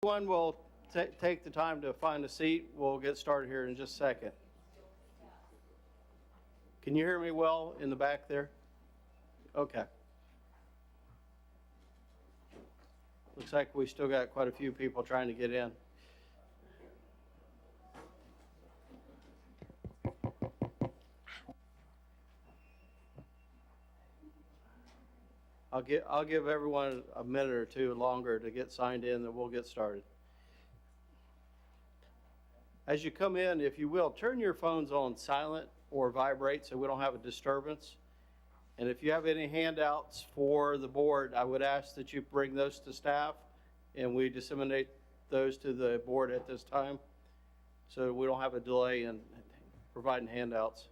One will take the time to find a seat. We'll get started here in just a second. Can you hear me well in the back there? Okay. Looks like we still got quite a few people trying to get in. I'll give everyone a minute or two longer to get signed in, then we'll get started. As you come in, if you will, turn your phones on silent or vibrate so we don't have a disturbance. And if you have any handouts for the board, I would ask that you bring those to staff and we disseminate those to the board at this time so we don't have a delay in providing handouts.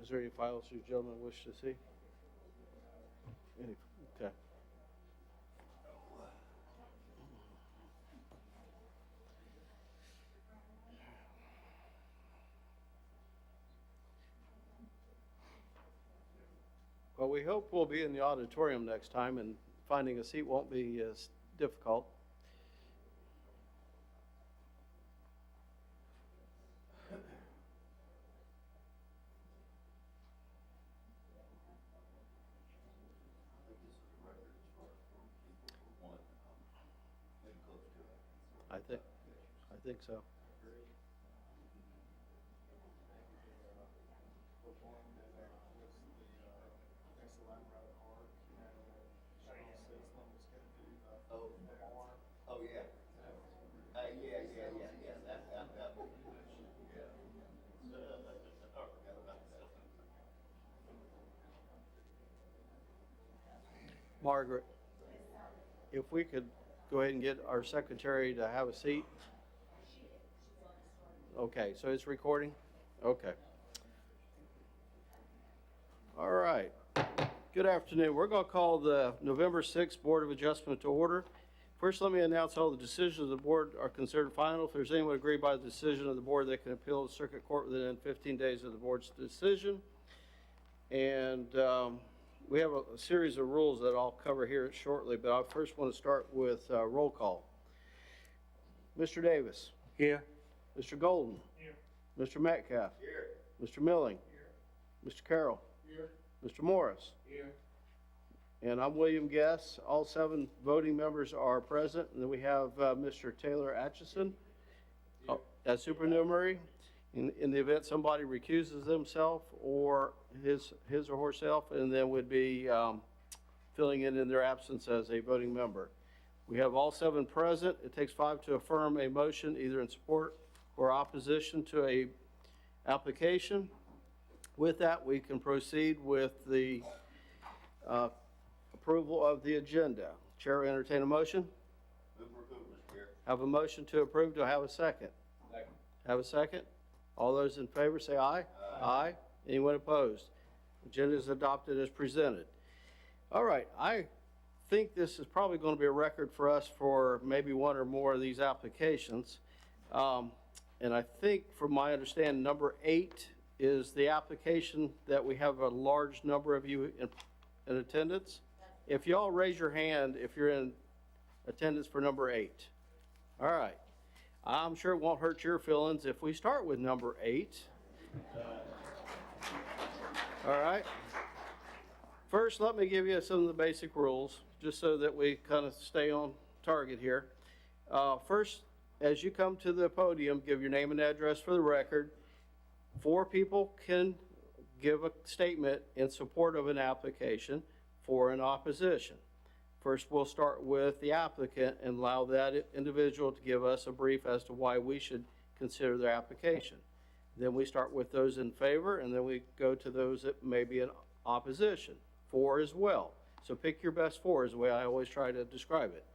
Is there any files you gentlemen wish to see? Any? Okay. Well, we hope we'll be in the auditorium next time and finding a seat won't be as difficult. I think so. Oh yeah. Margaret, if we could go ahead and get our secretary to have a seat. Okay, so it's recording? Okay. All right. Good afternoon. We're going to call the November 6th Board of Adjustment to order. First, let me announce all the decisions of the board are considered final. If there's anyone agree by the decision of the board, they can appeal to circuit court within 15 days of the board's decision. And we have a series of rules that I'll cover here shortly, but I first want to start with roll call. Mr. Davis. Here. Mr. Golden. Here. Mr. Metcalf. Here. Mr. Milling. Here. Mr. Carroll. Here. Mr. Morris. Here. And I'm William Guess. All 7 voting members are present. And then we have Mr. Taylor Atchison as supernumerary. In the event somebody recuses themselves or his or herself, and then would be filling in their absence as a voting member. We have all 7 present. It takes 5 to affirm a motion either in support or opposition to a application. With that, we can proceed with the approval of the agenda. Chair will entertain a motion. Move for approval, Mr. Chair. Have a motion to approve. Do I have a second? Second. Have a second? All those in favor say aye. Aye. Anyone opposed? Agenda is adopted as presented. All right, I think this is probably going to be a record for us for maybe 1 or more of these applications. And I think from my understanding, number 8 is the application that we have a large number of you in attendance. If you all raise your hand if you're in attendance for number 8. All right. I'm sure it won't hurt your feelings if we start with number 8. All right. First, let me give you some of the basic rules, just so that we kind of stay on target here. First, as you come to the podium, give your name and address for the record. 4 people can give a statement in support of an application, 4 in opposition. First, we'll start with the applicant and allow that individual to give us a brief as to why we should consider their application. Then we start with those in favor, and then we go to those that may be in opposition. 4 as well. So pick your best 4 is the way I always try to describe it.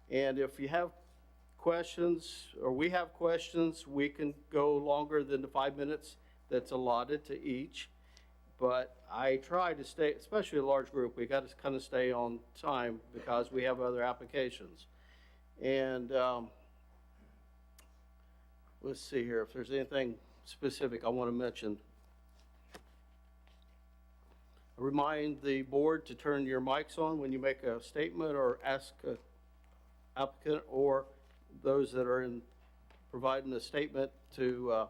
And if you have questions, or we have questions, we can go longer than the 5 minutes that's allotted to each. but I try to stay, especially a large group, we got to kind of stay on time because we have other applications. And let's see here, if there's anything specific I want to mention. Remind the board to turn your mics on when you make a statement or ask an applicant or those that are providing a statement to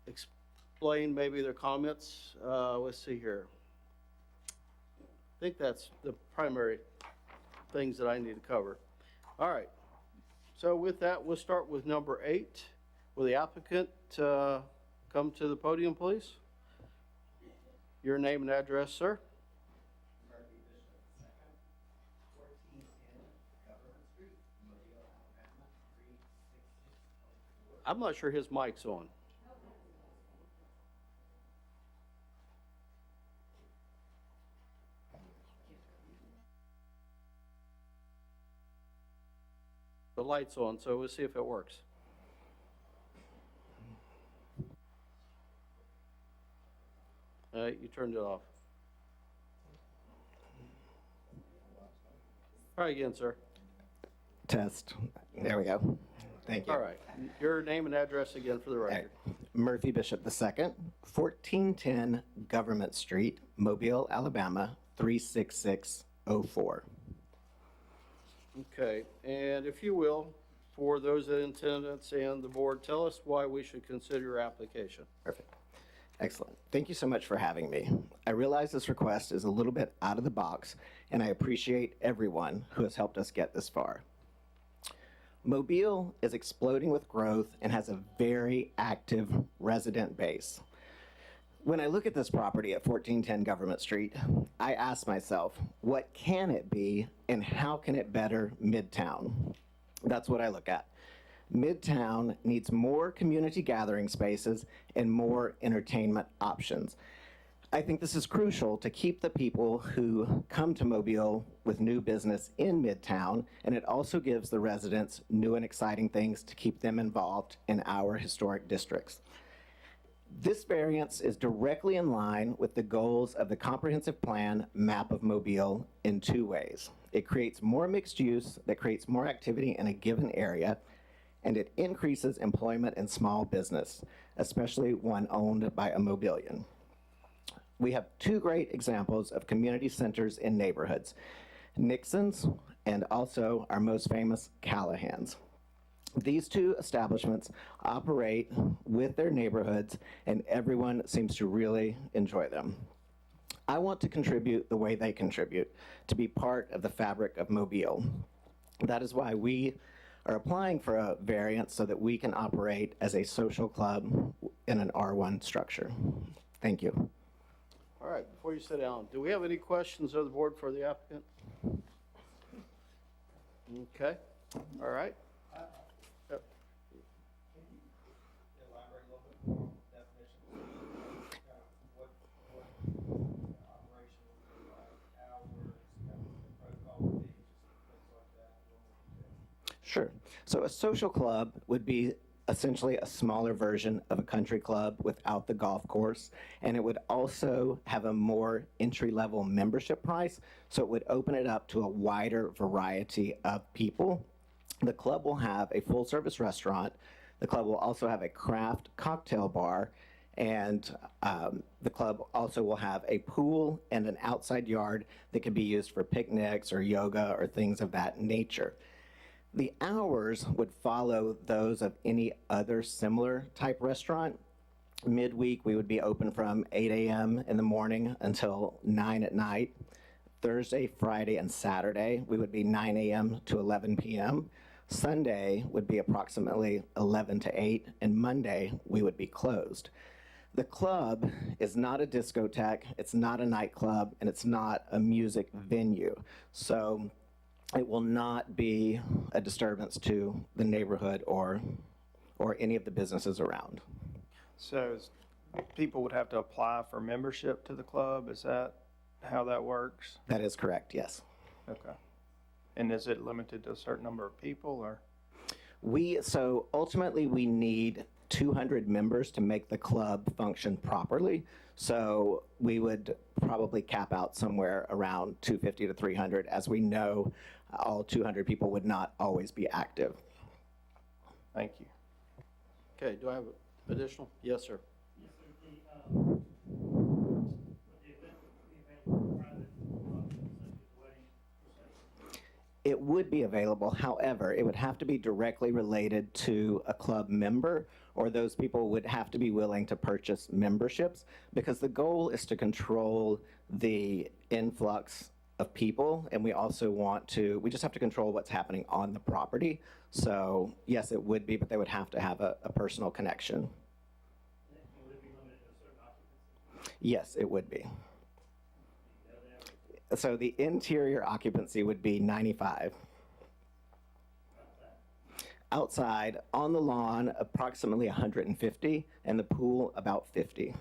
explain maybe their comments. Let's see here. I think that's the primary things that I need to cover. All right. So with that, we'll start with number 8. Will the applicant come to the podium, please? Your name and address, sir? Murphy Bishop II, 1410 Government Street, Mobile, Alabama, 36604. I'm not sure his mic's on. The light's on, so we'll see if it works. You turned it off. Try again, sir. Test. There we go. Thank you. All right. Your name and address again for the record. Murphy Bishop II, 1410 Government Street, Mobile, Alabama, 36604. Okay, and if you will, for those in attendance and the board, tell us why we should consider your application. Perfect. Excellent. Thank you so much for having me. I realize this request is a little bit out of the box, and I appreciate everyone who has helped us get this far. Mobile is exploding with growth and has a very active resident base. When I look at this property at 1410 Government Street, I ask myself, what can it be and how can it better Midtown? That's what I look at. Midtown needs more community gathering spaces and more entertainment options. I think this is crucial to keep the people who come to Mobile with new business in Midtown, and it also gives the residents new and exciting things to keep them involved in our historic districts. This variance is directly in line with the goals of the comprehensive plan map of Mobile in 2 ways. It creates more mixed use that creates more activity in a given area, and it increases employment in small business, especially one owned by a Mobilian. We have 2 great examples of community centers in neighborhoods, Nixon's and also our most famous Callahan's. These 2 establishments operate with their neighborhoods, and everyone seems to really enjoy them. I want to contribute the way they contribute, to be part of the fabric of Mobile. That is why we are applying for a variance so that we can operate as a social club in an R1 structure. Thank you. All right, before you sit down, do we have any questions of the board for the applicant? Okay, all right. Yep. Can you elaborate a little bit more on the definition? What operation would be like, hours, the protocol would be, just things like that, a little more detail? Sure. So a social club would be essentially a smaller version of a country club without the golf course, and it would also have a more entry-level membership price, so it would open it up to a wider variety of people. The club will have a full-service restaurant. The club will also have a craft cocktail bar, and the club also will have a pool and an outside yard that can be used for picnics or yoga or things of that nature. The hours would follow those of any other similar type restaurant. Midweek, we would be open from 8 a.m. in the morning until 9 at night. Thursday, Friday, and Saturday, we would be 9 a.m. to 11 p.m. Sunday would be approximately 11 to 8, and Monday, we would be closed. The club is not a discotheque, it's not a nightclub, and it's not a music venue. So it will not be a disturbance to the neighborhood or any of the businesses around. So people would have to apply for membership to the club? Is that how that works? That is correct, yes. Okay. And is it limited to a certain number of people, or? So ultimately we need 200 members to make the club function properly. So we would probably cap out somewhere around 250 to 300, as we know all 200 people would not always be active. Thank you. Okay, do I have additional? Yes, sir. Yes, sir. Would the event be available for private functions such as weddings, receptions? It would be available, however, it would have to be directly related to a club member, or those people would have to be willing to purchase memberships, because the goal is to control the influx of people, and we also we just have to control what's happening on the property. So yes, it would be, but they would have to have a personal connection. And would it be limited to a certain occupancy? Yes, it would be. You know that? So the interior occupancy would be 95. Outside, on the lawn, approximately 150, and the pool, about 50. You could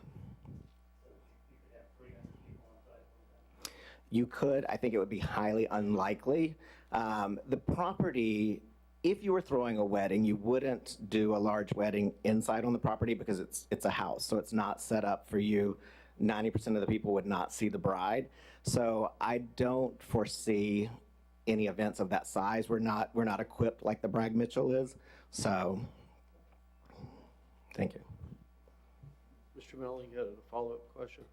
have 300 people on site, for example. You could, I think it would be highly unlikely. The property, if you were throwing a wedding, you wouldn't do a large wedding inside on the property because it's a house, so it's not set up for you. 90% of the people would not see the bride. So I don't foresee any events of that size. We're not equipped like the Bragg Mitchell is. So, thank you. Mr. Melling, you had a follow-up question?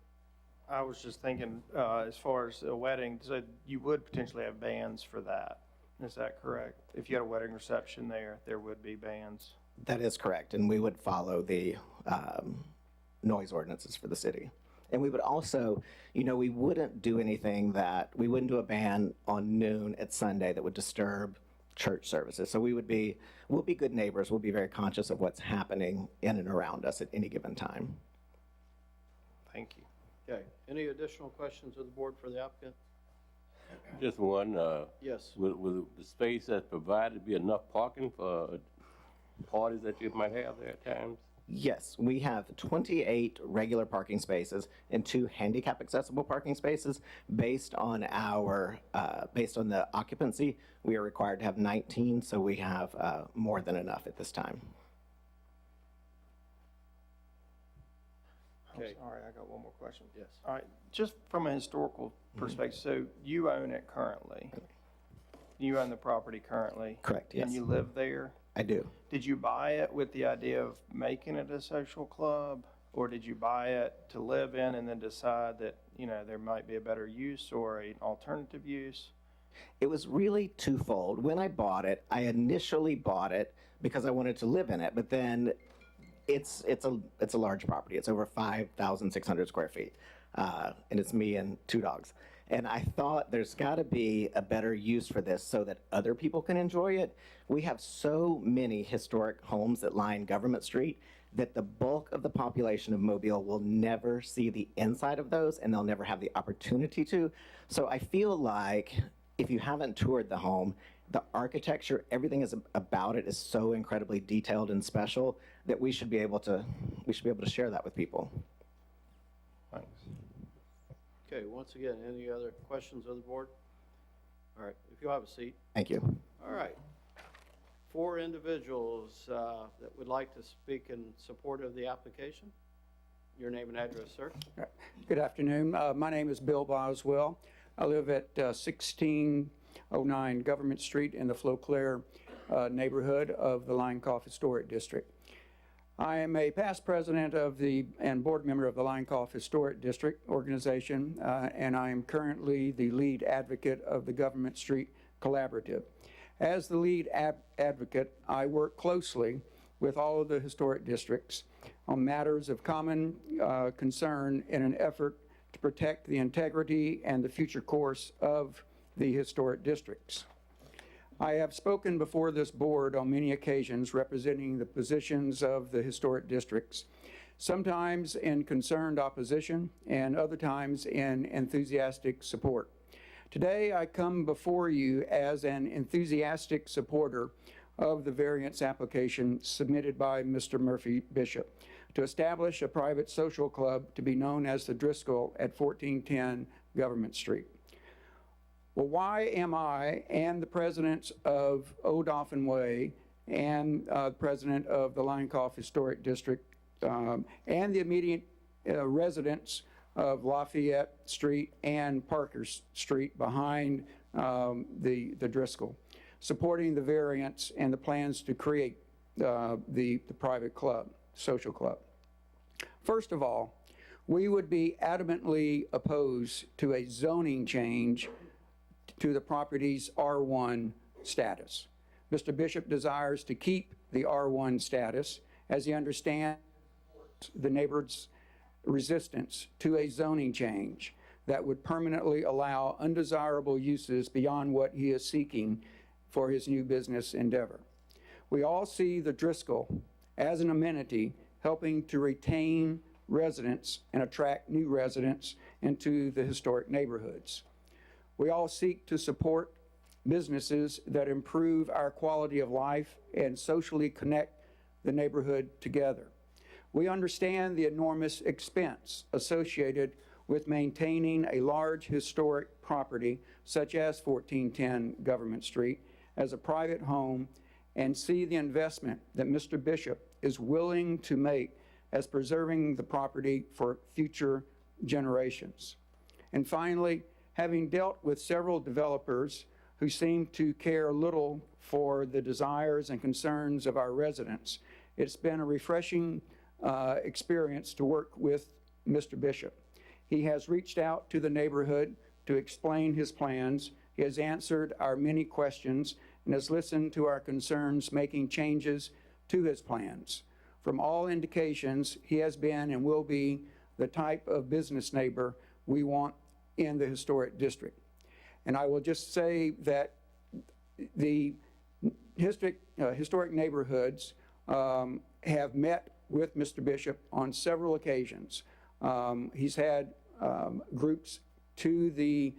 I was just thinking, as far as a wedding, so you would potentially have bands for that. Is that correct? If you had a wedding reception there would be bands. That is correct, and we would follow the noise ordinances for the city. And we would also, we wouldn't do anything we wouldn't do a ban on noon at Sunday that would disturb church services. So we'll be good neighbors. We'll be very conscious of what's happening in and around us at any given time. Thank you. Okay, any additional questions of the board for the applicant? Just one, Yes. will the space that's provided be enough parking for parties that you might have there at times? Yes, we have 28 regular parking spaces and 2 handicap accessible parking spaces. Based on the occupancy, we are required to have 19, so we have more than enough at this time. Okay. I'm sorry, I got one more question. Yes. All right, just from a historical perspective, so you own it currently? You own the property currently? Correct, yes. And you live there? I do. Did you buy it with the idea of making it a social club? Or did you buy it to live in and then decide that, there might be a better use or an alternative use? It was really twofold. When I bought it, I initially bought it because I wanted to live in it, but then it's a large property. It's over 5,600 square feet, and it's me and 2 dogs. And I thought there's got to be a better use for this so that other people can enjoy it. We have so many historic homes that line Government Street that the bulk of the population of Mobile will never see the inside of those, and they'll never have the opportunity to. So I feel like if you haven't toured the home, the architecture, everything about it is so incredibly detailed and special that we should be able to share that with people. Thanks. Okay, once again, any other questions of the board? All right, if you'll have a seat. Thank you. All right. 4 individuals that would like to speak in support of the application. Your name and address, sir. Good afternoon. My name is Bill Boswell. I live at 1609 Government Street in the Flo-Claire neighborhood of the Lioncoff Historic District. I am a past president and board member of the Lioncoff Historic District organization, and I am currently the lead advocate of the Government Street Collaborative. As the lead advocate, I work closely with all of the historic districts on matters of common concern in an effort to protect the integrity and the future course of the historic districts. I have spoken before this board on many occasions representing the positions of the historic districts, sometimes in concerned opposition and other times in enthusiastic support. Today, I come before you as an enthusiastic supporter of the variance application submitted by Mr. Murphy Bishop to establish a private social club to be known as the Driscoll at 1410 Government Street. Well, why am I and the presidents of Old Dauphin Way and the president of the Lioncoff Historic District and the immediate residents of Lafayette Street and Parker Street behind the Driscoll, supporting the variance and the plans to create the private club, social club. First of all, we would be adamantly opposed to a zoning change to the property's R1 status. Mr. Bishop desires to keep the R1 status as he understands the neighbor's resistance to a zoning change that would permanently allow undesirable uses beyond what he is seeking for his new business endeavor. We all see the Driscoll as an amenity helping to retain residents and attract new residents into the historic neighborhoods. We all seek to support businesses that improve our quality of life and socially connect the neighborhood together. We understand the enormous expense associated with maintaining a large historic property such as 1410 Government Street as a private home and see the investment that Mr. Bishop is willing to make as preserving the property for future generations. And finally, having dealt with several developers who seem to care little for the desires and concerns of our residents, it's been a refreshing experience to work with Mr. Bishop. He has reached out to the neighborhood to explain his plans. He has answered our many questions and has listened to our concerns, making changes to his plans. From all indications, he has been and will be the type of business neighbor we want in the historic district. And I will just say that the historic neighborhoods have met with Mr. Bishop on several occasions. He's had groups to the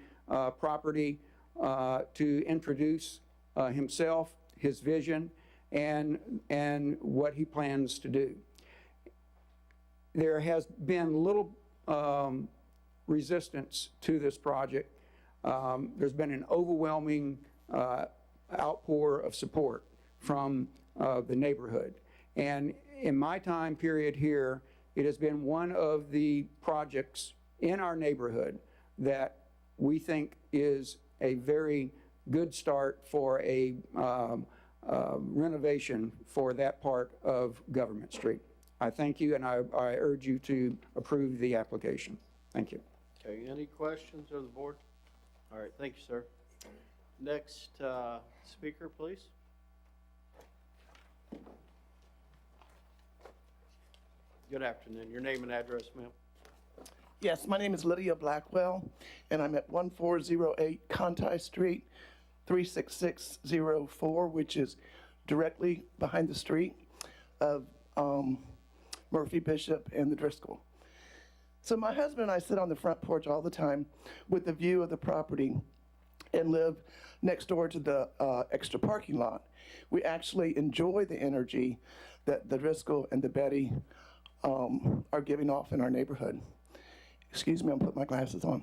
property to introduce himself, his vision, and what he plans to do. There has been little resistance to this project. There's been an overwhelming outpour of support from the neighborhood. And in my time period here, it has been one of the projects in our neighborhood that we think is a very good start for a renovation for that part of Government Street. I thank you, and I urge you to approve the application. Thank you. Okay, any questions of the board? All right, thank you, sir. Next speaker, please. Good afternoon. Your name and address, ma'am? Yes, my name is Lydia Blackwell, and I'm at 1408 Conti Street, 36604, which is directly behind the street of Murphy Bishop and the Driscoll. So my husband and I sit on the front porch all the time with the view of the property and live next door to the extra parking lot. We actually enjoy the energy that the Driscoll and the Betty are giving off in our neighborhood. Excuse me, I'm putting my glasses on.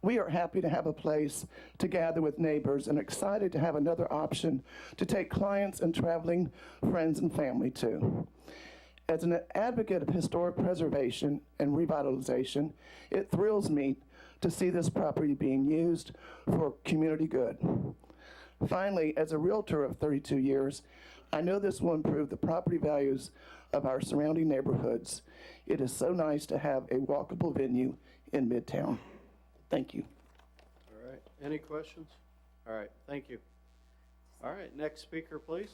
We are happy to have a place to gather with neighbors and excited to have another option to take clients and traveling friends and family to. As an advocate of historic preservation and revitalization, it thrills me to see this property being used for community good. Finally, as a realtor of 32 years, I know this will improve the property values of our surrounding neighborhoods. It is so nice to have a walkable venue in Midtown. Thank you. All right, any questions? All right, thank you. All right, next speaker, please.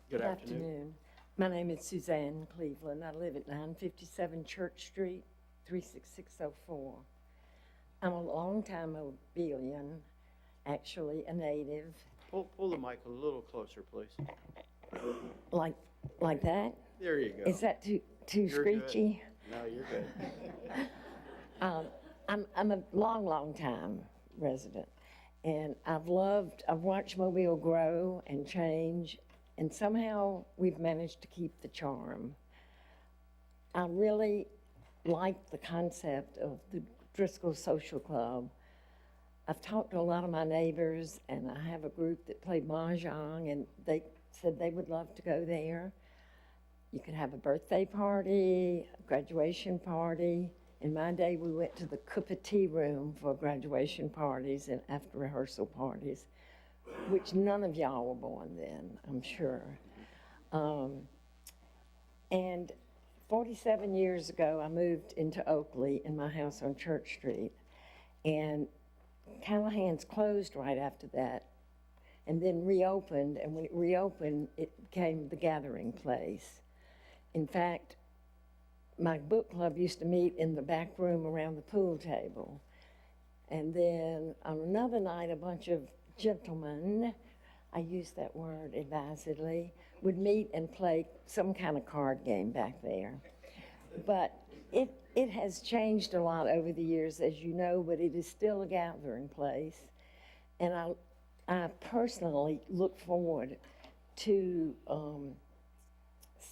Good afternoon. My name is Suzanne Cleveland. I live at 957 Church Street, 36604. I'm a longtime Mobilian, actually a native. Pull the mic a little closer, please. Like that? There you go. Is that too You're screechy? good. No, you're good. I'm a long time resident, and I've watched Mobile grow and change, and somehow we've managed to keep the charm. I really like the concept of the Driscoll Social Club. I've talked to a lot of my neighbors, and I have a group that play mahjong, and they said they would love to go there. You could have a birthday party, a graduation party. In my day, we went to the Cooper Tea Room for graduation parties and after rehearsal parties, which none of y'all were born then, I'm sure. And 47 years ago, I moved into Oakley in my house on Church Street. And Callahan's closed right after that and then reopened. And when it reopened, it became the gathering place. In fact, my book club used to meet in the back room around the pool table. And then on another night, a bunch of gentlemen, I use that word advisedly, would meet and play some kind of card game back there. But it has changed a lot over the years, as you know, but it is still a gathering place. And I personally look forward to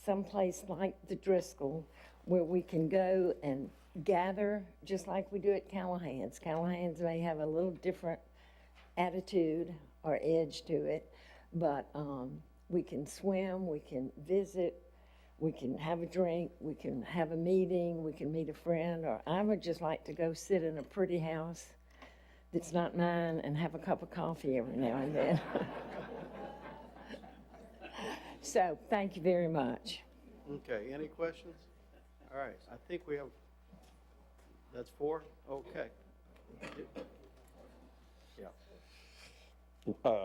some place like the Driscoll, where we can go and gather just like we do at Callahan's. Callahan's may have a little different attitude or edge to it, but we can swim, we can visit, we can have a drink, we can have a meeting, we can meet a friend, or I would just like to go sit in a pretty house that's not mine and have a cup of coffee every now and then. So, thank you very much. Okay, any questions? All right, I think we have, that's 4? Okay. Yeah.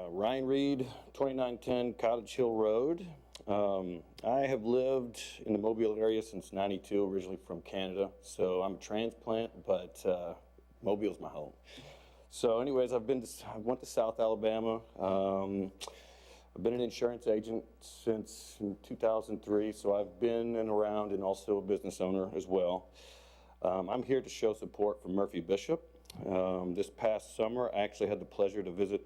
Ryan Reed, 2910 Cottage Hill Road. I have lived in the Mobile area since '92, originally from Canada. So I'm a transplant, but Mobile's my home. So anyways, I went to South Alabama. I've been an insurance agent since 2003, so I've been and around and also a business owner as well. I'm here to show support for Murphy Bishop. This past summer, I actually had the pleasure to visit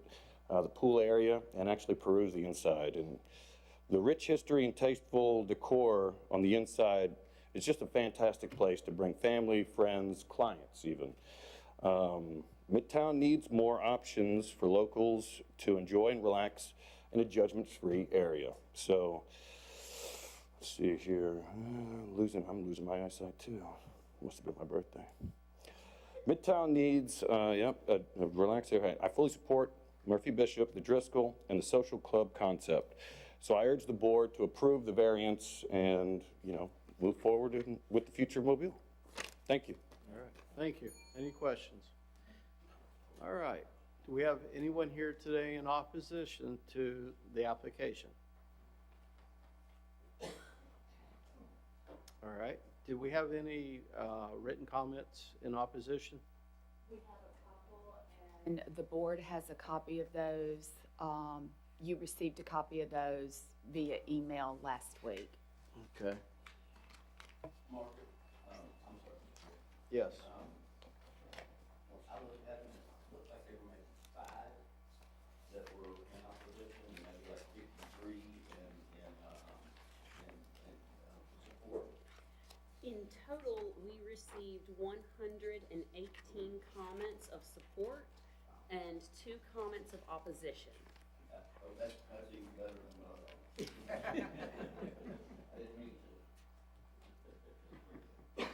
the pool area and actually peruse the inside. And the rich history and tasteful decor on the inside is just a fantastic place to bring family, friends, clients even. Midtown needs more options for locals to enjoy and relax in a judgment-free area. So, let's see here. I'm losing my eyesight too. Must have been my birthday. Midtown needs, a relaxed area. I fully support Murphy Bishop, the Driscoll, and the social club concept. So I urge the board to approve the variance and, move forward with the future of Mobile. Thank you. All right, thank you. Any questions? All right. Do we have anyone here today in opposition to the application? All right. Do we have any written comments in opposition? We have a couple, and the board has a copy of those. You received a copy of those via email last week. Okay. Margaret, I'm sorry. Yes. I looked at them, it looked like they were maybe 5 that were in opposition, and maybe like 53 in support. In total, we received 118 comments of support and 2 comments of opposition. Oh, that's even better than what I thought. I didn't mean to.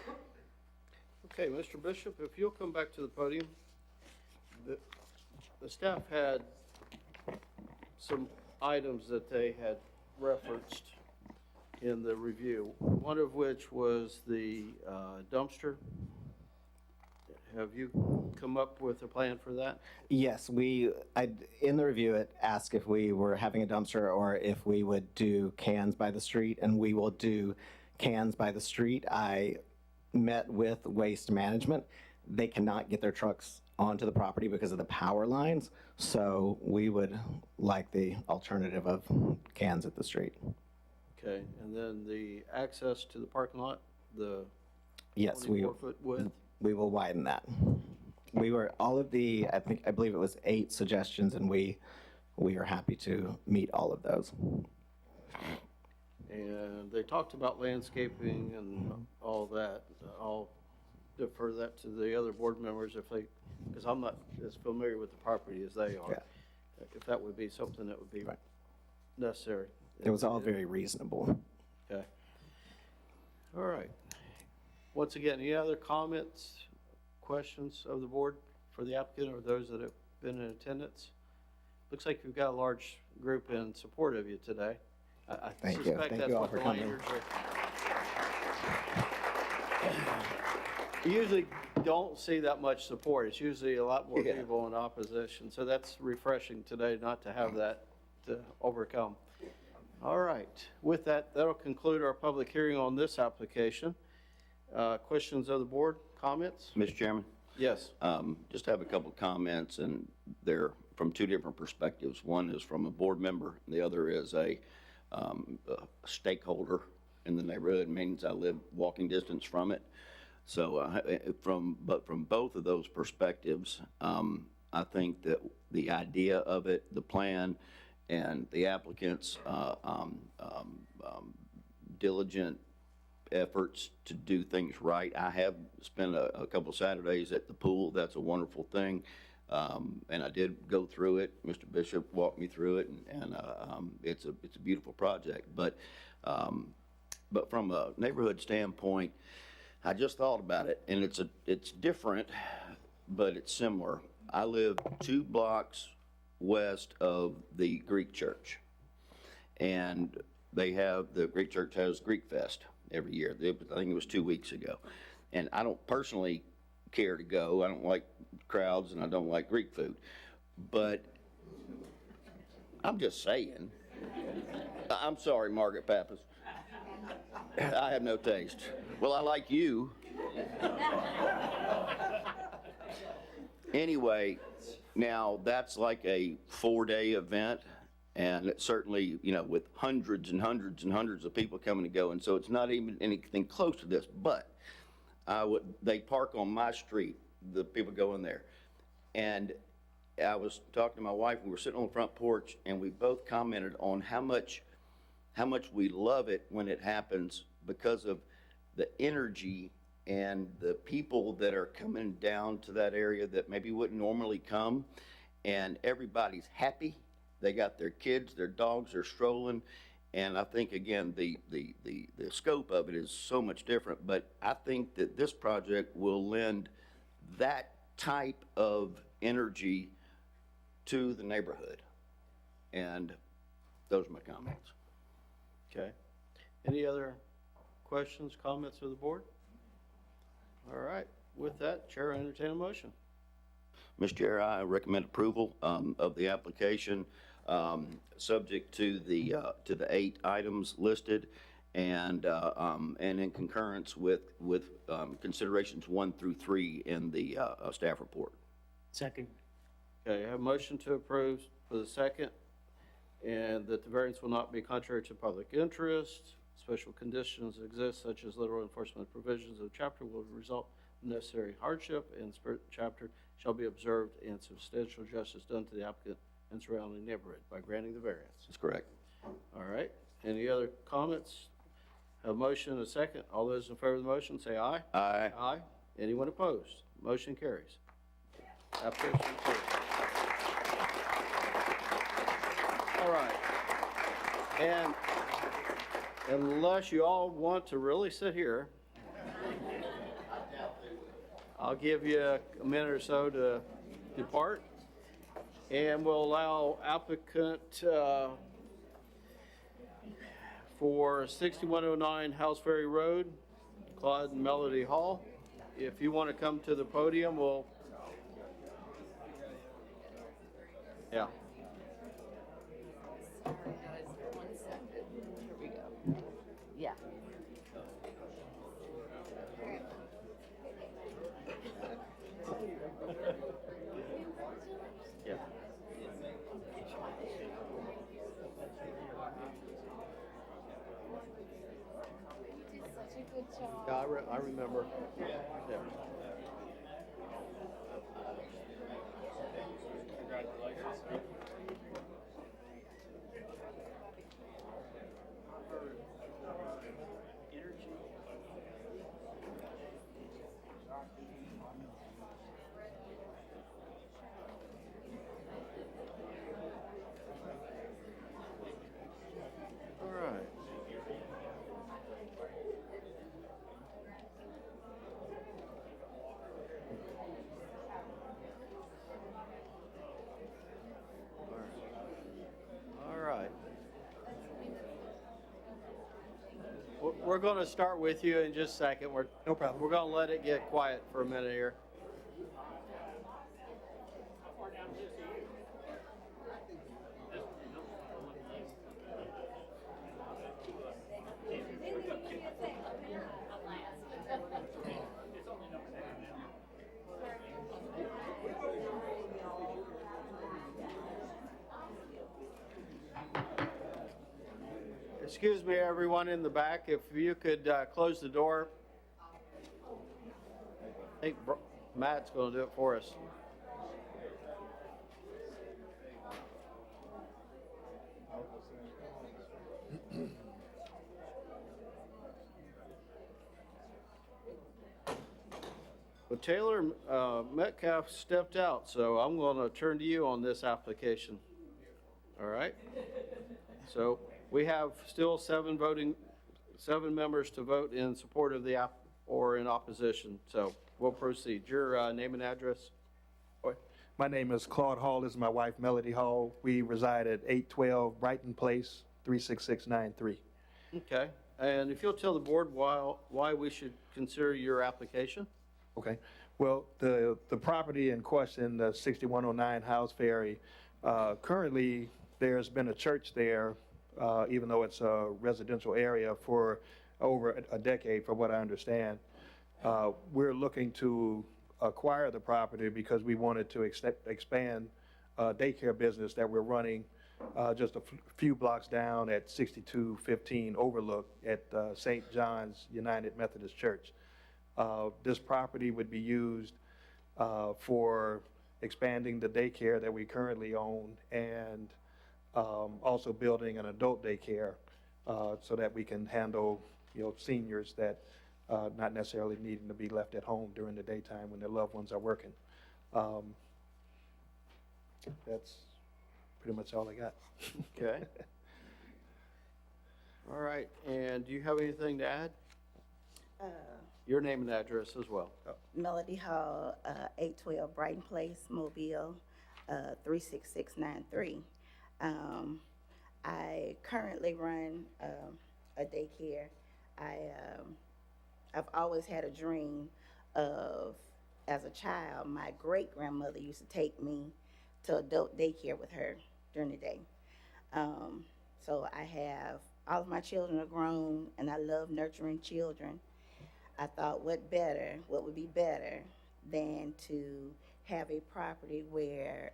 Okay, Mr. Bishop, if you'll come back to the podium. The staff had some items that they had referenced in the review, one of which was the dumpster. Have you come up with a plan for that? Yes, in the review, it asked if we were having a dumpster or if we would do cans by the street, and we will do cans by the street. I met with Waste Management. They cannot get their trucks onto the property because of the power lines, so we would like the alternative of cans at the street. Okay, and then the access to the parking lot, the Yes, 24-foot width? we will widen that. We were, all of the, I believe it was 8 suggestions, and we are happy to meet all of those. And they talked about landscaping and all that, all defer that to the other board members if they, because I'm not as familiar with the property as they are. Yeah. If that would be something that would be Right. necessary. It was all very reasonable. Okay. All right. Once again, any other comments, questions of the board for the applicant or those that have been in attendance? Looks like we've got a large group in support of you today. I Thank you. suspect Thank that's you all what for the coming. Lanyards are. You usually don't see that much support. It's usually a lot more Yeah. people in opposition. So that's refreshing today not to have that to overcome. All right. With that, that'll conclude our public hearing on this application. Questions of the board, comments? Mr. Chairman, Yes. just have a couple of comments, and they're from two different perspectives. One is from a board member, and the other is a stakeholder in the neighborhood. It means I live walking distance from it. So from both of those perspectives, I think that the idea of it, the plan, and the applicant's diligent efforts to do things right. I have spent a couple Saturdays at the pool. That's a wonderful thing. And I did go through it. Mr. Bishop walked me through it, and it's a beautiful project. But from a neighborhood standpoint, I just thought about it, and it's different, but it's similar. I live 2 blocks west of the Greek church, and the Greek church has Greek Fest every year. I think it was 2 weeks ago, and I don't personally care to go. I don't like crowds, and I don't like Greek food, but I'm just saying. I'm sorry, Margaret Pappas. I have no taste. Well, I like you. Anyway, now that's like a 4-day event, and it's certainly, with hundreds and hundreds and hundreds of people coming and going, so it's not even anything close to this, but they park on my street, the people go in there. And I was talking to my wife, and we were sitting on the front porch, and we both commented on how much we love it when it happens because of the energy and the people that are coming down to that area that maybe wouldn't normally come, and everybody's happy. They got their kids, their dogs are strolling, and I think, again, the scope of it is so much different, but I think that this project will lend that type of energy to the neighborhood, and those are my comments. Okay. Any other questions, comments of the board? All right. With that, Chair, I entertain a motion. Mr. Chair, I recommend approval of the application, subject to the 8 items listed, and in concurrence with considerations 1 through 3 in the staff report. Second. Okay, I have a motion to approve for the second, and that the variance will not be contrary to public interest. Special conditions exist, such as literal enforcement provisions of the chapter will result in necessary hardship, and the spirit of the chapter shall be observed, and substantial justice done to the applicant and surrounding neighborhood by granting the variance. That's correct. All right. Any other comments? Have a motion and a second. All those in favor of the motion, say aye. Aye. Aye. Anyone opposed? Motion carries. Application approved. All right. And unless you all want to really sit here, I'll give you a minute or so to depart, and we'll allow applicant for 6109 House Ferry Road, Claude and Melody Hall. If you want to come to the podium, we'll, yeah. Sorry, guys, 1 second. Here we go. Yeah. Yeah. Yeah, I remember. Yeah. we're going to start with you in just a second. No problem. We're going to let it get quiet for a minute here. Excuse me, everyone in the back, if you could close the door. I think Matt's going to do it for us. Well, Taylor Metcalf stepped out, so I'm going to turn to you on this application. All right? So we have still seven members to vote in support of the app or in opposition. So we'll proceed. Your name and address? My name is Claude Hall. This is my wife, Melody Hall. We reside at 812 Brighton Place, 36693. Okay. And if you'll tell the board why we should consider your application? Okay. Well, the property in question, the 6109 House Ferry, currently there's been a church there, even though it's a residential area, for over a decade, from what I understand. We're looking to acquire the property because we wanted to expand daycare business that we're running just a few blocks down at 6215 Overlook at St. John's United Methodist Church. This property would be used for expanding the daycare that we currently own and also building an adult daycare so that we can handle, seniors that not necessarily needing to be left at home during the daytime when their loved ones are working. That's pretty much all I got. Okay. All right. And do you have anything to add? Your name and address as well. Melody Hall, 812 Brighton Place, Mobile, 36693. I currently run a daycare. I've always had a dream of, as a child, my great-grandmother used to take me to adult daycare with her during the day. So I have, all of my children are grown, and I love nurturing children. I thought what would be better than to have a property where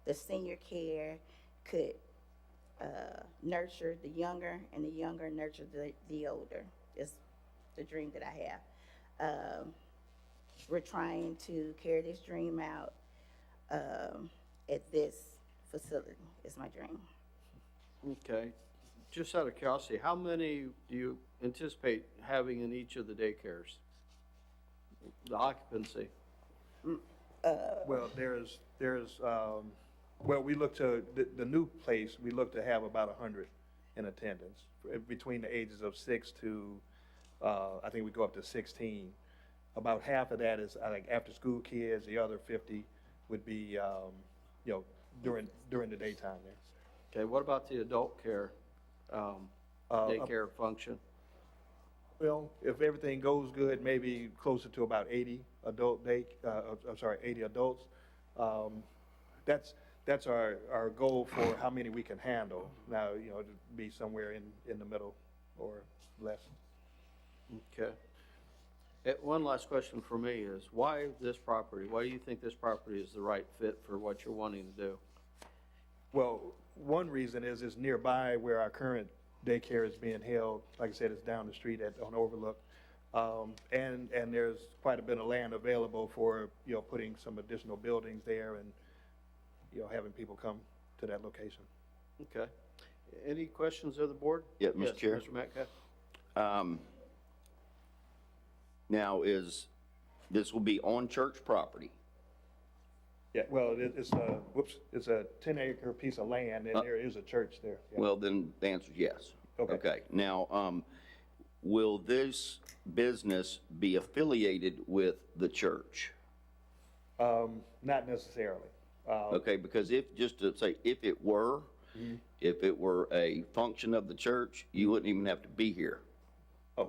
the senior care could nurture the younger and the younger nurture the older. It's the dream that I have. We're trying to carry this dream out at this facility. It's my dream. Okay. Just out of curiosity, how many do you anticipate having in each of the daycares? The occupancy? Well, well, we look to, the new place, we look to have about 100 in attendance between the ages of 6 to, I think we go up to 16. About half of that is like after-school kids. The other 50 would be, during the daytime there. Okay, what about the adult care, daycare function? Well, if everything goes good, maybe closer to about 80 80 adults. That's our goal for how many we can handle. Now, to be somewhere in the middle or less. Okay. One last question for me is, why this property? Why do you think this property is the right fit for what you're wanting to do? Well, one reason is it's nearby where our current daycare is being held. Like I said, it's down the street on Overlook. And there's quite a bit of land available for, putting some additional buildings there and, having people come to that location. Okay. Any questions of the board? Yeah, Mr. Chair. Mr. Metcalf? Now, this will be on church property? Yeah, well, it's a 10-acre piece of land, and there is a church there. Yeah. Well, then the answer is yes. Okay. Now, will this business be affiliated with the church? Not necessarily. Okay, because if it were, if it were a function of the church, you wouldn't even have to be here. Oh,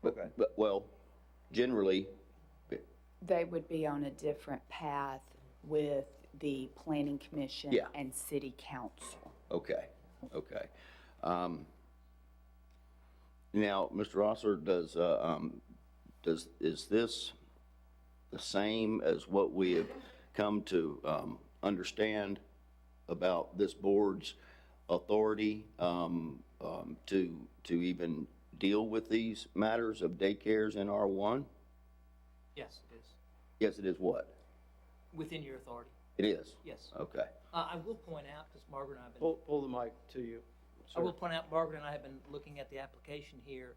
okay. But, well, generally, They would be on a different path with the planning commission Yeah. and city council. okay, okay. Now, Mr. Rosser, is this the same as what we have come to understand about this board's authority to even deal with these matters of daycares in R1? Yes, it is. Yes, it is what? Within your authority. It is? Yes. Okay. I will point out, because Margaret and I have been. Pull the mic to you. I will point out, Margaret and I have been looking at the application here.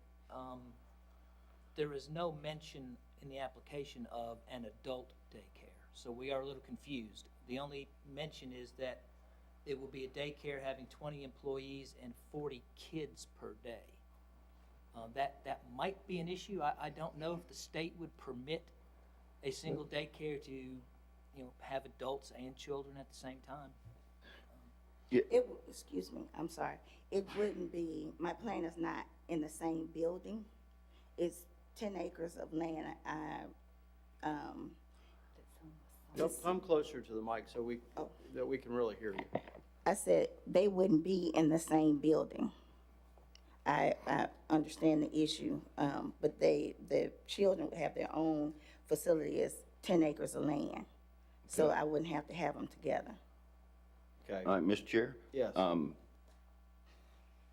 There is no mention in the application of an adult daycare, so we are a little confused. The only mention is that it will be a daycare having 20 employees and 40 kids per day. That might be an issue. I don't know if the state would permit a single daycare to, have adults and children at the same time. Excuse me, I'm sorry. It wouldn't be, my plan is not in the same building. It's 10 acres of land. Come closer to the mic so that we can really hear you. I said they wouldn't be in the same building. I understand the issue, but the children would have their own facility. It's 10 acres of land. So I wouldn't have to have them together. Okay. All right, Mr. Chair? Yes.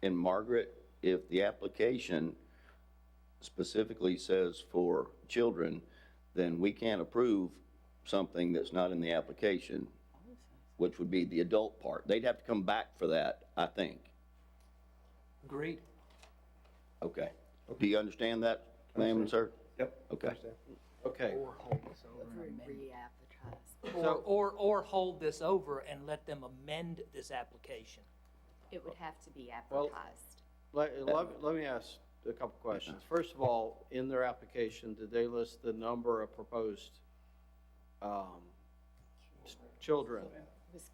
And Margaret, if the application specifically says for children, then we can't approve something that's not in the application, which would be the adult part. They'd have to come back for that, I think. Agreed. Okay. Do you understand that, ma'am and sir? Yep. Okay. Okay. Or hold this over and amend it. Re-advertise. Or hold this over and let them amend this application. It would have to be Well, advertised. Let me ask a couple questions. First of all, in their application, did they list the number of proposed children? It was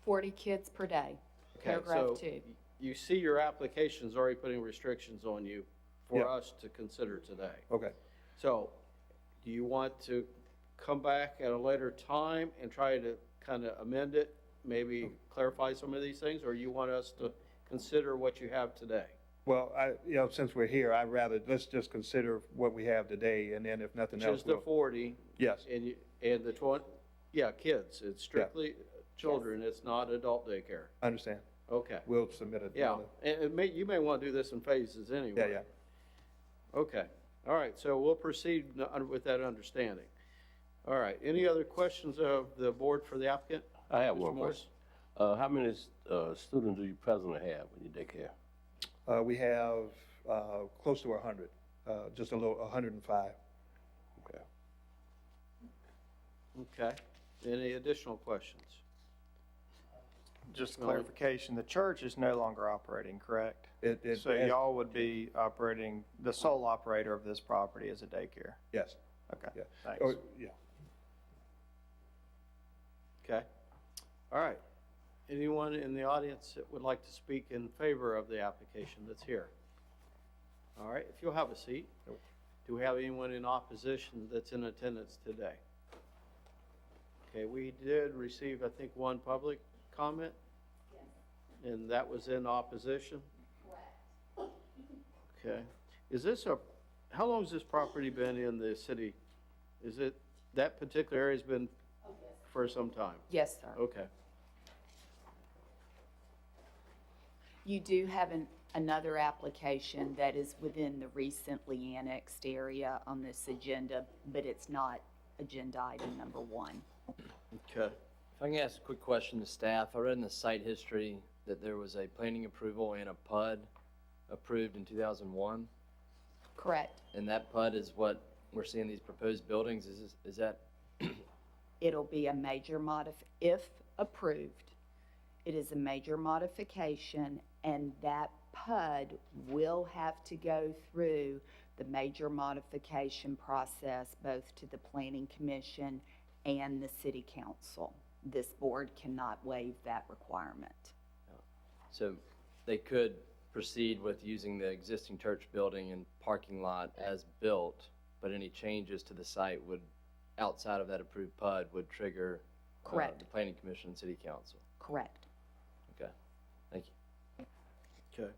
40 kids per day, Okay, paragraph so 2. you see your application's already putting restrictions on you for Yeah. us to consider today. Okay. So, do you want to come back at a later time and try to kind of amend it, maybe clarify some of these things, or you want us to consider what you have today? Well, since we're here, let's just consider what we have today, and then if nothing Which else. is the we'll- 40. Yes. And the 20, kids. It's strictly children. It's not adult daycare. I understand. Okay. We'll submit it. Yeah, and you may want to do this in phases anyway. Yeah. Okay, all right, so we'll proceed with that understanding. All right, any other questions of the board for the applicant? I have Mr. one Morris? question. How many students do you presently have in your daycare? We have close to 100, just a little, 105. Okay. Okay, any additional questions? Just clarification, the church is no longer operating, correct? It- So y'all would be operating, the sole operator of this property is a daycare? Yes. Okay, Yeah. thanks. Oh, yeah. Okay, all right. Anyone in the audience that would like to speak in favor of the application that's here? All right, if you'll have a seat. Do we have anyone in opposition that's in attendance today? Okay, we did receive, I think, one public comment. And that was in opposition? Correct. Okay. How long has this property been in the city? Is it, that particular area's been for some time? Yes, sir. Okay. You do have another application that is within the recently annexed area on this agenda, but it's not agenda item number 1. Okay. If I can ask a quick question to staff, I read in the site history that there was a planning approval and a PUD approved in 2001, Correct. and that PUD is what we're seeing these proposed buildings. Is that It'll be a major if approved, it is a major modification, and that PUD will have to go through the major modification process, both to the Planning Commission and the City Council. This board cannot waive that requirement. so? They could proceed with using the existing church building and parking lot as built, but any changes to the site would, outside of that approved PUD, would trigger Correct. the Planning Commission and City Council. Correct. Okay, thank you. Okay.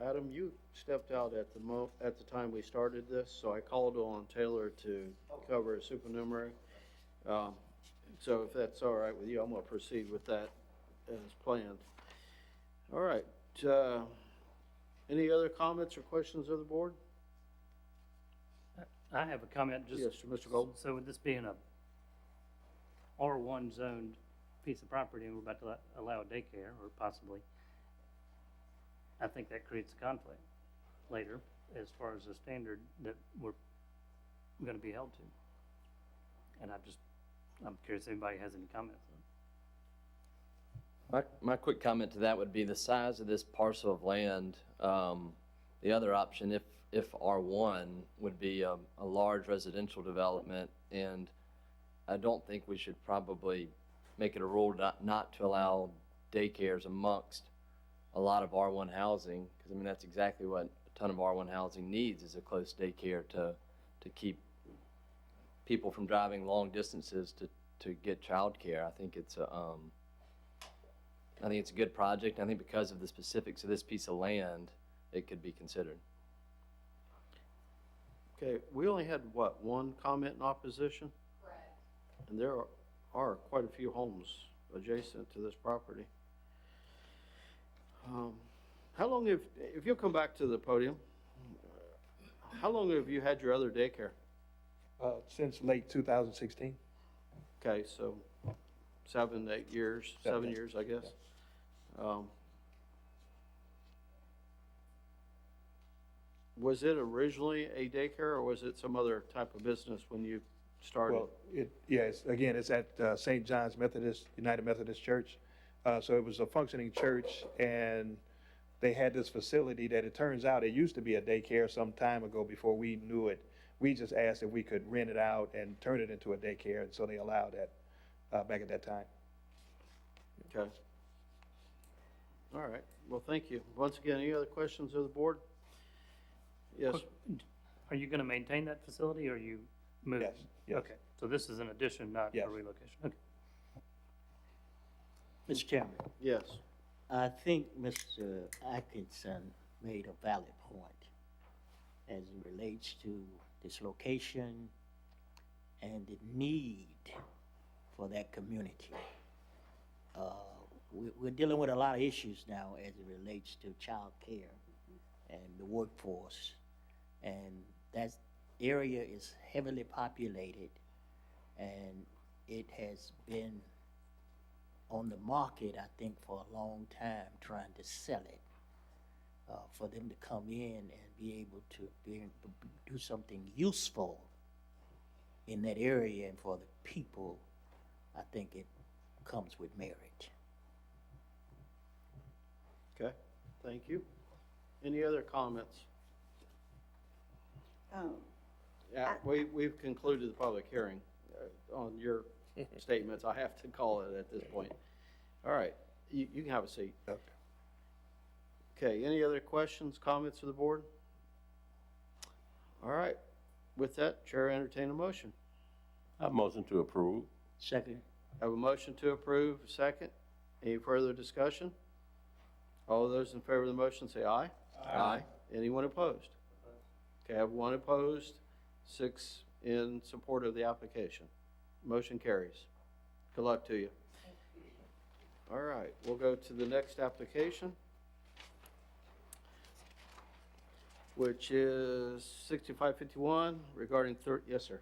Adam, you stepped out at the time we started this, so I called on Taylor to cover a supernumerary. So if that's all right with you, I'm gonna proceed with that as planned. All right, any other comments or questions of the board? I have a comment, just. Yes, Mr. Golden. So with this being a R1 zoned piece of property and we're about to allow a daycare, or possibly, I think that creates a conflict later as far as the standard that we're gonna be held to. And I'm curious if anybody has any comments. My quick comment to that would be the size of this parcel of land. The other option, if R1, would be a large residential development, and I don't think we should probably make it a rule not to allow daycares amongst a lot of R1 housing, because I mean that's exactly what a ton of R1 housing needs, is a close daycare to keep people from driving long distances to get childcare. I think it's a good project. I think because of the specifics of this piece of land, it could be considered. Okay, we only had, what, one comment in opposition? Correct. And there are quite a few homes adjacent to this property. How long if you'll come back to the podium, how long have you had your other daycare? Since late 2016. Okay, so 7 years, 7 years, I guess. Was it originally a daycare, or was it some other type of business when you started? Well, it's at St. John's United Methodist Church. So it was a functioning church, and they had this facility that it turns out it used to be a daycare some time ago before we knew it. We just asked if we could rent it out and turn it into a daycare, and so they allowed that back at that time. Okay. All right, well, thank you. Once again, any other questions of the board? Yes, Are you gonna maintain that facility, or are you moving? Yes. Okay, so this is an addition, not a Yes. relocation. Okay. Mr. Chairman, yes. I think Mr. Atkinson made a valid point as it relates to this location and the need for that community. We're dealing with a lot of issues now as it relates to child care and the workforce. And that area is heavily populated, and it has been on the market, I think, for a long time, trying to sell it. For them to come in and be able to do something useful in that area and for the people, I think it comes with merit. Okay, thank you. Any other comments? Yeah, we've concluded the public hearing on your statements. I have to call it at this point. All right, you can have a seat. Okay, any other questions, comments of the board? All right, with that, Chair, entertain a motion. I motion to approve. Second. Have a motion to approve, a second. Any further discussion? All those in favor of the motion say aye. Aye. Anyone opposed? Okay, I have 1 opposed, 6 in support of the application. Motion carries. Good luck to you. All right, we'll go to the next application, which is 6551 regarding yes, sir.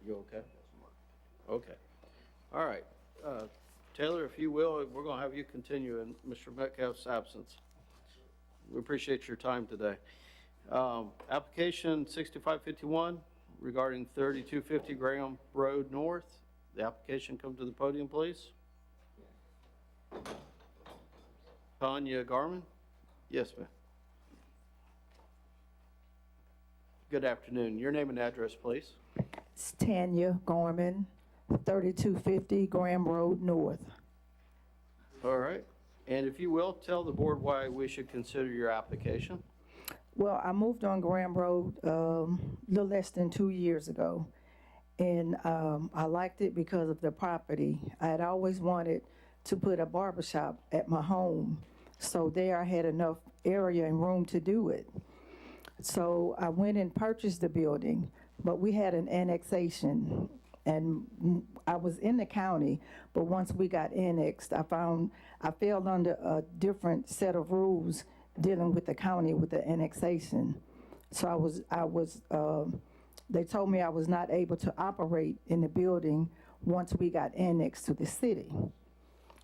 You okay? Okay. All right. Taylor, if you will, we're going to have you continue in Mr. Metcalf's absence. We appreciate your time today. Application 6551 regarding 3250 Graham Road North. The application, come to the podium, please. Tanya Garman? Yes, ma'am. Good afternoon. Your name and address, please. It's Tanya Gorman, 3250 Graham Road North. All right. And if you will, tell the board why we should consider your application. Well, I moved on Graham Road a little less than 2 years ago. And I liked it because of the property. I had always wanted to put a barber shop at my home. So there I had enough area and room to do it. So I went and purchased the building, but we had an annexation. And I was in the county, but once we got annexed, I found I fell under a different set of rules dealing with the county with the annexation. So they told me I was not able to operate in the building once we got annexed to the city.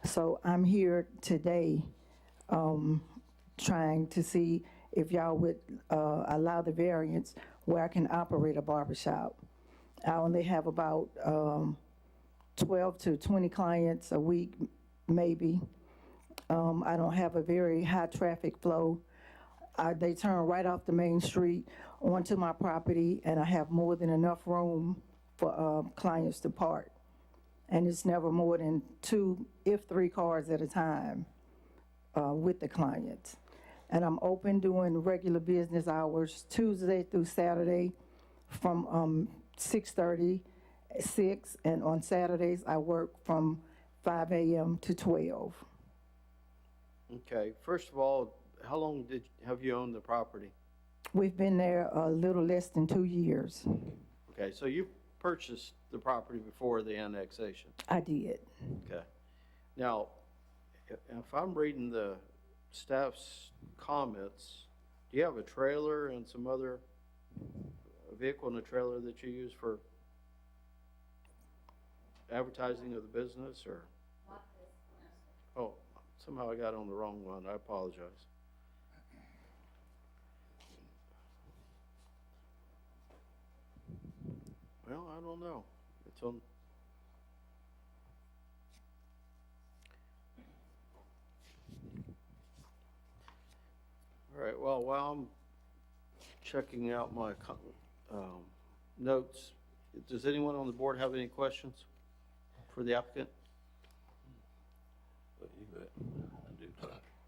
So I'm here today trying to see if y'all would allow the variance where I can operate a barbershop. I only have about 12 to 20 clients a week, maybe. I don't have a very high traffic flow. They turn right off the main street onto my property, and I have more than enough room for clients to park. And it's never more than 2, if 3 cars at a time with the clients. And I'm open during regular business hours, Tuesday through Saturday from 6:30, 6, and on Saturdays I work from 5 a.m. to 12. Okay. First of all, how long have you owned the property? We've been there a little less than 2 years. Okay, so you purchased the property before the annexation? I did. Okay. Now, if I'm reading the staff's comments, do you have a trailer and some other vehicle and a trailer that you use for advertising of the business, or? Oh, somehow I got on the wrong one. I apologize. Well, I don't know. It's on. All right, well, while I'm checking out my notes, does anyone on the board have any questions for the applicant?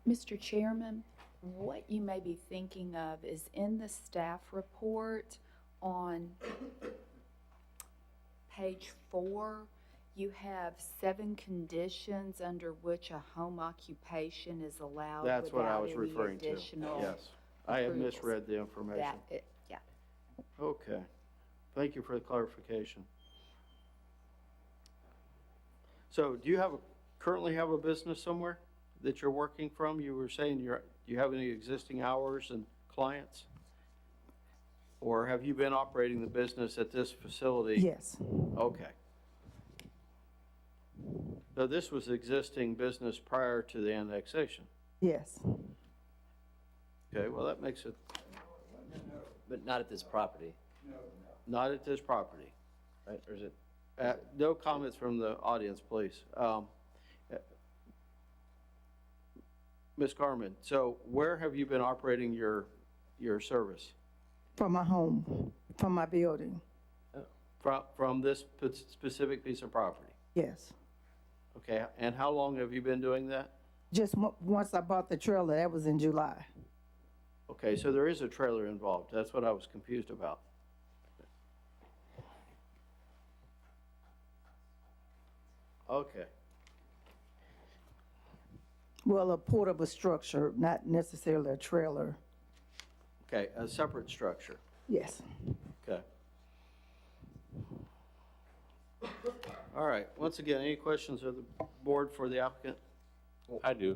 Mr. Chairman, what you may be thinking of is in the staff report on page 4, you have 7 conditions under which a home occupation is allowed That's what I was without any referring to. additional Yes, I had approvals. misread the information. Yeah. Okay, thank you for the clarification. So do you currently have a business somewhere that you're working from? You were saying do you have any existing hours and clients? Or have you been operating the business at this facility? Yes. Okay. So this was existing business prior to the annexation? Yes. Okay, well, that makes it. But not at this property, Not at this property. right? Or is it? No comments from the audience, please. Ms. Carmen, so where have you been operating your service? From my home, from my building. From this specific piece of property? Yes. Okay, and how long have you been doing that? Just once I bought the trailer, that was in July. Okay, so there is a trailer involved. That's what I was confused about. Okay. Well, a portable structure, not necessarily a trailer. Okay, a separate structure. Yes. Okay. All right, once again, any questions of the board for the applicant? I do.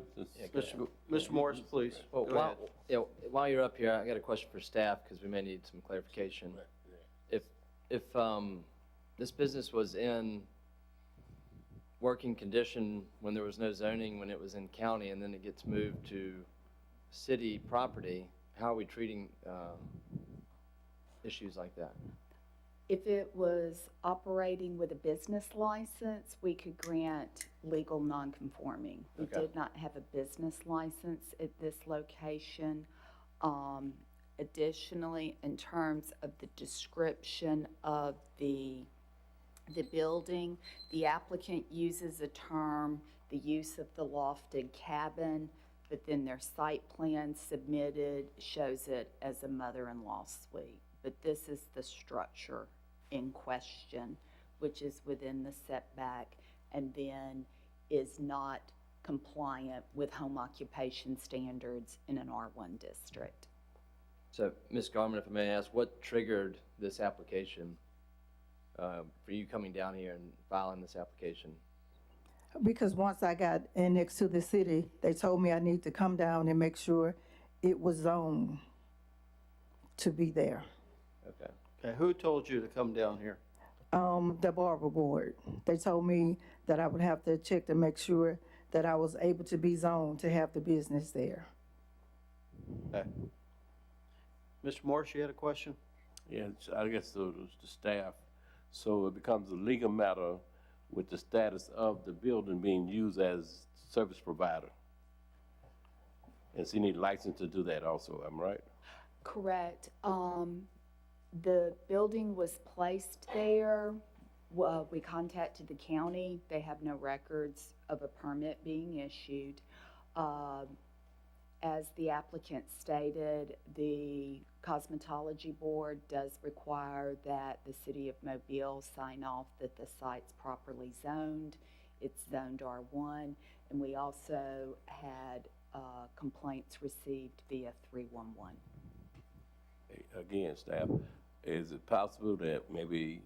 Mr. Morris, please. Well, Go ahead. while you're up here, I got a question for staff, because we may need some clarification. If this business was in working condition when there was no zoning, when it was in county, and then it gets moved to city property, how are we treating issues like that? If it was operating with a business license, we could grant legal nonconforming. We Okay. did not have a business license at this location. Additionally, in terms of the description of the building, the applicant uses a term the use of the lofted cabin, but then their site plan submitted shows it as a mother-in-law suite. But this is the structure in question, which is within the setback and then is not compliant with home occupation standards in an R1 district. So, Ms. Garman, if I may ask, what triggered this application for you coming down here and filing this application? Because once I got annexed to the city, they told me I need to come down and make sure it was zoned to be there. Okay. Okay, who told you to come down here? The barber board. They told me that I would have to check to make sure that I was able to be zoned to have the business there. Okay. Mr. Morris, you had a question? Yeah, I guess the staff. So it becomes a legal matter with the status of the building being used as service provider. And so you need a license to do that also, am I right? Correct. The building was placed there. We contacted the county. They have no records of a permit being issued. As the applicant stated, the cosmetology board does require that the city of Mobile sign off that the site's properly zoned. It's zoned R1, and we also had complaints received via 311. Again, staff, is it possible that maybe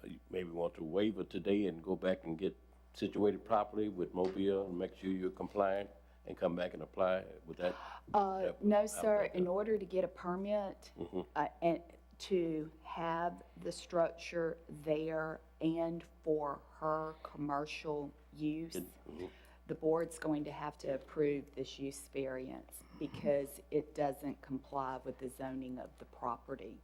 you maybe want to waive it today and go back and get situated properly with Mobile and make sure you're compliant and come back and apply with that? No, sir. In order to get a permit and to have the structure there and for her commercial use, the board's going to have to approve this use variance because it doesn't comply with the zoning of the property.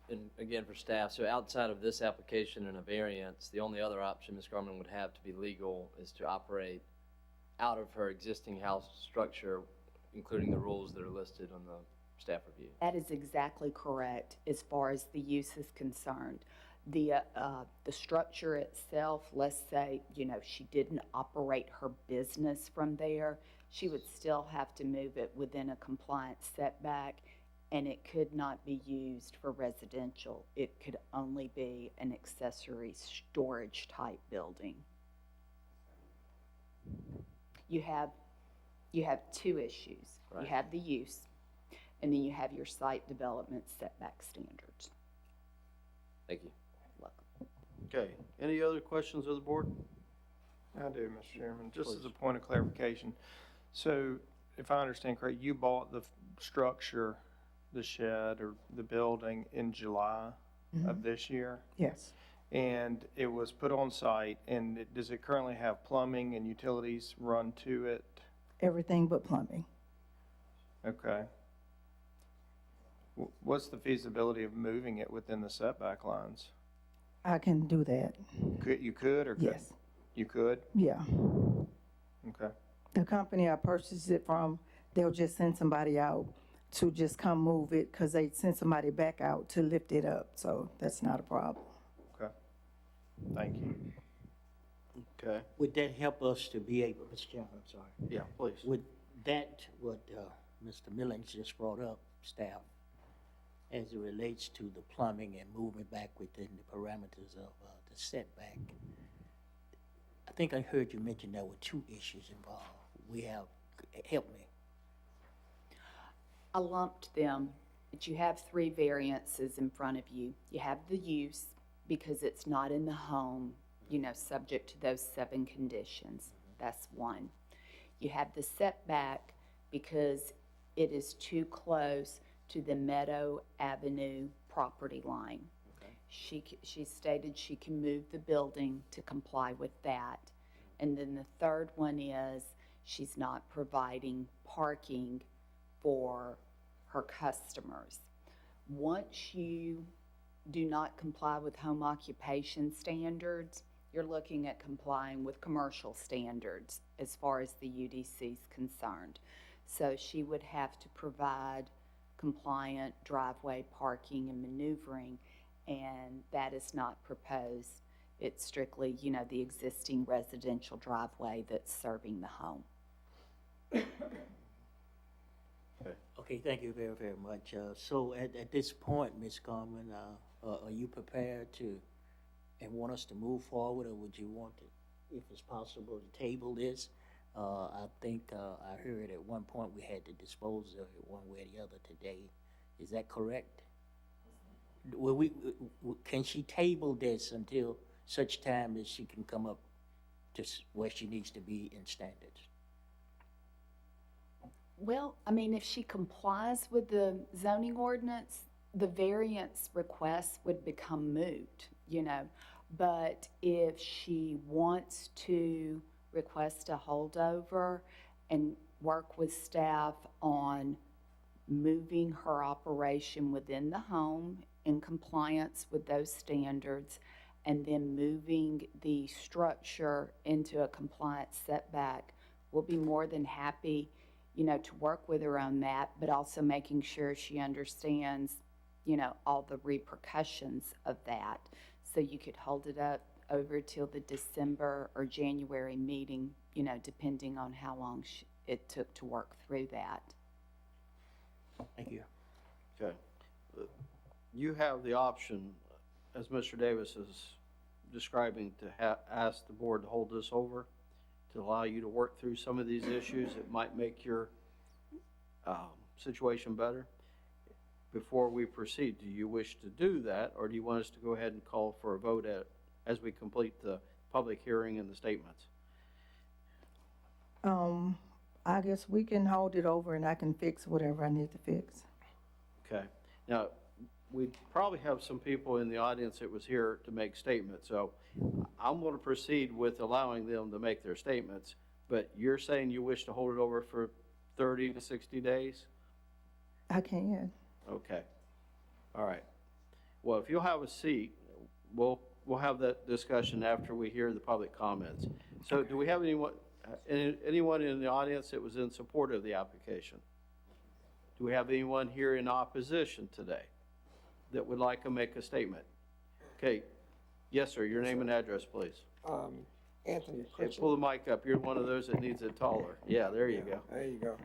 And again, for staff, so outside of this application and a variance, the only other option Ms. Garman would have to be legal is to operate out of her existing house structure, including the rules that are listed on the staff review. That is exactly correct as far as the use is concerned. The structure itself, let's say, she didn't operate her business from there, she would still have to move it within a compliant setback, and it could not be used for residential. It could only be an accessory storage type building. You have two issues. Right. You have the use, and then you have your site development setback standards. Thank you. Okay, any other questions of the board? I do, Mr. Chairman. Just as a point of clarification. So if I understand correct, you bought the structure, the shed or the building in July of this year? Yes. And it was put on site, and does it currently have plumbing and utilities run to it? Everything but plumbing. Okay. What's the feasibility of moving it within the setback lines? I can do that. You could or could? Yes. You could? Yeah. Okay. The company I purchased it from, they'll just send somebody out to just come move it because they send somebody back out to lift it up. So that's not a problem. Okay. Thank you. Okay. Would that help us to be able, Mr. Chairman, I'm sorry. Yeah, please. Would that, what Mr. Millings just brought up, staff, as it relates to the plumbing and moving back within the parameters of the setback? I think I heard you mention there were two issues involved. Help me. I lumped them, but you have three variances in front of you. You have the use because it's not in the home, subject to those 7 conditions. That's one. You have the setback because it is too close to the Meadow Avenue property line. Okay. She stated she can move the building to comply with that. And then the third one is she's not providing parking for her customers. Once you do not comply with home occupation standards, you're looking at complying with commercial standards as far as the UDC is concerned. So she would have to provide compliant driveway parking and maneuvering, and that is not proposed. It's strictly, you know, the existing residential driveway that's serving the home. Okay, thank you very, very much. So at this point, Ms. Carmen, are you prepared to, and want us to move forward, or would you want to, if it's possible, to table this? I think, I heard at one point we had to dispose of it one way or the other today. Is that correct? Will can she table this until such time as she can come up to where she needs to be in standards? Well, I mean, if she complies with the zoning ordinance, the variance request would become moot, you know. But if she wants to request a holdover and work with staff on moving her operation within the home in compliance with those standards, and then moving the structure into a compliant setback, we'll be more than happy, you know, to work with her on that, but also making sure she understands, you know, all the repercussions of that. So you could hold it up over till the December or January meeting, you know, depending on how long it took to work through that. Thank you. Okay. You have the option, as Mr. Davis is describing, to ask the board to hold this over, to allow you to work through some of these issues. It might make your situation better. Before we proceed, do you wish to do that, or do you want us to go ahead and call for a vote as we complete the public hearing and the statements? I guess we can hold it over and I can fix whatever I need to fix. Okay. Now, we probably have some people in the audience that was here to make statements, so I'm going to proceed with allowing them to make their statements, but you're saying you wish to hold it over for 30 to 60 days? I can. Okay. All right. Well, if you'll have a seat, we'll have that discussion after we hear the public comments. So do we have anyone in the audience that was in support of the application? Do we have anyone here in opposition today that would like to make a statement? Okay. Yes, sir. Your name and address, please. Anthony Hey, Pritchett. pull the mic up. You're one of those that needs it taller. Yeah, there you go. There you go.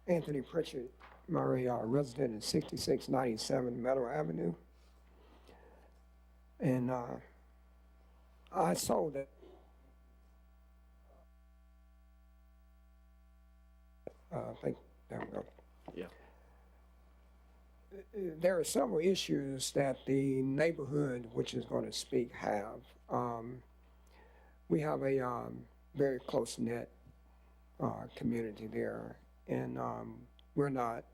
Anthony Pritchett, Murray, resident at 6697 Meadow Avenue. And I sold it. I think, there we go. Yeah. There are several issues that the neighborhood, which is going to speak, have. We have a very close-knit community there, and we're not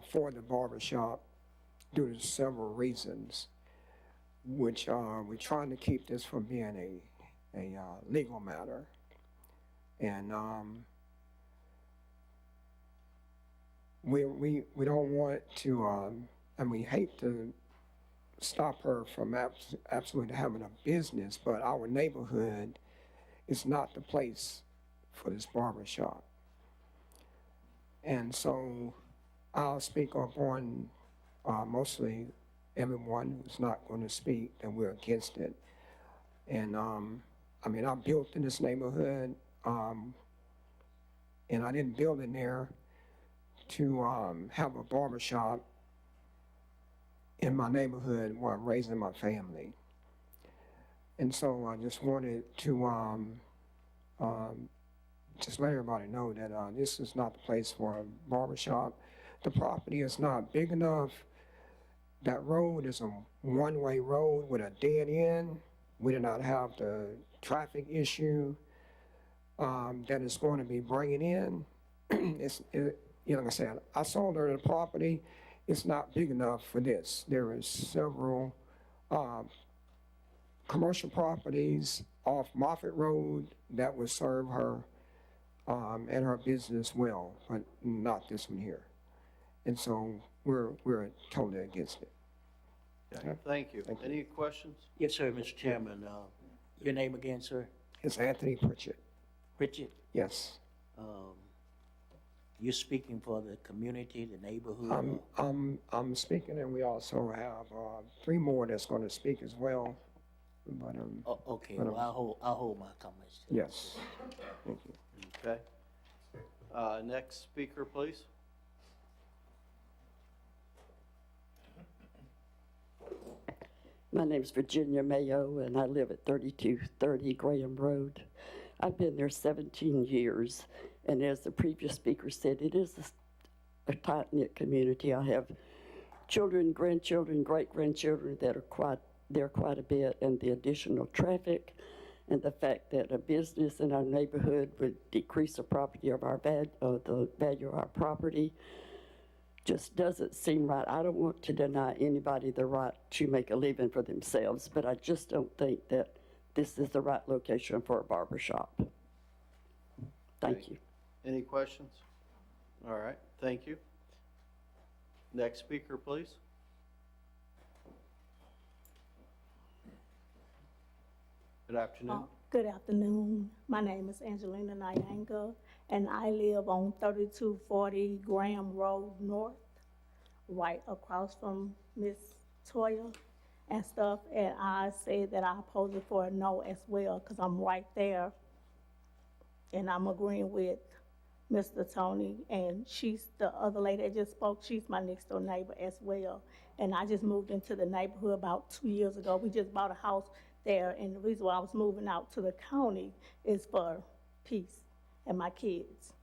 for the barbershop due to several reasons, which we're trying to keep this from being a legal matter. And we don't want to, and we hate to stop her from absolutely having a business, but our neighborhood is not the place for this barbershop. And so I'll speak up on mostly everyone who's not going to speak, and we're against it. And I mean, I built in this neighborhood, and I didn't build in there to have a barbershop in my neighborhood where I'm raising my family. And so I just wanted to just let everybody know that this is not the place for a barbershop. The property is not big enough. That road is a one-way road with a dead end. We do not have the traffic issue that is going to be bringing in. You know, like I said, I sold her the property. It's not big enough for this. There is several commercial properties off Moffett Road that would serve her and her business well, but not this one here. And so we're totally against it. Okay. Thank you. Any questions? Yes, sir, Mr. Chairman. Your name again, sir? It's Anthony Pritchett. Pritchett? Yes. You're speaking for the community, the neighborhood? I'm speaking, and we also have 3 more that's going to speak as well. But, Okay, but, well, I'll hold my comments. yes. Thank you. Okay. Next speaker, please. My name's Virginia Mayo, and I live at 3230 Graham Road. I've been there 17 years, and as the previous speaker said, it is a tight-knit community. I have children, grandchildren, great-grandchildren that are there quite a bit, and the additional traffic and the fact that a business in our neighborhood would decrease the property of the value of our property just doesn't seem right. I don't want to deny anybody the right to make a living for themselves, but I just don't think that this is the right location for a barber shop. Thank you. Any questions? All right, thank you. Next speaker, please. Good afternoon. Good afternoon. My name is Angelina Nyanga, and I live on 3240 Graham Road North, right across from Miss Toya and stuff. And I said that I oppose it for a no as well, because I'm right there. And I'm agreeing with Mr. Tony, and she's the other lady that just spoke. She's my next door neighbor as well. And I just moved into the neighborhood about 2 years ago. We just bought a house there, and the reason why I was moving out to the county is for peace and my kids.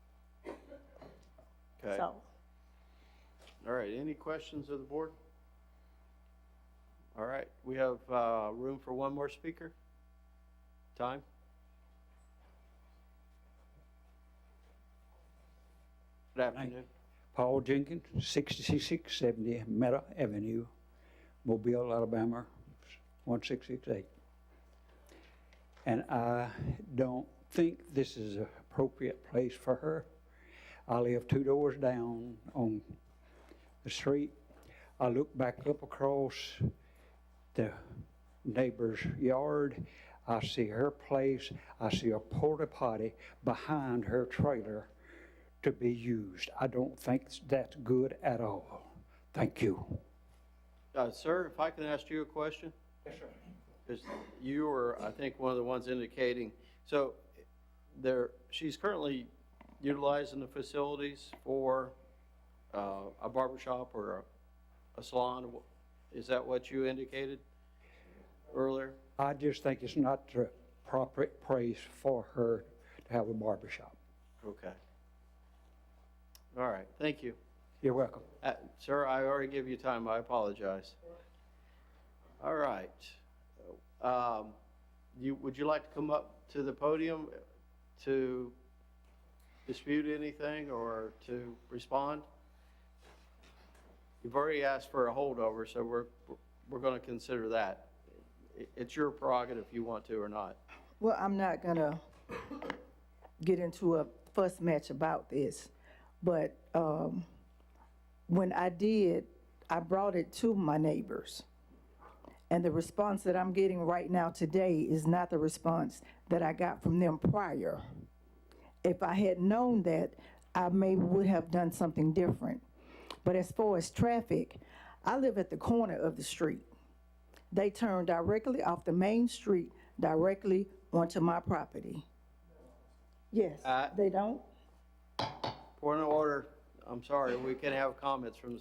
Okay. So, All right, any questions of the board? All right, we have room for one more speaker. Time? Good afternoon. Paul Jenkins, 6670 Meta Avenue, Mobile, Alabama, 1668. And I don't think this is an appropriate place for her. I live 2 doors down on the street. I look back up across the neighbor's yard. I see her place. I see a porta potty behind her trailer to be used. I don't think that's good at all. Thank you. Sir, if I can ask you a question? Yes, sir. Because you were, I think, one of the ones indicating, so she's currently utilizing the facilities for a barber shop or a salon. Is that what you indicated earlier? I just think it's not the proper place for her to have a barber shop. Okay. All right, thank you. You're welcome. Sir, I already gave you time. I apologize. All right. Would you like to come up to the podium to dispute anything or to respond? You've already asked for a holdover, so we're going to consider that. It's your prerogative if you want to or not. Well, I'm not gonna get into a fuss match about this, but when I did, I brought it to my neighbors. And the response that I'm getting right now today is not the response that I got from them prior. If I had known that, I maybe would have done something different. But as far as traffic, I live at the corner of the street. They turn directly off the main street, directly onto my property. Yes, they don't? Point of order, I'm sorry, we can have comments from.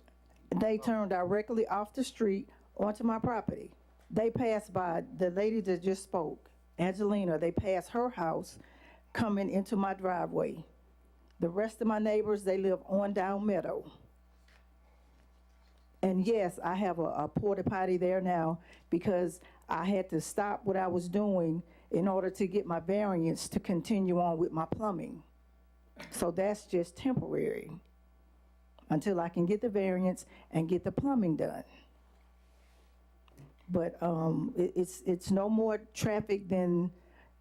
They turn directly off the street onto my property. They pass by, the lady that just spoke, Angelina, they pass her house coming into my driveway. The rest of my neighbors, they live on down Meadow. And yes, I have a porta potty there now because I had to stop what I was doing in order to get my variance to continue on with my plumbing. So that's just temporary until I can get the variance and get the plumbing done. But it's no more traffic than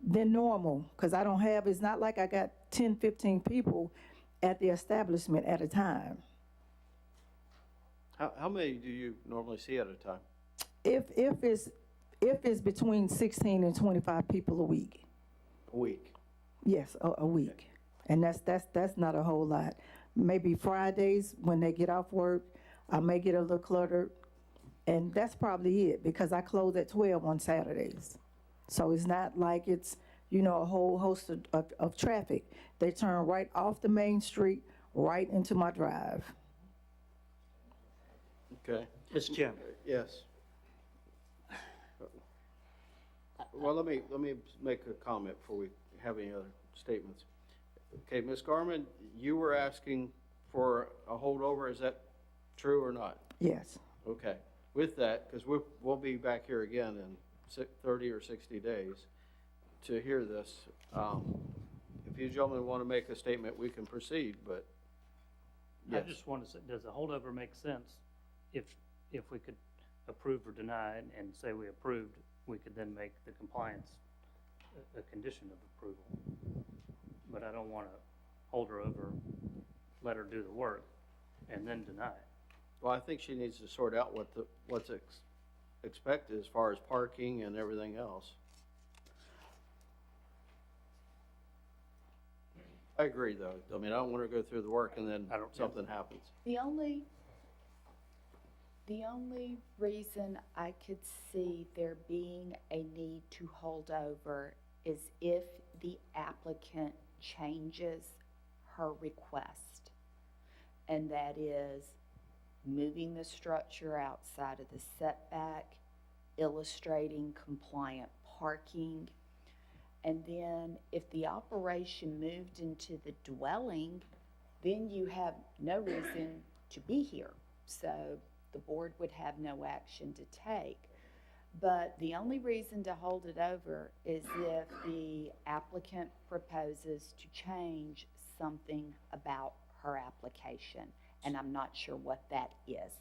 normal, because I don't have, it's not like I got 10, 15 people at the establishment at a time. How many do you normally see at a time? If it's between 16 and 25 people a week. A week? Yes, a week. And that's not a whole lot. Maybe Fridays when they get off work, I may get a little cluttered. And that's probably it, because I close at 12 on Saturdays. So it's not like it's, you know, a whole host of traffic. They turn right off the main street, right into my drive. Okay. Mr. Chairman. Yes. Well, let me make a comment before we have any other statements. Okay, Ms. Garman, you were asking for a holdover, is that true or not? Yes. Okay, with that, because we'll be back here again in 30 or 60 days to hear this. If you gentlemen want to make a statement, we can proceed, but I yes. just want to say, does a holdover make sense? If we could approve or deny it and say we approved, we could then make the compliance a condition of approval. But I don't want to hold her over, let her do the work, and then deny it. Well, I think she needs to sort out what's expected as far as parking and everything else. I agree, though. I mean, I don't want her to go through the work and then something happens. The only reason I could see there being a need to hold over is if the applicant changes her request. And that is moving the structure outside of the setback, illustrating compliant parking. And then if the operation moved into the dwelling, then you have no reason to be here. So the board would have no action to take. But the only reason to hold it over is if the applicant proposes to change something about her application, and I'm not sure what that is.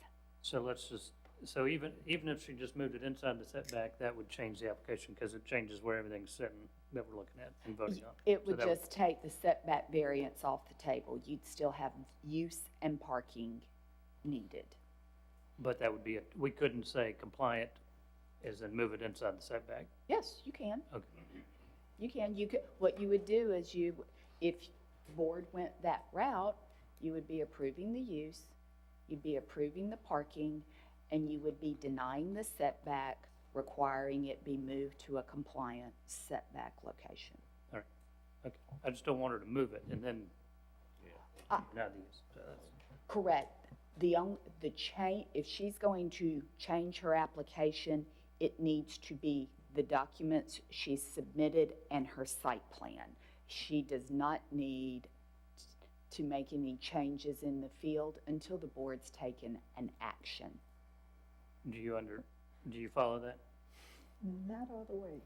So so even if she just moved it inside the setback, that would change the application because it changes where everything's sitting that we're looking at and voting on. It would just take the setback variance off the table. You'd still have use and parking needed. But that would be, we couldn't say compliant as in move it inside the setback. Yes, you can. Okay. You can. What you would do is if the board went that route, you would be approving the use, you'd be approving the parking, and you would be denying the setback, requiring it be moved to a compliant setback location. All right. Okay. I just don't want her to move it and then deny the use. So that's... Correct. If she's going to change her application, it needs to be the documents she submitted and her site plan. She does not need to make any changes in the field until the board's taken an action. Do you follow that? Not all the way.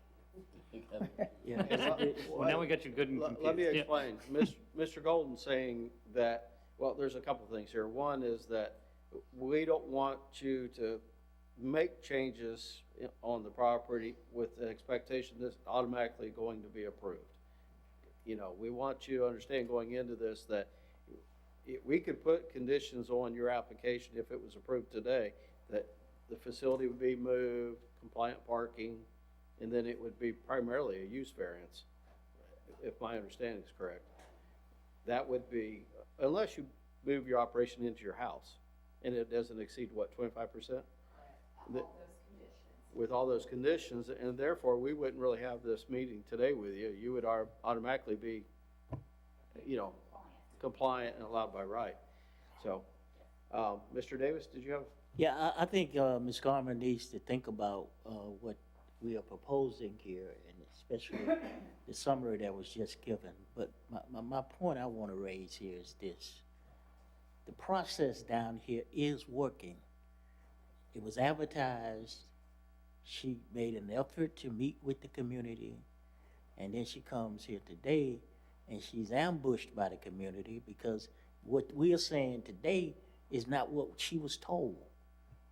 Well, now we got you good and confused. Let me explain. Mr. Golden saying that, well, there's a couple things here. One is that we don't want you to make changes on the property with the expectation that it's automatically going to be approved. You know, we want you to understand going into this that we could put conditions on your application if it was approved today, that the facility would be moved, compliant parking, and then it would be primarily a use variance, if my understanding is correct. That would be, unless you move your operation into your house, and it doesn't exceed, what, 25%? With all those conditions, and therefore, we wouldn't really have this meeting today with you. You would automatically be, you know, compliant and allowed by right. So, Mr. Davis, did you have? Yeah, I think Ms. Garman needs to think about what we are proposing here, and especially the summary that was just given. But my point I want to raise here is this. The process down here is working. It was advertised. She made an effort to meet with the community, and then she comes here today, and she's ambushed by the community because what we are saying today is not what she was told.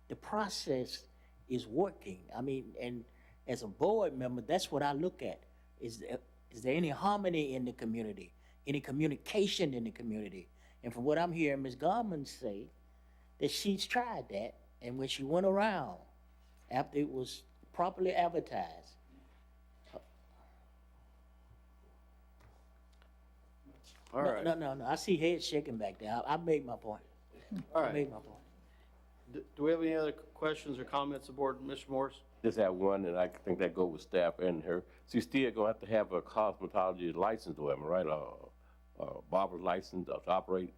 The process is working. I mean, and as a board member, that's what I look at. Is there any harmony in the community? Any communication in the community? And from what I'm hearing Ms. Garman say, that she's tried that, and when she went around, after it was properly advertised. All right. No. I see heads shaking back there. I made my point. All right. I made my point. Do we have any other questions or comments aboard, Mr. Morris? Just have one, and I think that go with staff and her. So you still gonna have to have a cosmetology license, though, am I right? Barber's license to operate?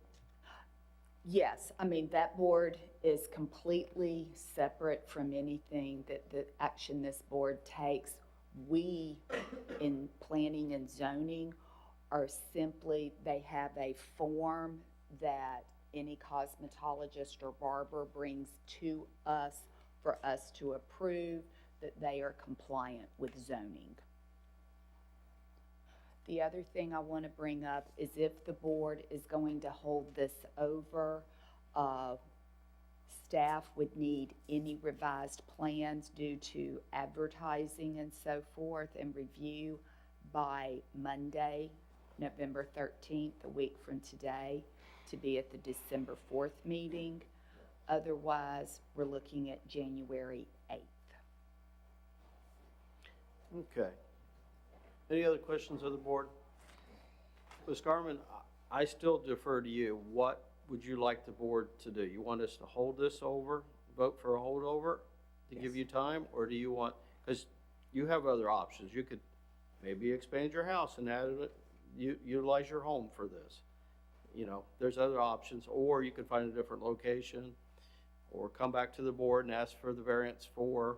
Yes, I mean, that board is completely separate from anything that the action this board takes. We, in planning and zoning, are simply, they have a form that any cosmetologist or barber brings to us for us to approve that they are compliant with zoning. The other thing I want to bring up is if the board is going to hold this over, staff would need any revised plans due to advertising and so forth and review by Monday, November 13th, a week from today, to be at the December 4th meeting. Otherwise, we're looking at January 8th. Okay. Any other questions of the board? Ms. Garman, I still defer to you. What would you like the board to do? You want us to hold this over, vote for a holdover to give you time? Or do you want, because you have other options. You could maybe expand your house and add it, utilize your home for this. You know, there's other options. Or you could find a different location or come back to the board and ask for the variance for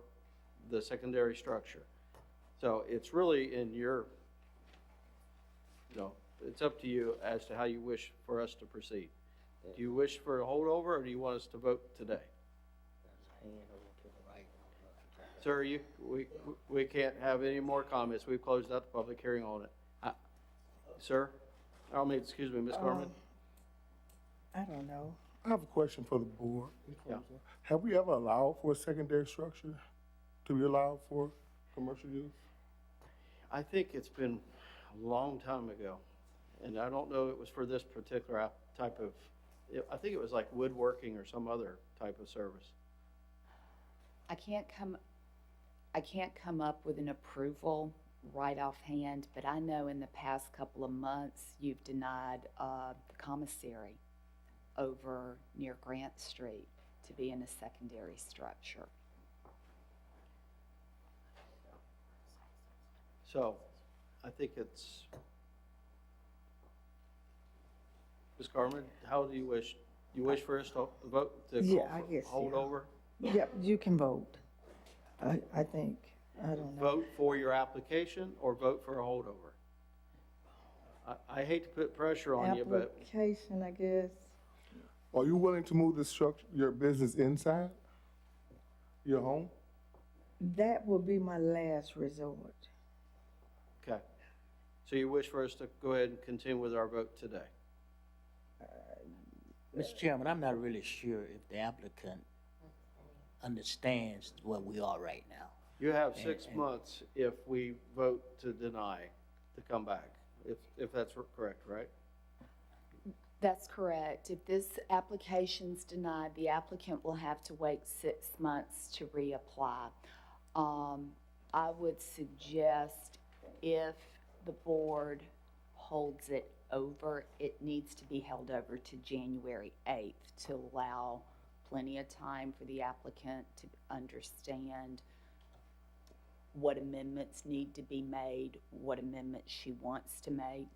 the secondary structure. So it's really in your, it's up to you as to how you wish for us to proceed. Do you wish for a holdover, or do you want us to vote today? Sir, we can't have any more comments. We've closed out the public hearing on it. Sir? Excuse me, Ms. Gorman? I don't know. I have a question for the board. Yeah. Have we ever allowed for a secondary structure to be allowed for commercial use? I think it's been a long time ago, and I don't know it was for this particular type of, I think it was like woodworking or some other type of service. I can't come up with an approval right offhand, but I know in the past couple of months, you've denied the commissary over near Grant Street to be in a secondary structure. So, I think it's, Ms. Carmen, how do you wish? You wish for us to vote to Yeah, call I for guess, hold yeah. over? Yep, you can vote. I think, I don't know. Vote for your application or vote for a holdover? I hate to put pressure on you, but Application, I guess. Are you willing to move the structure, your business inside your home? That will be my last resort. okay. So you wish for us to go ahead and continue with our vote today? Mr. Chairman, I'm not really sure if the applicant understands where we are right now. You have 6 months if we vote to deny to come back, if that's correct, right? That's correct. If this application's denied, the applicant will have to wait 6 months to reapply. I would suggest if the board holds it over, it needs to be held over to January 8th to allow plenty of time for the applicant to understand what amendments need to be made, what amendments she wants to make.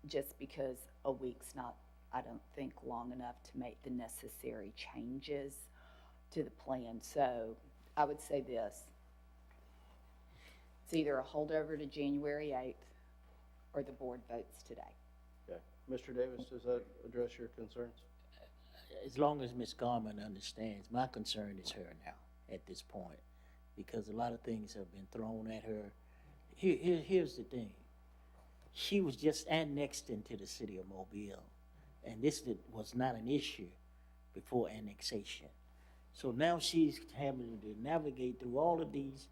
Just because a week's not, I don't think, long enough to make the necessary changes to the plan. So I would say this. It's either a holdover to January 8th or the board votes today. Okay. Mr. Davis, does that address your concerns? As long as Ms. Garman understands, my concern is her now at this point, because a lot of things have been thrown at her. Here's the thing. She was just annexed into the city of Mobile, and this was not an issue before annexation. So now she's having to navigate through all of these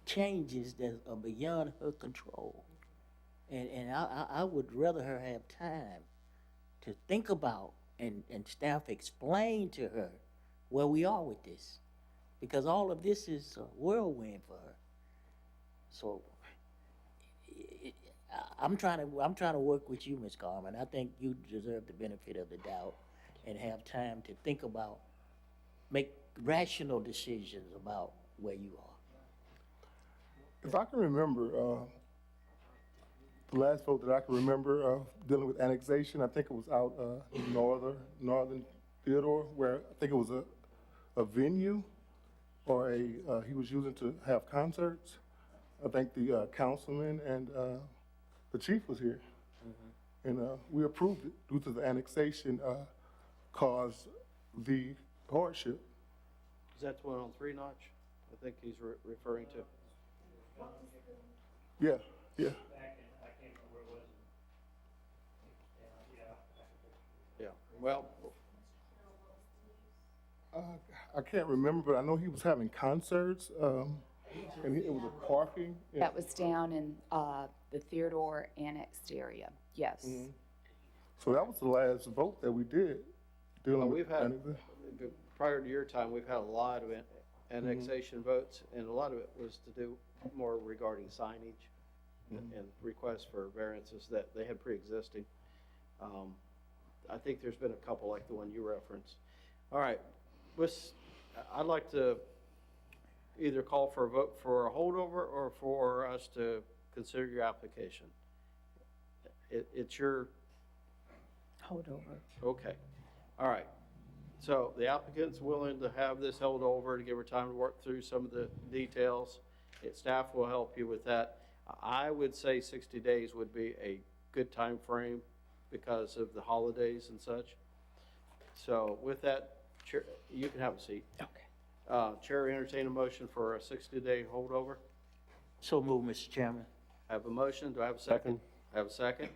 changes that are beyond her control. And I would rather her have time to think about and staff explain to her where we are with this, because all of this is a whirlwind for her. So I'm trying to work with you, Ms. Carmen. I think you deserve the benefit of the doubt. and have time to think about, make rational decisions about where you are. If I can remember, the last vote that I can remember dealing with annexation, I think it was out northern Theodore, where I think it was a venue or he was using to have concerts. I think the councilman and the chief was here. And we approved it due to the annexation caused the hardship. Is that the one on Three Notch? I think he's referring to. Yeah, yeah. Yeah, well, I can't remember, but I know he was having concerts, and it was a parking. That was down in the Theodore annexed area, yes. So that was the last vote that we did dealing with we've had, annexation. prior to your time, we've had a lot of annexation votes, and a lot of it was to do more regarding signage and requests for variances that they had pre-existing. I think there's been a couple like the one you referenced. All right, I'd like to either call for a vote for a holdover or for us to consider your application. It's your Holdover. Okay, all right. So the applicant's willing to have this held over to give her time to work through some of the details. Staff will help you with that. I would say 60 days would be a good time frame because of the holidays and such. So with that, Chair, you can have a seat. Okay. Chair, entertain a motion for a 60-day holdover. So move, Mr. Chairman. I have a motion. Do I have a second? I have a second.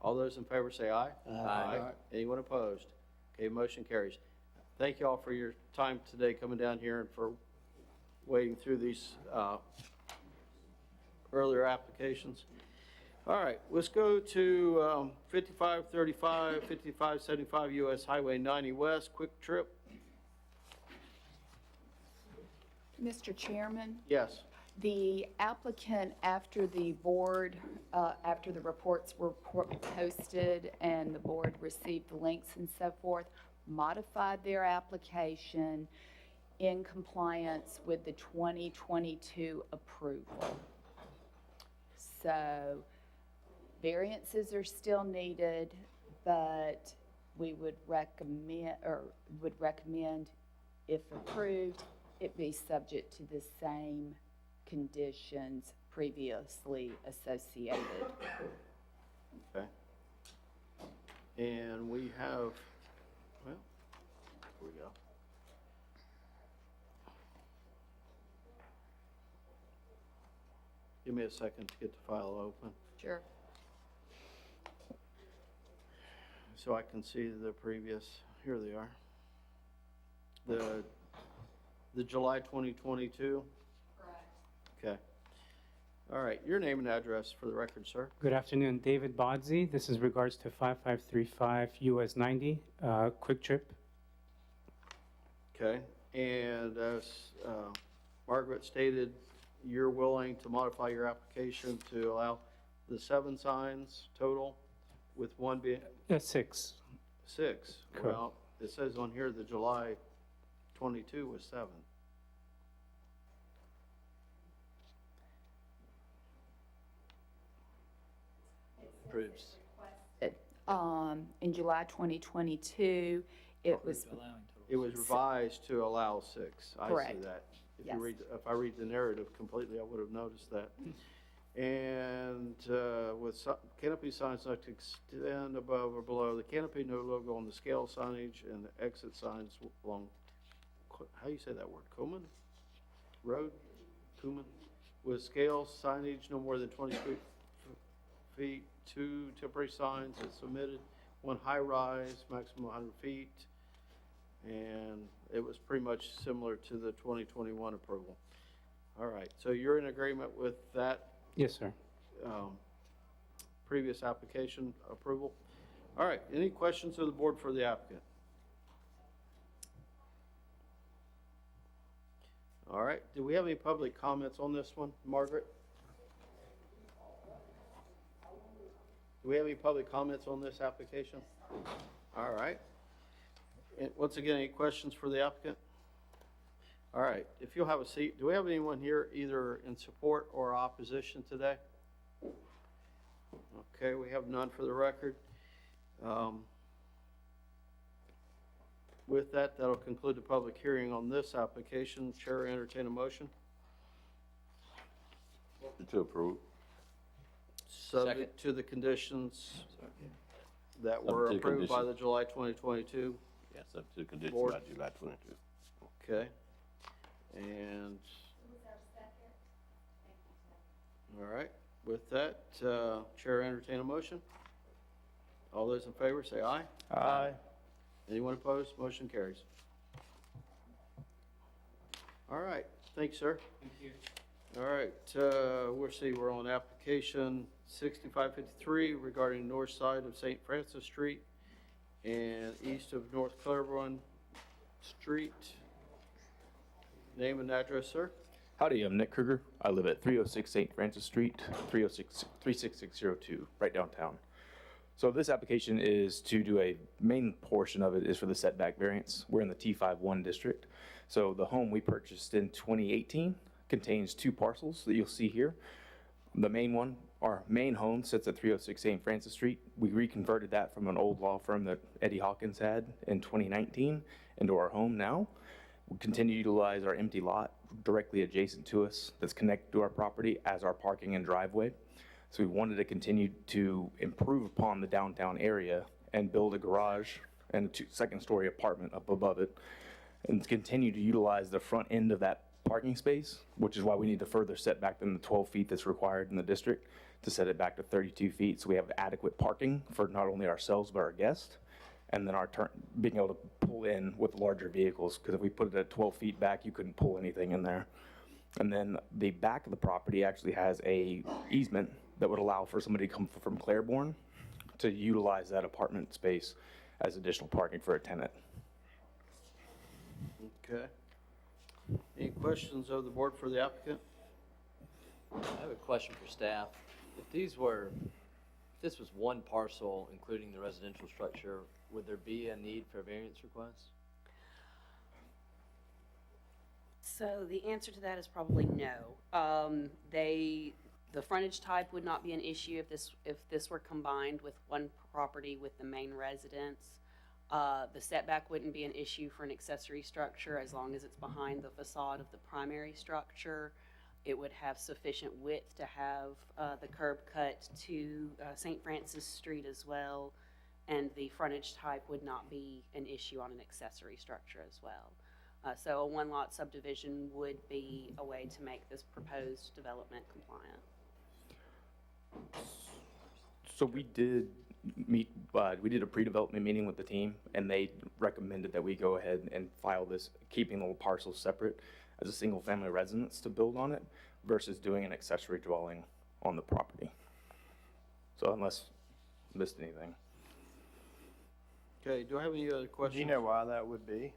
All those in favor say aye. Aye. Anyone opposed? Okay, motion carries. Thank you all for your time today coming down here and for wading through these earlier applications. All right, let's go to 5535, 5575 US Highway 90 West, Quick Trip. Mr. Chairman? Yes. The applicant, after the board, after the reports were posted and the board received the links and so forth, modified their application in compliance with the 2022 approval. So variances are still needed, but we would recommend, if approved, it be subject to the same conditions previously associated. Okay. And we have, well, here we go. Give me a second to get the file open Sure. so I can see the previous, here they are. The July 2022? Okay. All right, your name and address for the record, sir. Good afternoon, David Bodsey. This is regards to 5535 US 90, Quick Trip. Okay, and as Margaret stated, you're willing to modify your application to allow the 7 signs total, with one being? 6. 6. Correct. Well, it says on here the July 22 was 7. Approves. In July 2022, it was, It was revised to allow 6. I see Correct. that. If Yes. you read, if I read the narrative completely, I would have noticed that. And with canopy signs not to extend above or below the canopy, no logo on the scale signage and the exit signs along, how do you say that word, Coman Road? Coman? With scale signage no more than 20 feet, 2 temporary signs as submitted, 1 high-rise, maximum 100 feet. And it was pretty much similar to the 2021 approval. All right, so you're in agreement with that Yes, sir. previous application approval? All right, any questions of the board for the applicant? All right, do we have any public comments on this one, Margaret? Do we have any public comments on this application? All right. And once again, any questions for the applicant? All right, if you'll have a seat, do we have anyone here either in support or opposition today? Okay, we have none for the record. With that, that'll conclude the public hearing on this application. Chair, entertain a motion. To approve. Subject to the conditions that were Subject to approved by conditions. the July 2022. Yes, up to condition Board. by July 22. Okay. And, all right, with that, Chair, entertain a motion. All those in favor, say aye. Aye. Anyone opposed? Motion carries. All right, thanks, sir. Thank you. All right, we're on application 6553 regarding north side of St. Francis Street and east of North Claiborne Street. Name and address, sir. Howdy, I'm Nick Kruger. I live at 306 St. Francis Street, 36602, right downtown. So this application is to do a main portion of it is for the setback variance. We're in the T51 district. So the home we purchased in 2018 contains 2 parcels that you'll see here. The main one, our main home, sits at 306 St. Francis Street. We reconverted that from an old law firm that Eddie Hawkins had in 2019 into our home now. We continue to utilize our empty lot directly adjacent to us that's connected to our property as our parking and driveway. So we wanted to continue to improve upon the downtown area and build a garage and a second-story apartment up above it, and continue to utilize the front end of that parking space, which is why we need to further set back than the 12 feet that's required in the district to set it back to 32 feet. So we have adequate parking for not only ourselves but our guests, and then our being able to pull in with larger vehicles, because if we put it at 12 feet back, you couldn't pull anything in there. And then the back of the property actually has a easement that would allow for somebody to come from Claiborne to utilize that apartment space as additional parking for a tenant. Okay. Any questions of the board for the applicant? I have a question for staff. If this was one parcel, including the residential structure, would there be a need for a variance request? So the answer to that is probably no. The frontage type would not be an issue if this were combined with one property with the main residence. The setback wouldn't be an issue for an accessory structure as long as it's behind the facade of the primary structure. It would have sufficient width to have the curb cut to St. Francis Street as well, and the frontage type would not be an issue on an accessory structure as well. So a one-lot subdivision would be a way to make this proposed development compliant. So we did we did a pre-development meeting with the team, and they recommended that we go ahead and file this, keeping the parcels separate as a single-family residence to build on it versus doing an accessory dwelling on the property. So unless I missed anything. Okay, do I have any other questions? Do you know why that would be?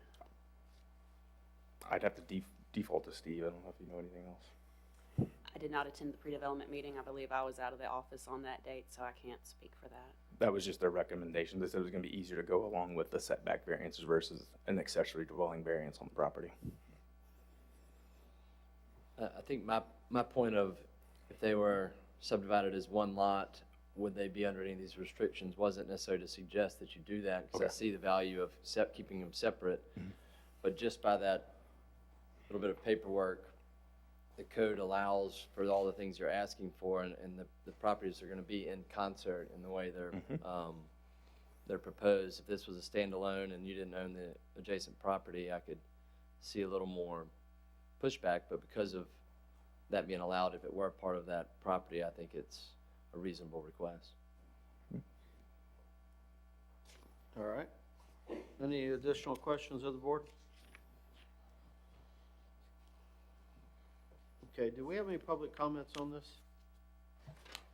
I'd have to default to Steve. I don't know if you know anything else. I did not attend the pre-development meeting. I believe I was out of the office on that date, so I can't speak for that. That was just their recommendation. They said it was going to be easier to go along with the setback variances versus an accessory dwelling variance on the property. I think my point of if they were subdivided as one lot, would they be under any of these restrictions wasn't necessarily to suggest that you do that, because I see the value of keeping them separate. But just by that little bit of paperwork, the code allows for all the things you're asking for, and the properties are going to be in concert in the way they're proposed. If this was a standalone and you didn't own the adjacent property, I could see a little more pushback, but because of that being allowed, if it were part of that property, I think it's a reasonable request. All right. Any additional questions of the board? Okay, do we have any public comments on this?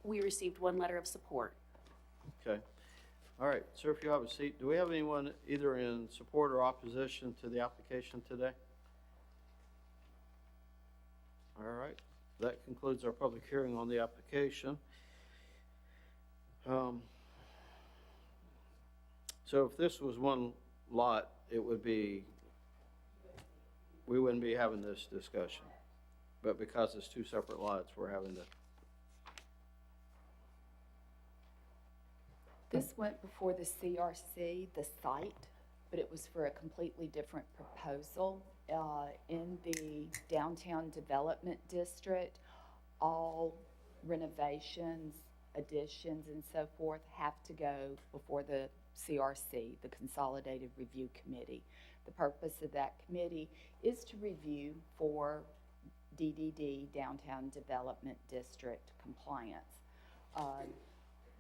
We received one letter of support. Okay. All right, sir, if you have a seat, do we have anyone either in support or opposition to the application today? All right, that concludes our public hearing on the application. So if this was one lot, it would be, we wouldn't be having this discussion. But because it's two separate lots, we're having to. This went before the CRC, the site, but it was for a completely different proposal. In the downtown development district, all renovations, additions, and so forth have to go before the CRC, the Consolidated Review Committee. The purpose of that committee is to review for DDD, Downtown Development District compliance.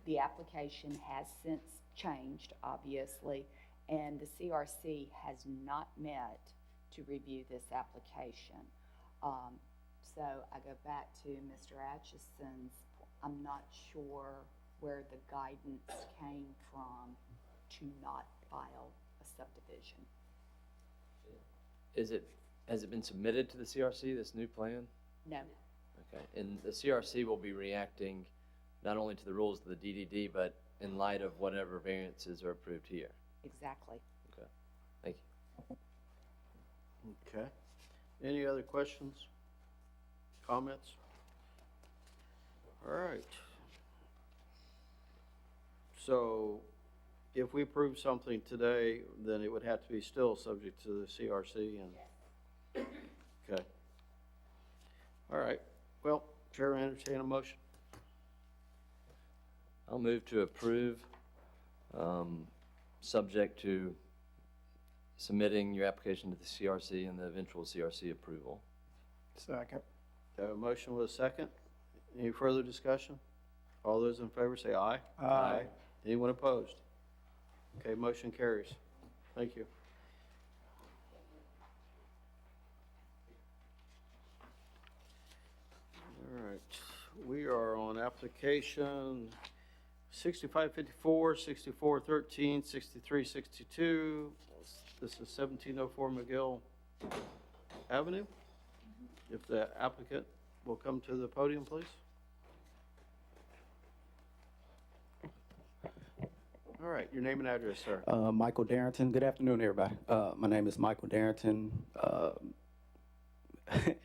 The application has since changed, obviously, and the CRC has not met to review this application. So I go back to Mr. Atchison's, I'm not sure where the guidance came from to not file a subdivision. Has it been submitted to the CRC, this new plan? No. Okay, and the CRC will be reacting not only to the rules of the DDD, but in light of whatever variances are approved here. Exactly. Okay, thank you. Okay. Any other questions? Comments? All right. So if we approve something today, then it would have to be still subject to the CRC and, okay. All right. Well, Chair, entertain a motion. I'll move to approve, subject to submitting your application to the CRC and the eventual CRC approval. Second. A motion with a second. Any further discussion? All those in favor say aye. Aye. Anyone opposed? Okay, motion carries. Thank you. All right, we are on application 6554, 6413, 6362. This is 1704 McGill Avenue. If the applicant will come to the podium, please. All right, your name and address, sir. Michael Darrington. Good afternoon, everybody. My name is Michael Darrington.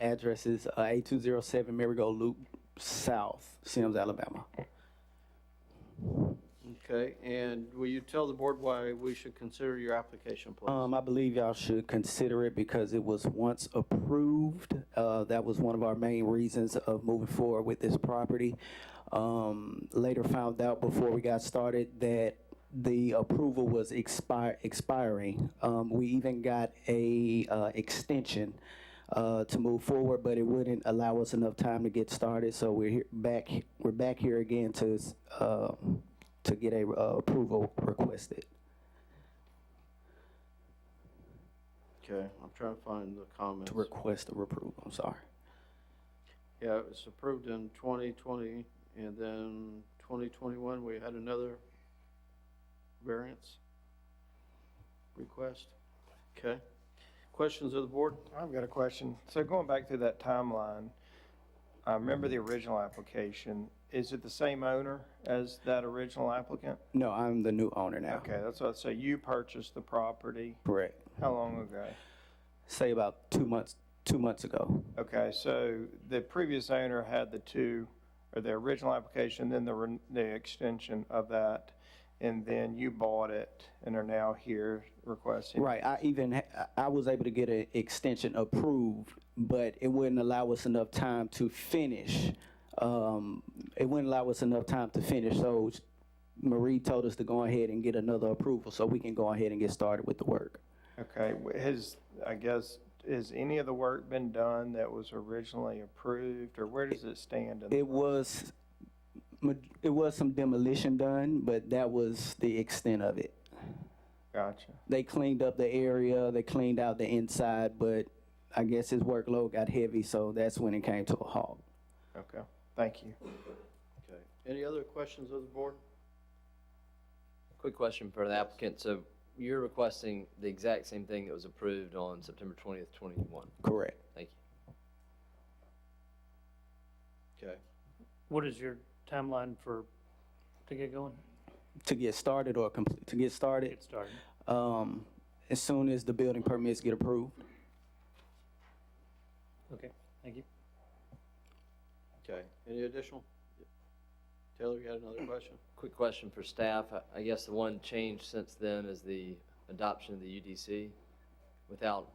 Address is 8207 Marigold Loop South, Sims, Alabama. Okay, and will you tell the board why we should consider your application, please? I believe y'all should consider it because it was once approved. That was one of our main reasons of moving forward with this property. Later found out before we got started that the approval was expiring. We even got a extension to move forward, but it wouldn't allow us enough time to get started. So we're back here again to get a approval requested. Okay, I'm trying to find the comments. To request a approval, I'm sorry. Yeah, it was approved in 2020, and then 2021, we had another variance request. Okay. Questions of the board? I've got a question. So going back to that timeline, I remember the original application. Is it the same owner as that original applicant? No, I'm the new owner now. Okay, that's what I'd say. You purchased the property. Correct. How long ago? Say about 2 months ago. Okay, so the previous owner had the original application, then the extension of that, and then you bought it and are now here requesting. Right. I was able to get an extension approved, but it wouldn't allow us enough time to finish. It wouldn't allow us enough time to finish. So Marie told us to go ahead and get another approval so we can go ahead and get started with the work. Okay, has any of the work been done that was originally approved, or where does it stand? It was some demolition done, but that was the extent of it. Gotcha. They cleaned up the area, they cleaned out the inside, but I guess his workload got heavy, so that's when it came to a halt. Okay, thank you. Okay. Any other questions of the board? Quick question for the applicant. So you're requesting the exact same thing that was approved on September 20th, 21? Correct. Thank you. Okay. What is your timeline to get going? To get started or to get started? Get started. as soon as the building permits get approved. Okay, thank you. Okay, any additional? Taylor, you had another question? Quick question for staff. I guess the one change since then is the adoption of the UDC. Without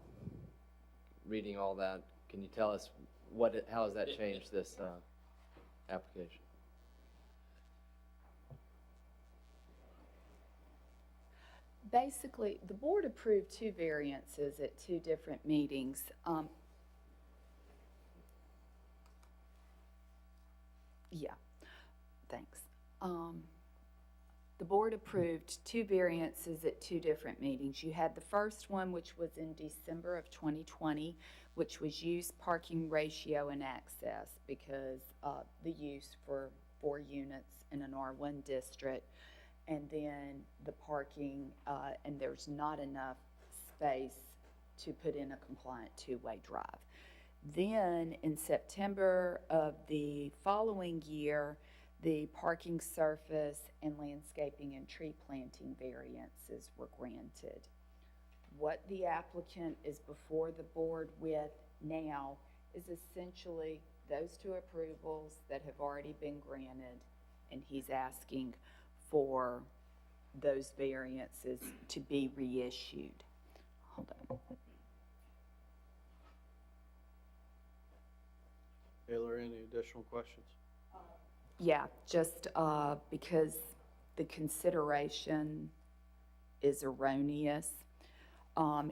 reading all that, can you tell us how has that changed this application? Basically, the board approved 2 variances at 2 different meetings. Yeah, thanks. The board approved 2 variances at 2 different meetings. You had the first one, which was in December of 2020, which was use, parking ratio, and access, because the use for 4 units in an R1 district, and then the parking, and there's not enough space to put in a compliant 2-way drive. Then in September of the following year, the parking surface and landscaping and tree planting variances were granted. What the applicant is before the board with now is essentially those 2 approvals that have already been granted, and he's asking for those variances to be reissued. Hold on. Taylor, any additional questions? Yeah, just because the consideration is erroneous.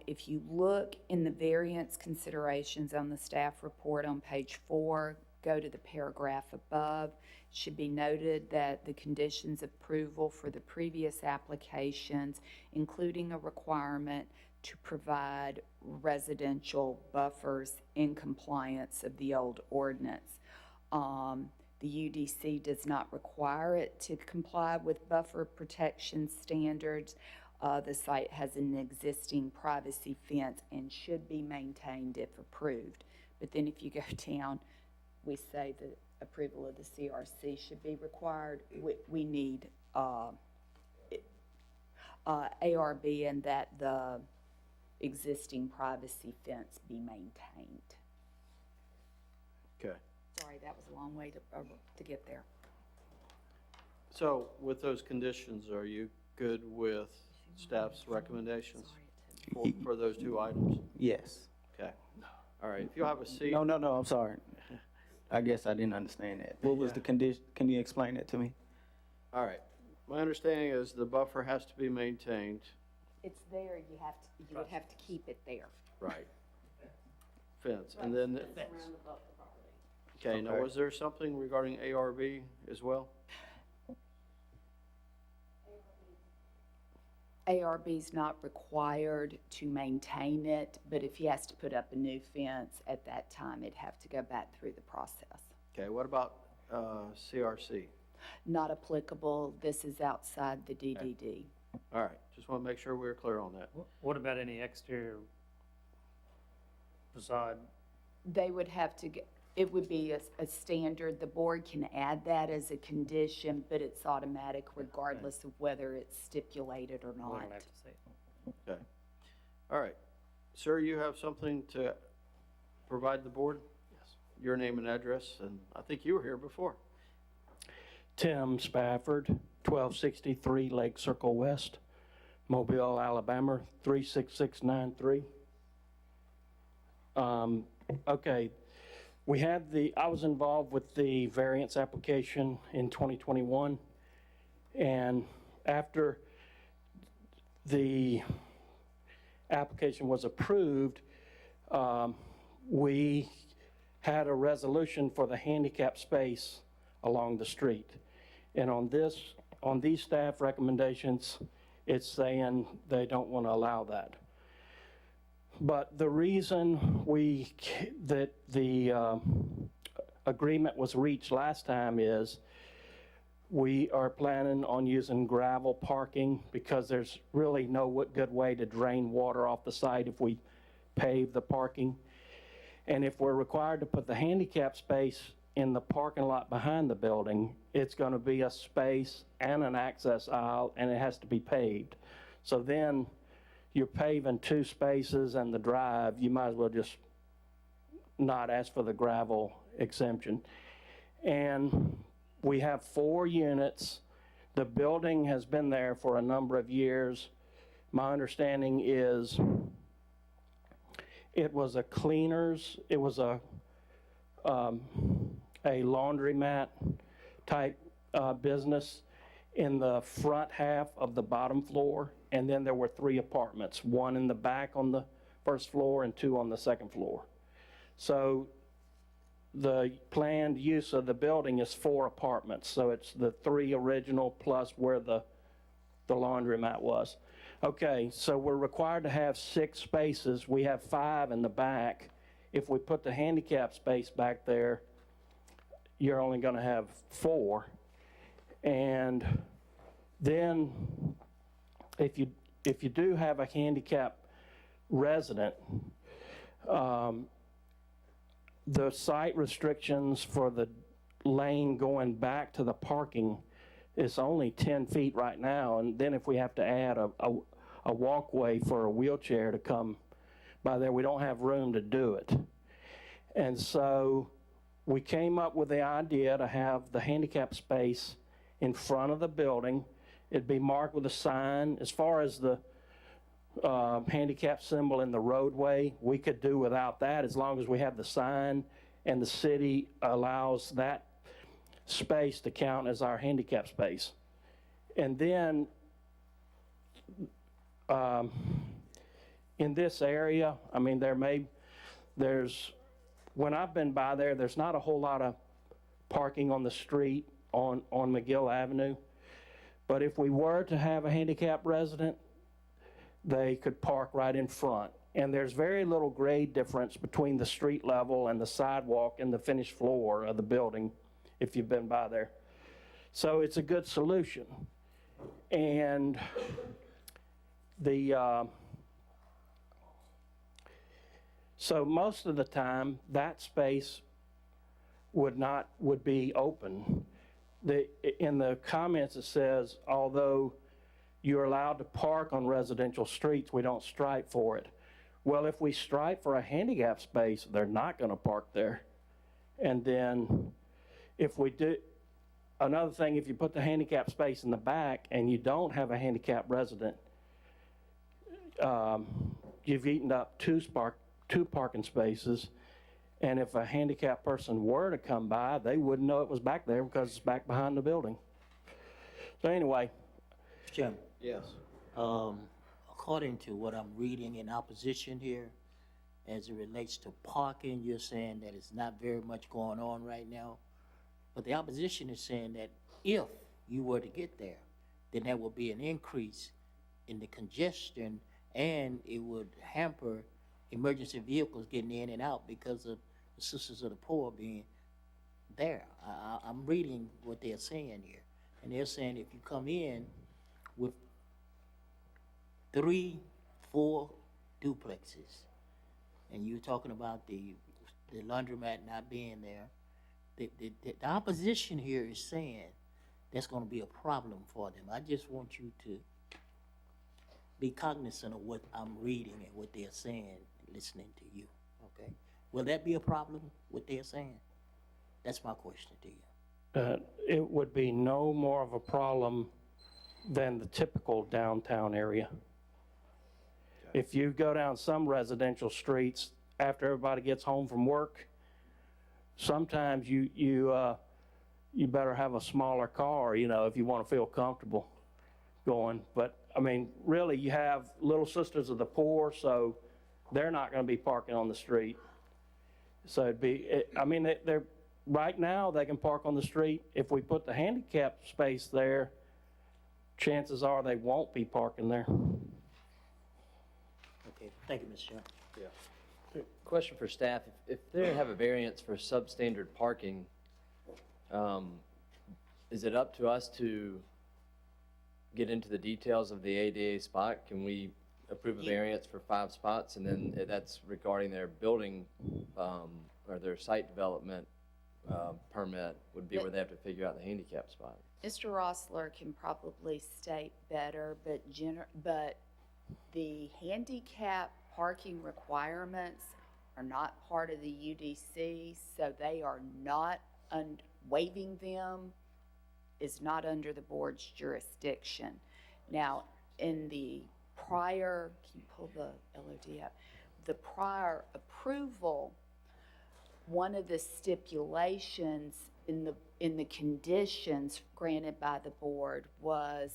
If you look in the variance considerations on the staff report on page 4, go to the paragraph above. It should be noted that the conditions of approval for the previous applications, including a requirement to provide residential buffers in compliance of the old ordinance. The UDC does not require it to comply with buffer protection standards. The site has an existing privacy fence and should be maintained if approved. But then if you go down, we say the approval of the CRC should be required. We need ARB and that the existing privacy fence be maintained. Okay. Sorry, that was a long way to get there. So with those conditions, are you good with staff's recommendations for those 2 items? Yes. Okay. All right, if you'll have a seat. No, I'm sorry. I guess I didn't understand that. What was the condition? Can you explain that to me? All right. My understanding is the buffer has to be maintained. It's there, you would have to keep it there. Right. Fence, and then, okay, now Okay. was there something regarding ARB as well? ARB's not required to maintain it, but if he has to put up a new fence at that time, it'd have to go back through the process. Okay, what about CRC? Not applicable, this is outside the DDD. All right, just want to make sure we're clear on that. What about any exterior facade? They would have to, it would be a standard, the board can add that as a condition, but it's automatic regardless of whether it's stipulated or We not. don't have to say it. Okay. All right. Sir, you have something to provide the board? Yes. Your name and address, and I think you were here before. Tim Spafford, 1263 Lake Circle West, Mobile, Alabama, 36693. Okay, I was involved with the variance application in 2021, and after the application was approved, we had a resolution for the handicap space along the street. And on these staff recommendations, it's saying they don't want to allow that. But the reason that the agreement was reached last time is we are planning on using gravel parking because there's really no good way to drain water off the site if we pave the parking. And if we're required to put the handicap space in the parking lot behind the building, it's going to be a space and an access aisle, and it has to be paved. So then you're paving 2 spaces and the drive, you might as well just not ask for the gravel exemption. And we have 4 units. The building has been there for a number of years. My understanding is it was a cleaners, it was a laundromat type business in the front half of the bottom floor, and then there were 3 apartments, 1 in the back on the first floor and 2 on the second floor. So the planned use of the building is 4 apartments, so it's the 3 original plus where the laundromat was. Okay, so we're required to have 6 spaces. We have 5 in the back. If we put the handicap space back there, you're only going to have 4. And then if you do have a handicap resident, the site restrictions for the lane going back to the parking is only 10 feet right now. And then if we have to add a walkway for a wheelchair to come by there, we don't have room to do it. And so we came up with the idea to have the handicap space in front of the building. It'd be marked with a sign. As far as the handicap symbol in the roadway, we could do without that as long as we have the sign and the city allows that space to count as our handicap space. And then in this area, I mean, when I've been by there, there's not a whole lot of parking on the street on McGill Avenue. But if we were to have a handicap resident, they could park right in front. And there's very little grade difference between the street level and the sidewalk and the finished floor of the building, if you've been by there. So it's a good solution. And so most of the time, that space would be open. In the comments it says, although you're allowed to park on residential streets, we don't stripe for it. Well, if we stripe for a handicap space, they're not going to park there. And then if we do, another thing, if you put the handicap space in the back and you don't have a handicap resident, you've eaten up 2 parking spaces. And if a handicapped person were to come by, they wouldn't know it was back there because it's back behind the building. So anyway. Jim. Yes. According to what I'm reading in opposition here, as it relates to parking, you're saying that it's not very much going on right now. But the opposition is saying that if you were to get there, then there will be an increase in the congestion and it would hamper emergency vehicles getting in and out because of the Sisters of the Poor being there. I'm reading what they're saying here. And they're saying if you come in with 3, 4 duplexes, and you're talking about the laundromat not being there, the opposition here is saying that's going to be a problem for them. I just want you to be cognizant of what I'm reading and what they're saying, listening to you, okay? Will that be a problem, what they're saying? That's my question to you. It would be no more of a problem than the typical downtown area. If you go down some residential streets after everybody gets home from work, sometimes you better have a smaller car, you know, if you want to feel comfortable going. But I mean, really, you have Little Sisters of the Poor, so they're not going to be parking on the street. So they're right now they can park on the street. If we put the handicap space there, chances are they won't be parking there. Okay, thank you, Mr. Chairman. Yeah. Question for staff, if they have a variance for substandard parking, is it up to us to get into the details of the ADA spot? Can we approve a variance for 5 spots, and then that's regarding their building or their site development permit would be where they have to figure out the handicap spot? Mr. Rossler can probably state better, but The handicap parking requirements are not part of the UDC, so they are not, waiving them is not under the board's jurisdiction. Now, in the prior, can you pull the LOD up? The prior approval, one of the stipulations in the conditions granted by the board was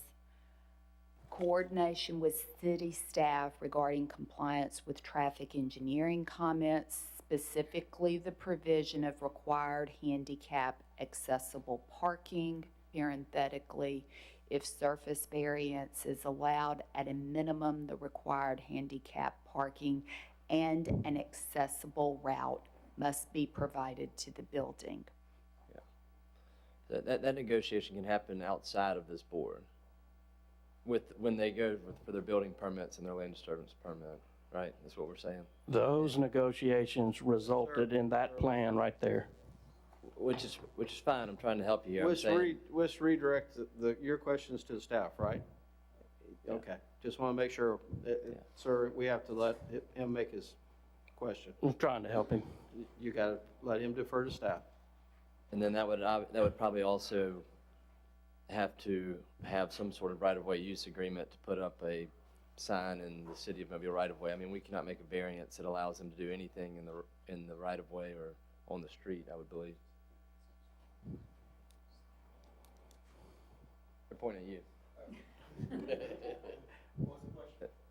coordination with city staff regarding compliance with traffic engineering comments, specifically the provision of required handicap accessible parking, parenthetically, if surface variance is allowed, at a minimum, the required handicap parking and an accessible route must be provided to the building. That negotiation can happen outside of this board when they go for their building permits and their land disturbance permit, right? That's what we're saying. Those negotiations resulted in that plan right there. Which is fine. I'm trying to help you here. I'm saying- Let's redirect your questions to the staff, right? Okay, just want to make sure, sir, we have to let him make his question. I'm trying to help him. You got to let him defer to staff. And then that would probably also have to have some sort of right-of-way use agreement to put up a sign in the city of Mobile right-of-way. I mean, we cannot make a variance that allows them to do anything in the right-of-way or on the street, I would believe. They're pointing at you.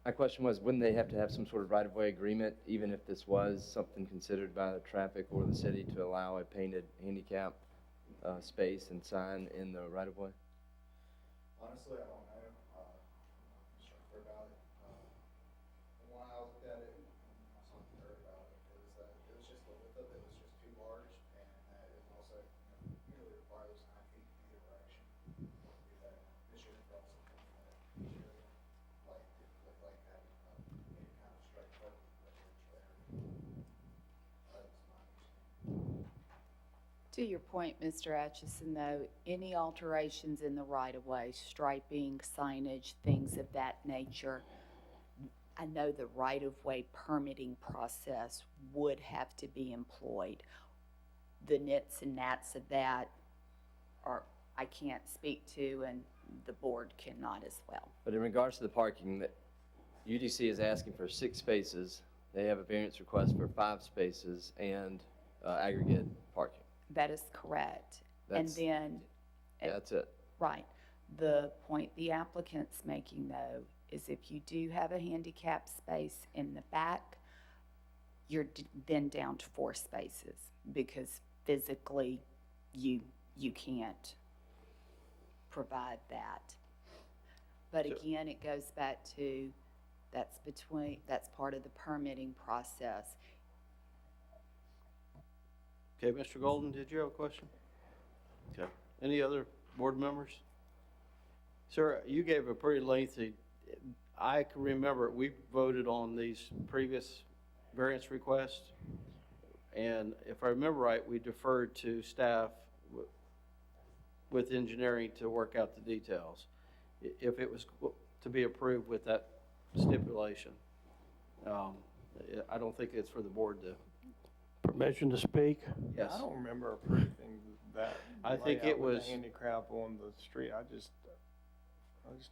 My question was, wouldn't they have to have some sort of right-of-way agreement, even if this was something considered by the traffic or the city to allow a painted handicap space and sign in the right-of-way? Honestly, I don't know. I'm not sure about it. When I looked at it, I saw heard about it. It was just the width of it was just too large, and it was also really requires 9 feet in either direction. This shouldn't cross something like having any kind of straight parking there. That's my understanding. To your point, Mr. Atchison, though, any alterations in the right-of-way, striping, signage, things of that nature, I know the right-of-way permitting process would have to be employed. The nits and gnats of that I can't speak to, and the board cannot as well. But in regards to the parking, that UDC is asking for 6 spaces. They have a variance request for 5 spaces and aggregate parking. That is correct. And then. That's it. Right. The point the applicant's making, though, is if you do have a handicap space in the back, you're then down to 4 spaces because physically you can't provide that. But again, it goes back to that's part of the permitting process. Okay, Mr. Golden, did you have a question? Okay. Any other board members? Sir, you gave a pretty lengthy, I can remember we voted on these previous variance requests. And if I remember right, we deferred to staff with engineering to work out the details. If it was to be approved with that stipulation. I don't think it's for the board to. Permission to speak? Yes. I don't remember approving that. I think layout it with was- the handicap on the street. I just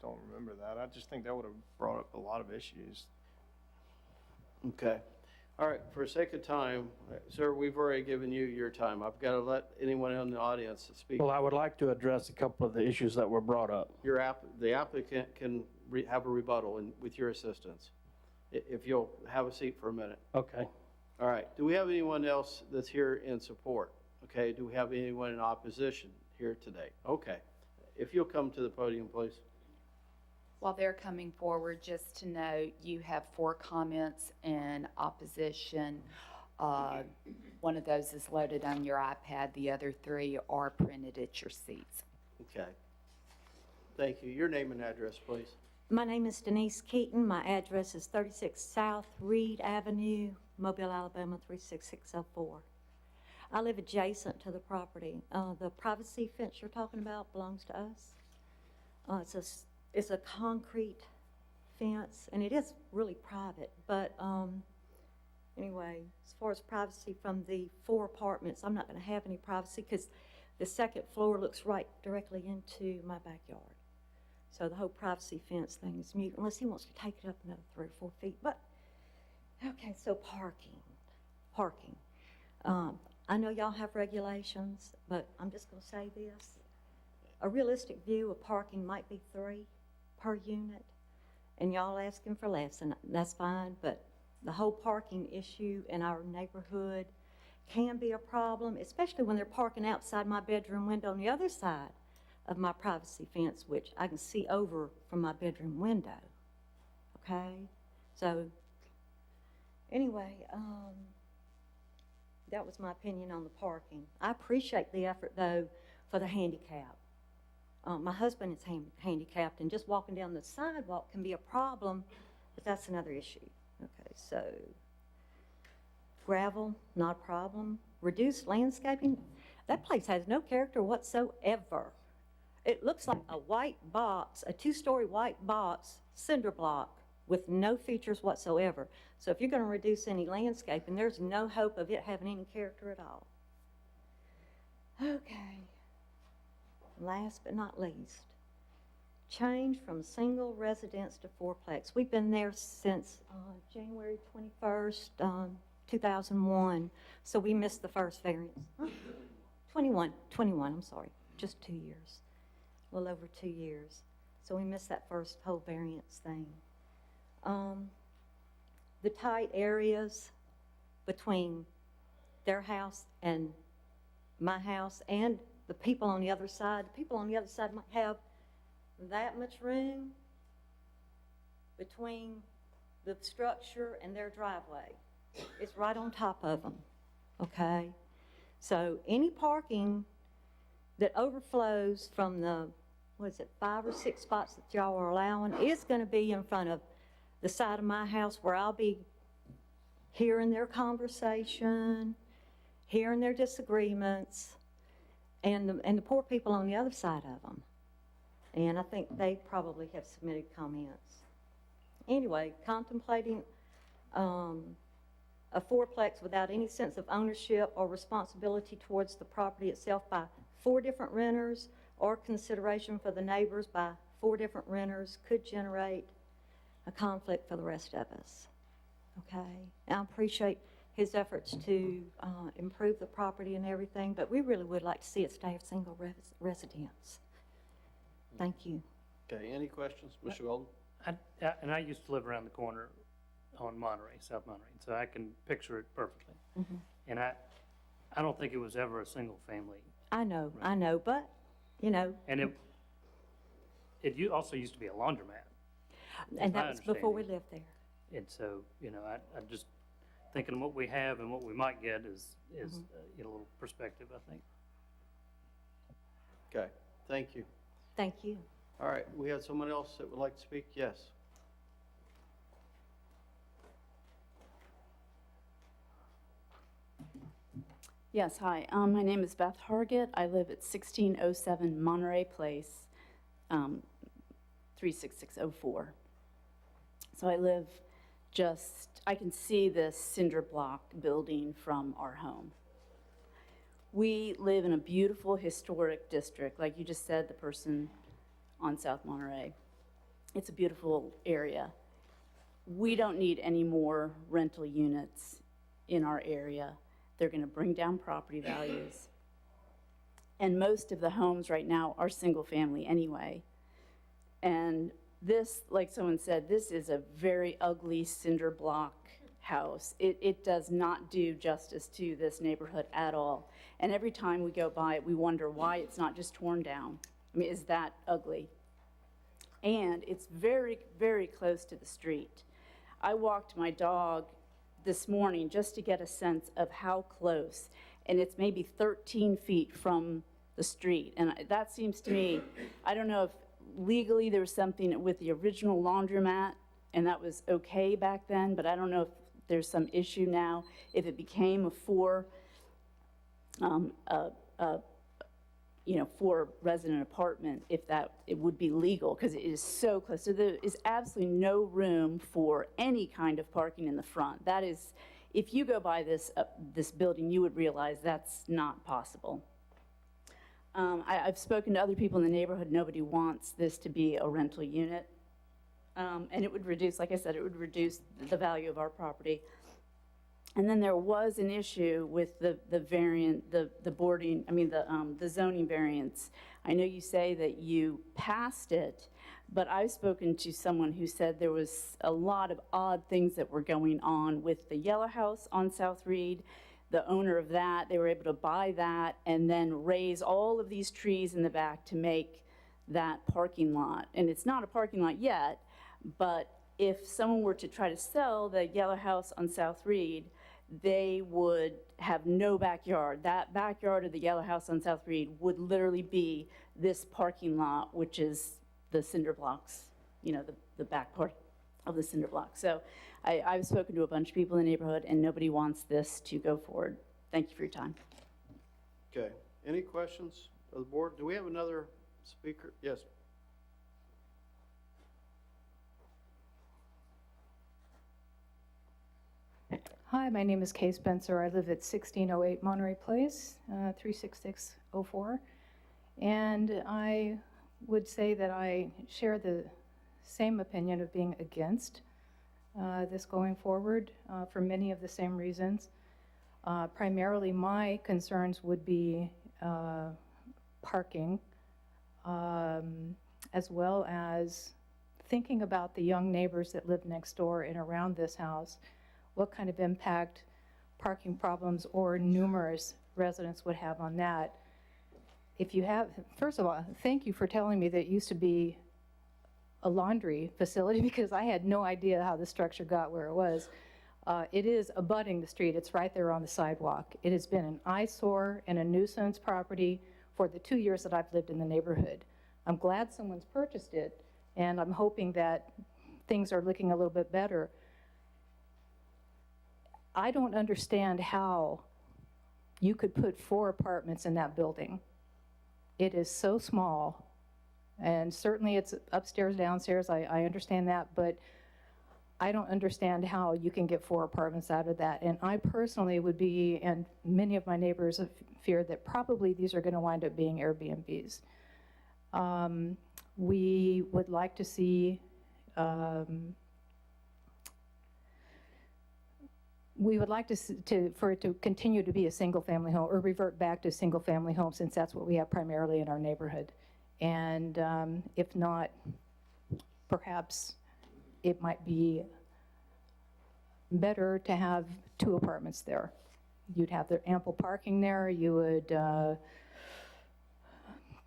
don't remember that. I just think that would have brought up a lot of issues. Okay. All right, for sake of time, sir, we've already given you your time. I've got to let anyone in the audience speak. Well, I would like to address a couple of the issues that were brought up. The applicant can have a rebuttal with your assistance, if you'll have a seat for a minute. Okay. All right, do we have anyone else that's here in support? Okay, do we have anyone in opposition here today? Okay, if you'll come to the podium, please. While they're coming forward, just to note, you have 4 comments in opposition. One of those is loaded on your iPad. The other 3 are printed at your seats. Okay. Thank you. Your name and address, please. My name is Denise Keaton. My address is 36 South Reed Avenue, Mobile, Alabama 36604. I live adjacent to the property. The privacy fence you're talking about belongs to us. It's a concrete fence, and it is really private, but, anyway, as far as privacy from the 4 apartments, I'm not gonna have any privacy, because the second floor looks right directly into my backyard. So the whole privacy fence thing is mute, unless he wants to take it up another 3 or 4 feet, but, okay, so parking. I know y'all have regulations, but I'm just gonna say this. A realistic view of parking might be 3 per unit, and y'all asking for less, and that's fine, but the whole parking issue in our neighborhood can be a problem, especially when they're parking outside my bedroom window on the other side of my privacy fence, which I can see over from my bedroom window, okay? So, anyway, that was my opinion on the parking. I appreciate the effort, though, for the handicap. My husband is handicapped, and just walking down the sidewalk can be a problem, but that's another issue. Okay, so gravel, not a problem. Reduced landscaping, that place has no character whatsoever. It looks like a white box, a 2-story white box, cinder block, with no features whatsoever. So if you're going to reduce any landscaping, there's no hope of it having any character at all. Okay. Last but not least, change from single residence to 4-plex. We've been there since January 21st, 2001, so we missed the first variance. 21, I'm sorry, just 2 years, a little over 2 years. So we missed that first whole variance thing. The tight areas between their house and my house and the people on the other side might have that much room between the structure and their driveway. It's right on top of them, okay? So any parking that overflows from the, 5 or 6 spots that y'all are allowing is gonna be in front of the side of my house where I'll be hearing their conversation, hearing their disagreements, and the poor people on the other side of them. And I think they probably have submitted comments. Anyway, contemplating a 4-plex without any sense of ownership or responsibility towards the property itself by 4 different renters, or consideration for the neighbors by 4 different renters, could generate a conflict for the rest of us, okay? And I appreciate his efforts to improve the property and everything, but we really would like to see it stay a single residence. Thank you. Okay, any questions? Mr. Golden? And I used to live around the corner on Monterey, South Monterey, so I can picture it perfectly. Mhm. And I don't think it was ever a single family. I know, but, you know. And it also used to be a laundromat. And that was before we lived there. And so, you know, I just thinking what we have and what we might get is a little perspective, I think. Okay, thank you. Thank you. All right, we have someone else that would like to speak? Yes. Yes, hi. My name is Beth Hargett. I live at 1607 Monterey Place, 36604. So I live I can see this cinder block building from our home. We live in a beautiful historic district, like you just said, the person on South Monterey. It's a beautiful area. We don't need any more rental units in our area. They're going to bring down property values. And most of the homes right now are single family anyway. And this, like someone said, this is a very ugly cinder block house. It does not do justice to this neighborhood at all. And every time we go by it, we wonder why it's not just torn down. I mean, is that ugly? And it's very, very close to the street. I walked my dog this morning just to get a sense of how close, and it's maybe 13 feet from the street. And that seems to me, I don't know if legally there was something with the original laundromat and that was okay back then, but I don't know if there's some issue now if it became a four-resident apartment, if that, it would be legal, because it is so close. So there is absolutely no room for any kind of parking in the front. That is, if you go by this building, you would realize that's not possible. I've spoken to other people in the neighborhood. Nobody wants this to be a rental unit. And it would reduce, like I said, it would reduce the value of our property. And then there was an issue with the zoning variance. I know you say that you passed it, but I've spoken to someone who said there was a lot of odd things that were going on with the yellow house on South Reed. The owner of that, they were able to buy that and then raise all of these trees in the back to make that parking lot. And it's not a parking lot yet, but if someone were to try to sell the yellow house on South Reed, they would have no backyard. That backyard of the yellow house on South Reed would literally be this parking lot, which is the cinder blocks, the back part of the cinder block. So I've spoken to a bunch of people in the neighborhood, and nobody wants this to go forward. Thank you for your time. Okay. Any questions of the board? Do we have another speaker? Yes. Hi, my name is Kay Spencer. I live at 1608 Monterey Place, 36604. And I would say that I share the same opinion of being against this going forward for many of the same reasons. Primarily, my concerns would be parking, as well as thinking about the young neighbors that live next door and around this house. What kind of impact parking problems or numerous residents would have on that. If you have, first of all, thank you for telling me that it used to be a laundry facility, because I had no idea how the structure got where it was. It is abutting the street. It's right there on the sidewalk. It has been an eyesore and a nuisance property for the 2 years that I've lived in the neighborhood. I'm glad someone's purchased it, and I'm hoping that things are looking a little bit better. I don't understand how you could put 4 apartments in that building. It is so small, and certainly it's upstairs, downstairs, I understand that, but I don't understand how you can get 4 apartments out of that. And I personally would be, and many of my neighbors fear that probably these are going to wind up being Airbnbs. We would like to see we would like for it to continue to be a single-family home, or revert back to single-family home, since that's what we have primarily in our neighborhood. And if not, perhaps it might be better to have 2 apartments there. You'd have the ample parking there. You would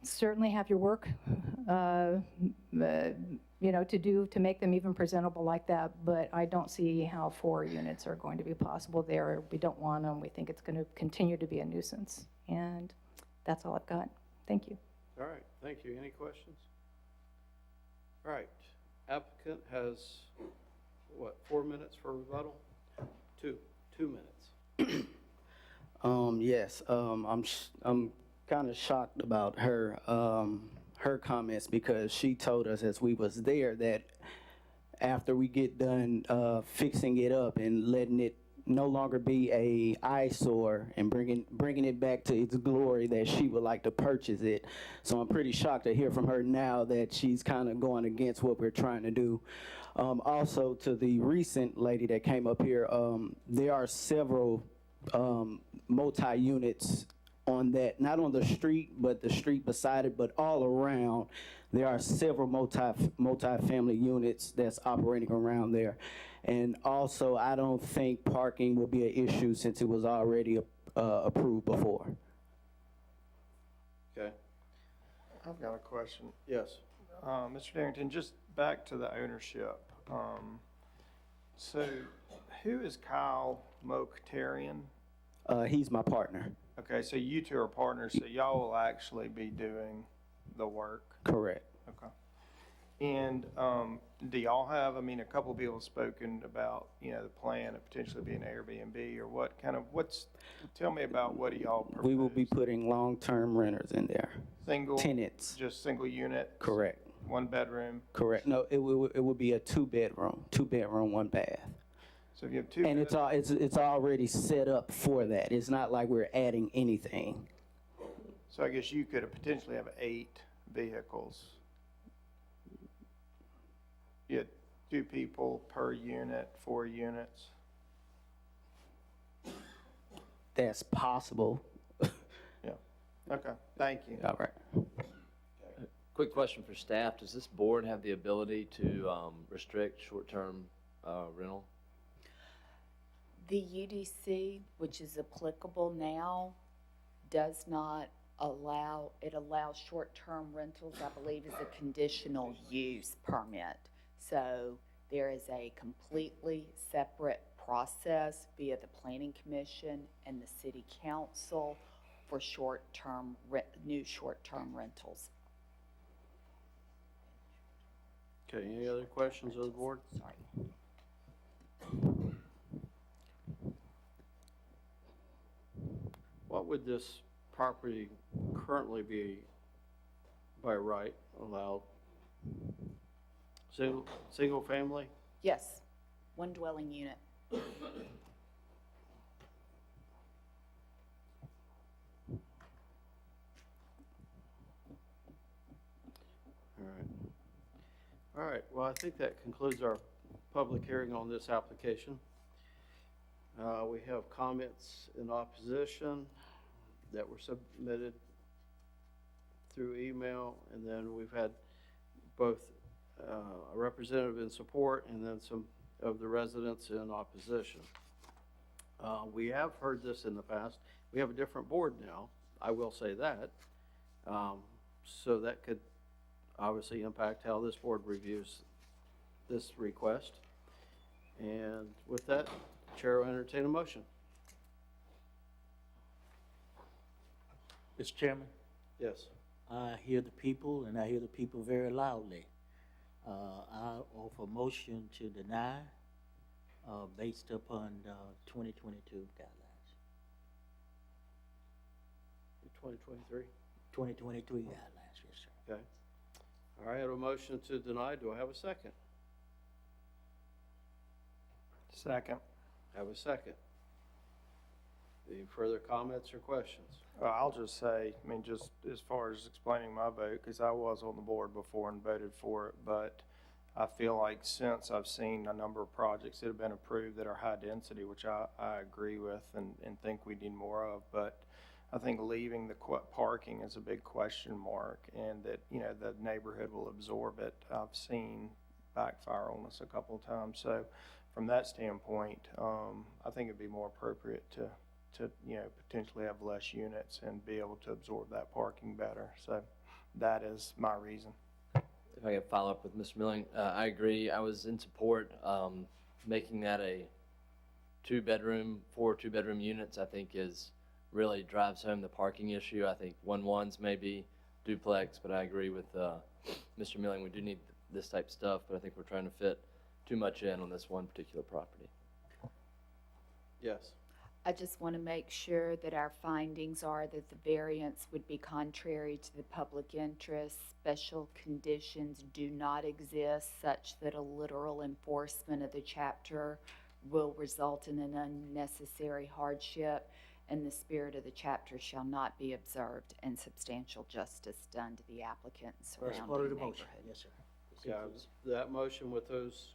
certainly have your work to make them even presentable like that, but I don't see how 4 units are going to be possible there. We don't want them. We think it's going to continue to be a nuisance. And that's all I've got. Thank you. All right, thank you. Any questions? All right, applicant has, 4 minutes for rebuttal? 2 minutes. Yes, I'm kind of shocked about her comments, because she told us as we was there that after we get done fixing it up and letting it no longer be a eyesore and bringing it back to its glory, that she would like to purchase it. So I'm pretty shocked to hear from her now that she's kind of going against what we're trying to do. Also, to the recent lady that came up here, there are several multi-units on that, not on the street, but the street beside it, but all around. There are several multi-family units that's operating around there. And also, I don't think parking will be an issue since it was already approved before. Okay. I've got a question. Yes. Mr. Darrington, just back to the ownership. So who is Kyle Mokhtarian? He's my partner. Okay, so you two are partners, so y'all will actually be doing the work? Correct. Okay. And do y'all have, I mean, a couple of people have spoken about, you know, the plan of potentially being Airbnb or what kind of, tell me about what do y'all propose? We will be putting long-term renters in there. Single? Tenants. Just single unit? Correct. One bedroom? Correct. No, it will be a two-bedroom, one bath. So if you have two. And it's already set up for that. It's not like we're adding anything. So I guess you could potentially have 8 vehicles. You had 2 people per unit, 4 units. That's possible. Yeah. Okay. Thank you. All right. Quick question for staff. Does this board have the ability to restrict short-term rental? The UDC, which is applicable now, does not allow, it allows short-term rentals, I believe, as a conditional use permit. So there is a completely separate process via the Planning Commission and the City Council for short-term, new short-term rentals. Okay, any other questions of the board? Sorry. What would this property currently be by right allowed? Single family? Yes, one dwelling unit. All right, well, I think that concludes our public hearing on this application. We have comments in opposition that were submitted through email, and then we've had both a representative in support and then some of the residents in opposition. We have heard this in the past. We have a different board now, I will say that. So that could obviously impact how this board reviews this request. And with that, Chair will entertain a motion. Mr. Chairman, Yes. I hear the people, and I hear the people very loudly. I offer motion to deny, based upon, 2022 guidelines. 2023? 2023 guidelines, yes, sir. Okay. All right, I have a motion to deny. Do I have a second? Second. I have a second. Any further comments or questions? I'll just say, I mean, just as far as explaining my vote, because I was on the board before and voted for it, but I feel like since I've seen a number of projects that have been approved that are high density, which I agree with and think we need more of, but I think leaving the parking is a big question mark, and that, you know, the neighborhood will absorb it. I've seen backfire on us a couple of times. So from that standpoint, I think it'd be more appropriate to you know, potentially have less units and be able to absorb that parking better. So that is my reason. If I could follow up with Mr. Milling, I agree. I was in support. Making that a 4 two-bedroom units, I think really drives home the parking issue. I think 1-1s may be duplex, but I agree with Mr. Milling. We do need this type of stuff, but I think we're trying to fit too much in on this one particular property. Yes. I just want to make sure that our findings are that the variance would be contrary to the public interest. Special conditions do not exist such that a literal enforcement of the chapter will result in an unnecessary hardship, and the spirit of the chapter shall not be observed, and substantial justice done to the applicant and First surrounding part of the neighborhood. motion, yes, sir. Yeah, that motion with those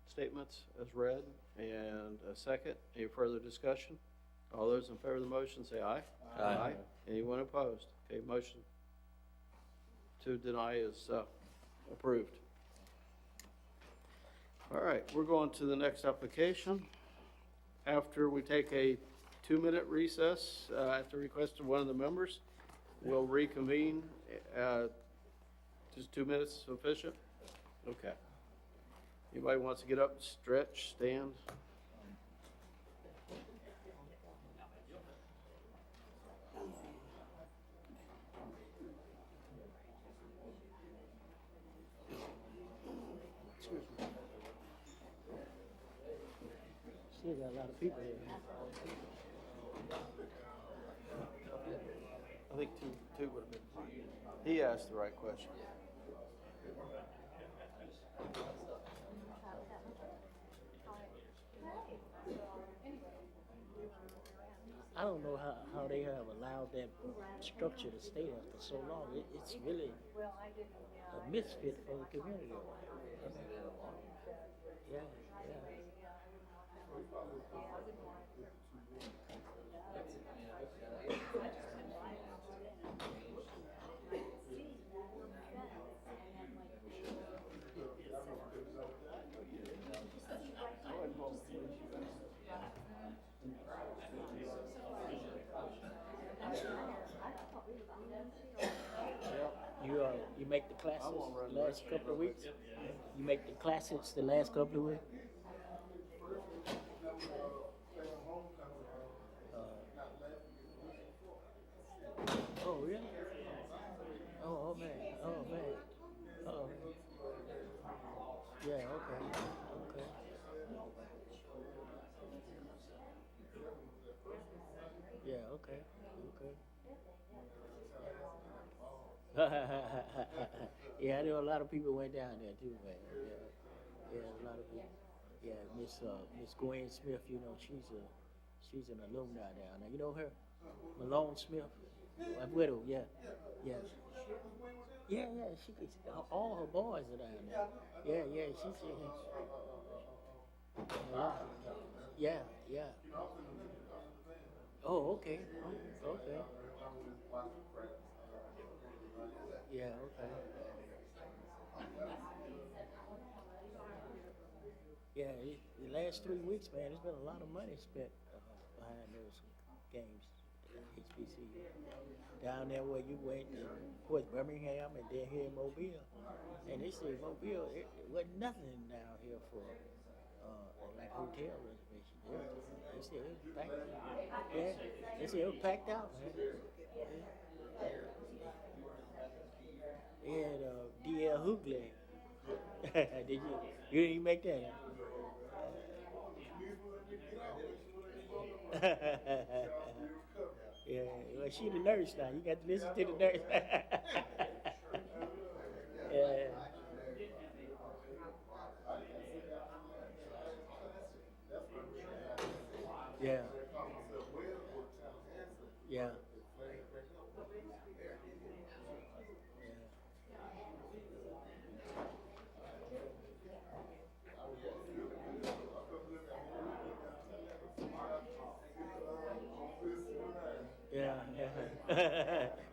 statements as read, and a second. Any further discussion? All those in favor of the motion say aye. Aye. Anyone opposed? Okay, motion to deny is approved. All right, we're going to the next application. After we take a 2-minute recess at the request of one of the members, we'll reconvene. Just 2 minutes sufficient? Okay. Anybody wants to get up, stretch, stand? Still got a lot of people here. I think two would have been fine. He asked the right question. I don't know how they have allowed that structure to stay there for so long. It's really a misfit for the community. Yeah, yeah. You make the classes the last couple of weeks? You make the classes the last couple of weeks? Oh, really? Oh, man. Oh, man. Oh. Yeah, okay. Okay. Yeah, okay. Okay. Yeah, I know a lot of people went down there too, man. Yeah, a lot of people. Yeah, Miss Gwen Smith, you know, she's an alumni down there. You know her? Malone Smith? My widow, yeah. Yeah. Yeah, she all her boys are down there. Yeah, she's yeah. Oh, okay. Okay. Yeah, okay. Yeah, the last 3 weeks, man, there's been a lot of money spent behind those games, HBCU. Down there where you went, towards Birmingham and then here in Mobile. And they say Mobile, it wasn't nothing down here for like hotel reservations. They said it was packed. Yeah, they said it was packed out, man. They had D.L. Hughley. Did you didn't even make that? Yeah, well, she the nurse now. You got to listen to the nurse. Yeah. Yeah. Yeah. Yeah.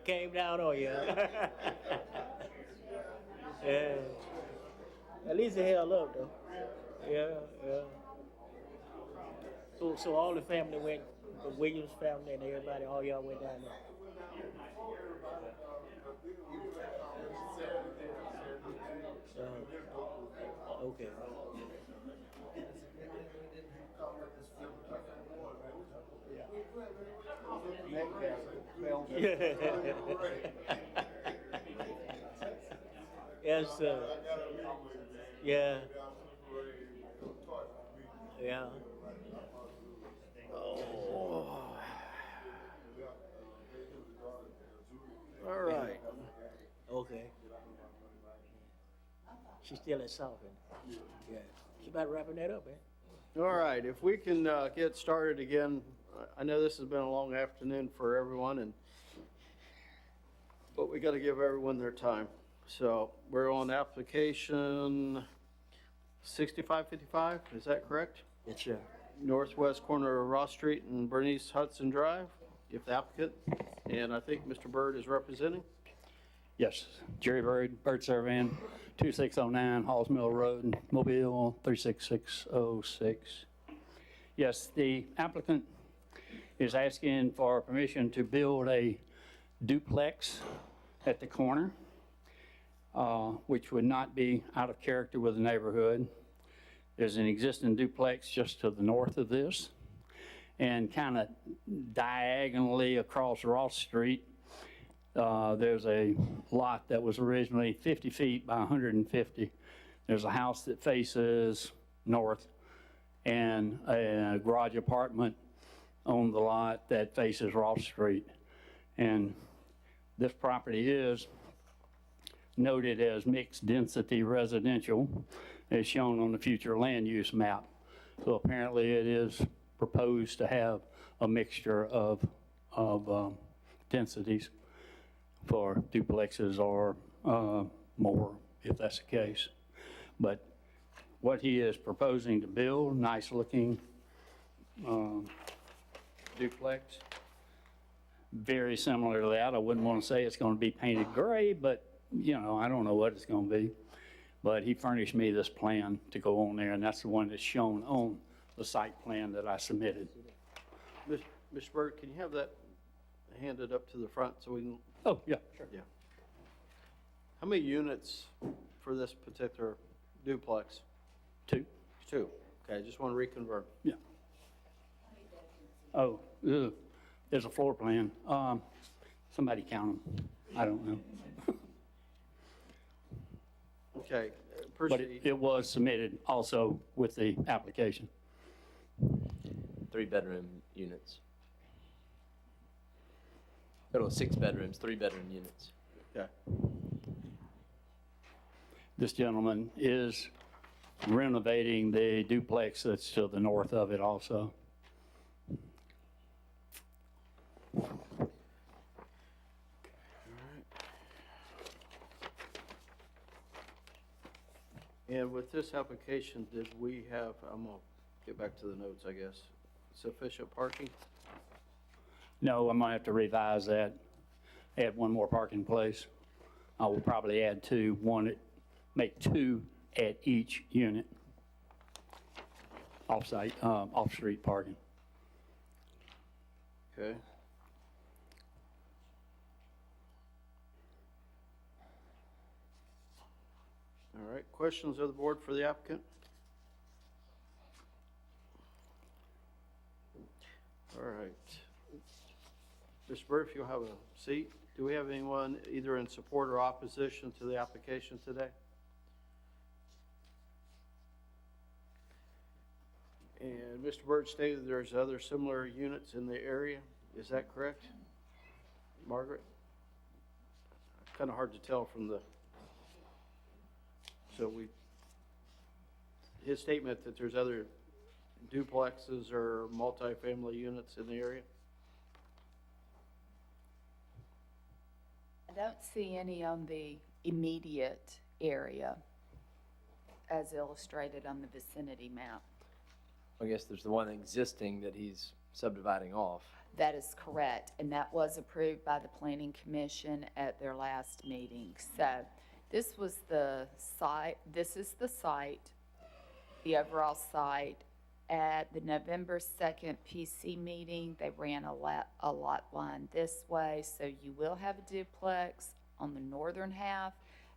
Came down on you. Yeah. At least it held up though. Yeah. So all the family went, the Williams family and everybody, all y'all went down there. Okay. Yes, sir. Yeah. Yeah. Oh. All right. Okay. She's still at South End. Yeah. She about wrapping that up, eh? All right, if we can get started again. I know this has been a long afternoon for everyone, but we got to give everyone their time. So we're on application 6555, is that correct? Yes, sir. Northwest corner of Ross Street and Bernice Hudson Drive, if the applicant, and I think Mr. Byrd is representing. Yes, Jerry Bird Surveying, 2609 Halls Mill Road, Mobile 36606. Yes, the applicant is asking for permission to build a duplex at the corner, which would not be out of character with the neighborhood. There's an existing duplex just to the north of this, and kind of diagonally across Ross Street, there's a lot that was originally 50 feet by 150. There's a house that faces north, and a garage apartment on the lot that faces Ross Street. And this property is noted as mixed density residential, as shown on the future land use map. So apparently it is proposed to have a mixture of densities for duplexes or more, if that's the case. But what he is proposing to build, nice looking duplex, very similar to that. I wouldn't want to say it's going to be painted gray, but you know, I don't know what it's going to be. But he furnished me this plan to go on there, and that's the one that's shown on the site plan that I submitted. Mr. Byrd, can you have that handed up to the front so we can? Oh, yeah, sure. Yeah. How many units for this particular duplex? 2. 2. Okay, just want to reconfirm. Yeah. Oh, there's a floor plan. Somebody count them. I don't know. Okay, But proceed. it was submitted also with the application. 3-bedroom units. Total of 6 bedrooms, 3-bedroom units. Okay. This gentleman is renovating the duplex that's to the north of it also. And with this application, did we have, I'm gonna get back to the notes, I guess, sufficient parking? No, I'm gonna have to revise that, add one more parking place. I will probably add 2, make 2 at each unit. Off-site, off-street parking. Okay. All right, questions of the board for the applicant? All right. Mr. Byrd, if you'll have a seat. Do we have anyone either in support or opposition to the application today? And Mr. Byrd stated there's other similar units in the area. Is that correct? Margaret? Kind of hard to tell from the, his statement that there's other duplexes or multifamily units in the area? I don't see any on the immediate area as illustrated on the vicinity map. I guess there's the one existing that he's subdividing off. That is correct, and that was approved by the Planning Commission at their last meeting. So this was the site, this is the site, the overall site. At the November 2nd PC meeting, they ran a lot line this way, so you will have a duplex on the northern half,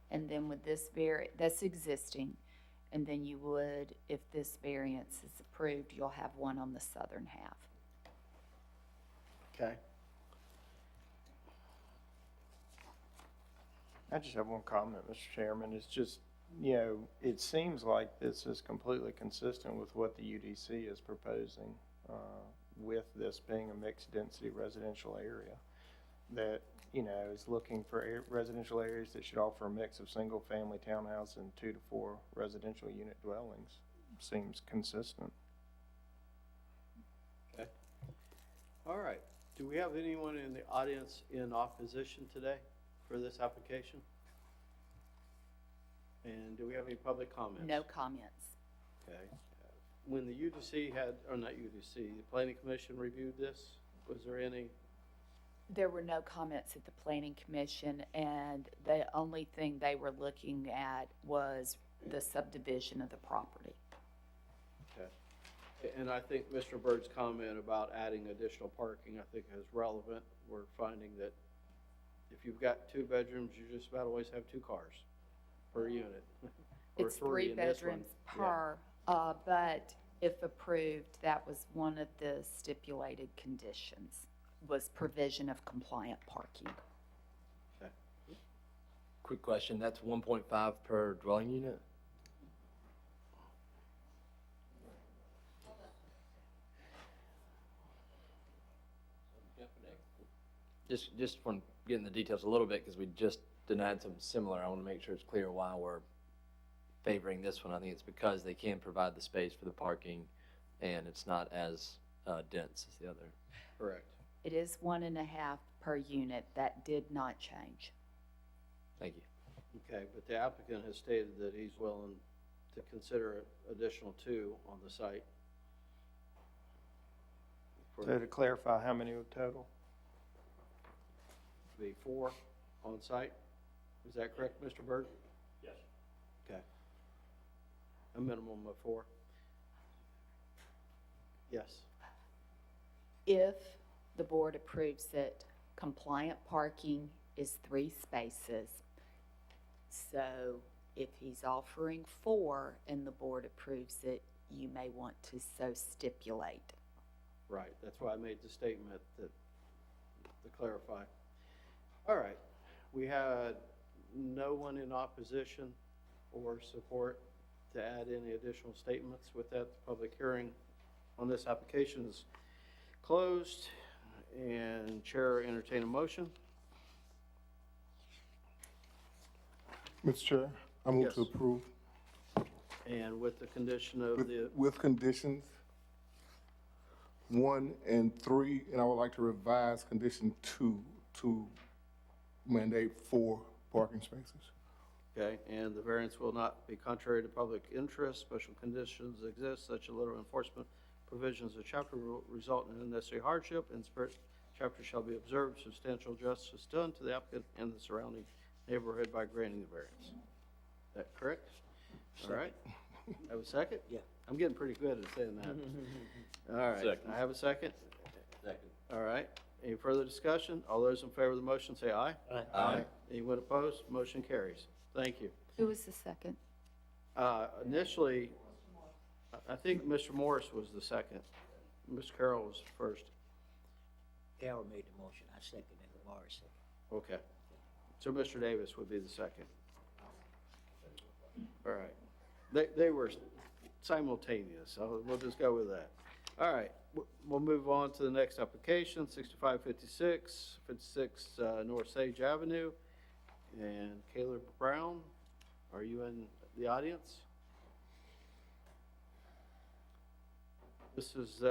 and then with this that's existing, and then you would, if this variance is approved, you'll have one on the southern half. Okay. I just have one comment, Mr. Chairman. It's just, you know, it seems like this is completely consistent with what the UDC is proposing, with this being a mixed-density residential area that, you know, is looking for residential areas that should offer a mix of single-family townhouse and 2 to 4 residential unit dwellings. Seems consistent. Okay. All right. Do we have anyone in the audience in opposition today for this application? And do we have any public comments? No comments. Okay. When the UDC had, or not UDC, the Planning Commission reviewed this, was there any? There were no comments at the Planning Commission, and the only thing they were looking at was the subdivision of the property. Okay. And I think Mr. Byrd's comment about adding additional parking, I think is relevant. We're finding that if you've got 2 bedrooms, you just about always have 2 cars per unit. Or It's 3 in this one. bedrooms per, but if approved, that was one of the stipulated conditions, was provision of compliant parking. Okay. Quick question, that's 1.5 per dwelling unit? Just want to get in the details a little bit, because we just denied something similar. I want to make sure it's clear why we're favoring this one. I think it's because they can provide the space for the parking, and it's not as dense as the other. Correct. It is 1.5 per unit. That did not change. Thank you. Okay, but the applicant has stated that he's willing to consider additional 2 on the site. So to clarify, how many total? Be 4 on site. Is that correct, Mr. Byrd? Yes. Okay. A minimum of 4. Yes. If the board approves it, compliant parking is 3 spaces. So if he's offering 4 and the board approves it, you may want to so stipulate. Right, that's why I made the statement that, to clarify. All right, we had no one in opposition or support to add any additional statements. With that, the public hearing on this application is closed, and Chair entertain a motion. Mr. Chair, I move Yes. to approve And with the condition of the, with conditions 1 and 3, and I would like to revise condition 2 to mandate 4 parking spaces. okay, and the variance will not be contrary to public interest. Special conditions exist, such a little enforcement provisions of chapter will result in unnecessary hardship, and spirit chapter shall be observed, substantial justice done to the applicant and the surrounding neighborhood by granting the variance. Is that correct? All right. Have a second? Yeah. I'm getting pretty good at saying that. All right. Second. I have a second? Second. All right. Any further discussion? All those in favor of the motion say aye. Aye. Anyone opposed? Motion carries. Thank you. Who was the second? Initially, I think Mr. Morris was the second. Ms. Carroll was first. Carol made the motion, I seconded it, Morris seconded. Okay. So Mr. Davis would be the second. All right. They were simultaneous, so we'll just go with that. All right, we'll move on to the next application, 6556, 56 North Sage Avenue. And Caleb Brown, are you in the audience? This is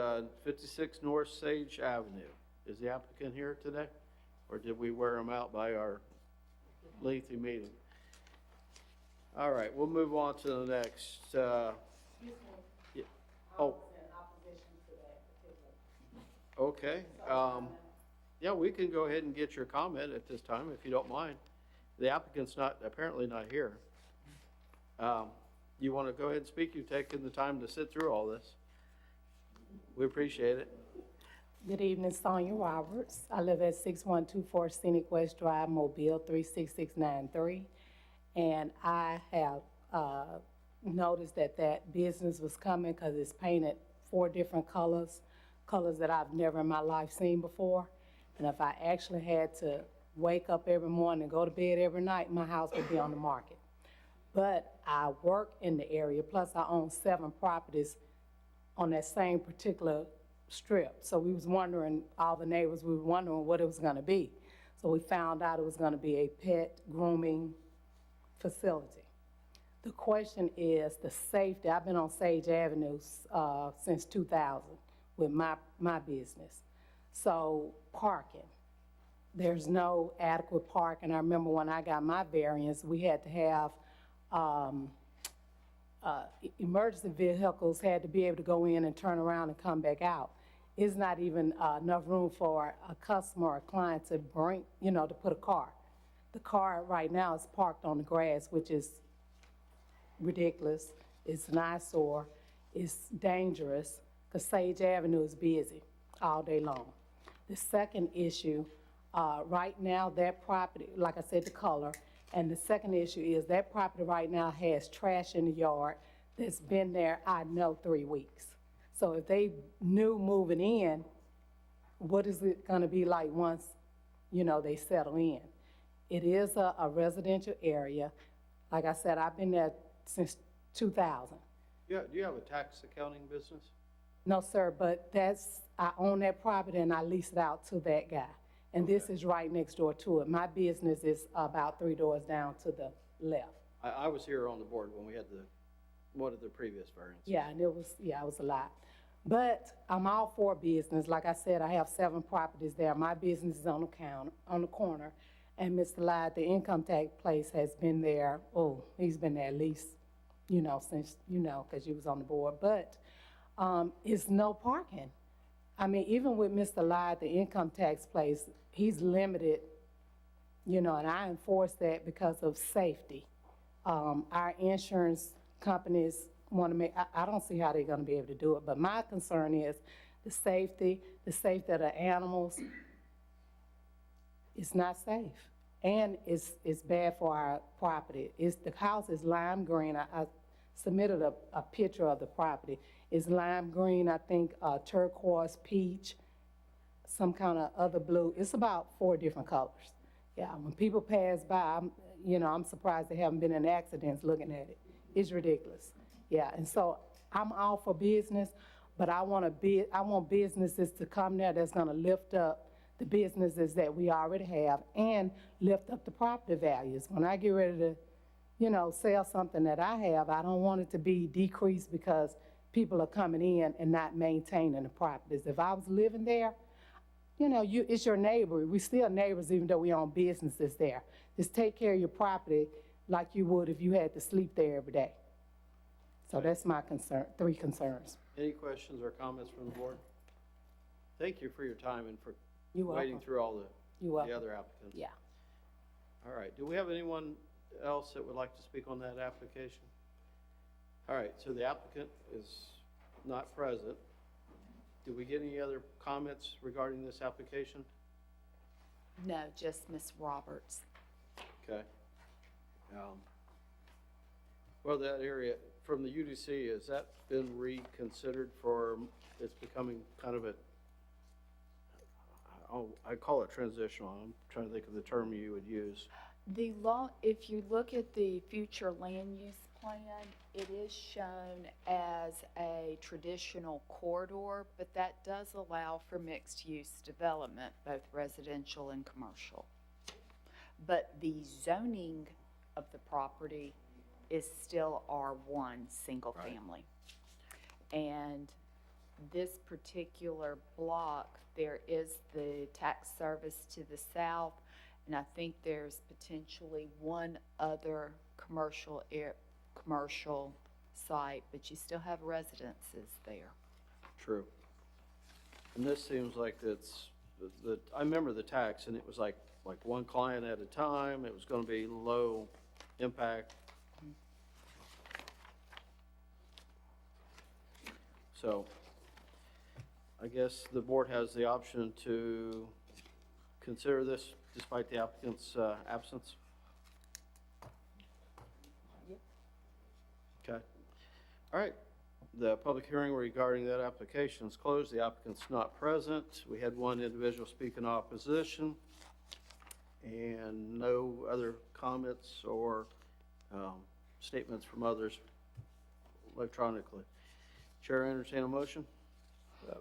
56 North Sage Avenue. Is the applicant here today? Or did we wear him out by our lengthy meeting? All right, we'll move on to the next. Yeah. Oh. Okay. Yeah, we can go ahead and get your comment at this time, if you don't mind. The applicant's apparently not here. You want to go ahead and speak? You've taken the time to sit through all this. We appreciate it. Good evening, Sonia Roberts. I live at 6124 Scenic West Drive, Mobile 36693. And I have noticed that business was coming because it's painted 4 different colors that I've never in my life seen before. And if I actually had to wake up every morning and go to bed every night, my house would be on the market. But I work in the area, plus I own 7 properties on that same particular strip. So we was wondering, all the neighbors, we were wondering what it was gonna be. So we found out it was gonna be a pet grooming facility. The question is the safety. I've been on Sage Avenue since 2000 with my business. So parking, there's no adequate parking. I remember when I got my variance, we had to have emergency vehicles had to be able to go in and turn around and come back out. It's not even enough room for a customer or a client to bring, to put a car. The car right now is parked on the grass, which is ridiculous. It's an eyesore. It's dangerous because Sage Avenue is busy all day long. The second issue, right now that property, like I said, the color, and the second issue is that property right now has trash in the yard that's been there, I know, 3 weeks. So if they knew moving in, what is it gonna be like once, they settle in? It is a residential area. Like I said, I've been there since 2000. Yeah, do you have a tax accounting business? No, sir, but I own that property and I lease it out to that guy. And this is right next door to it. My business is about 3 doors down to the left. I was here on the board when we had one of the previous variants. Yeah, and it was a lot. But I'm all for business. Like I said, I have 7 properties there. My business is on the corner. And Mr. Lyde, the income tax place has been there, he's been there at least, since, because you was on the board. But it's no parking. I mean, even with Mr. Lyde, the income tax place, he's limited, and I enforce that because of safety. Our insurance companies want to make, I don't see how they're going to be able to do it, but my concern is the safety of the animals. It's not safe, and it's bad for our property. The house is lime green. I submitted a picture of the property. It's lime green, I think, turquoise, peach, some kind of other blue. It's about 4 different colors. Yeah, when people pass by, I'm surprised they haven't been in accidents looking at it. It's ridiculous. Yeah, and so I'm all for business, but I want businesses to come there that's gonna lift up the businesses that we already have and lift up the property values. When I get ready to, sell something that I have, I don't want it to be decreased because people are coming in and not maintaining the properties. If I was living there, it's your neighbor. We still neighbors even though we own businesses there. Just take care of your property like you would if you had to sleep there every day. So that's my 3 concerns. Any questions or comments from the board? Thank you for your time and for You're waiting welcome. through all You're the welcome. other applicants. Yeah. All right, do we have anyone else that would like to speak on that application? All right, so the applicant is not present. Did we get any other comments regarding this application? No, just Ms. Roberts. Okay. Well, that area from the UDC, has that been reconsidered for, it's becoming kind of I call it transitional. I'm trying to think of the term you would use. The law, if you look at the future land use plan, it is shown as a traditional corridor, but that does allow for mixed-use development, both residential and commercial. But the zoning of the property is still R1, single family. And this particular block, there is the tax service to the south, and I think there's potentially one other commercial site, but you still have residences there. True. And this seems like I remember the tax, and it was like one client at a time. It was going to be low impact. So I guess the board has the option to consider this despite the applicant's absence. Yep. Okay. All right. The public hearing regarding that application is closed. The applicant's not present. We had one individual speak in opposition, and no other comments or statements from others electronically. Chair, entertain a motion.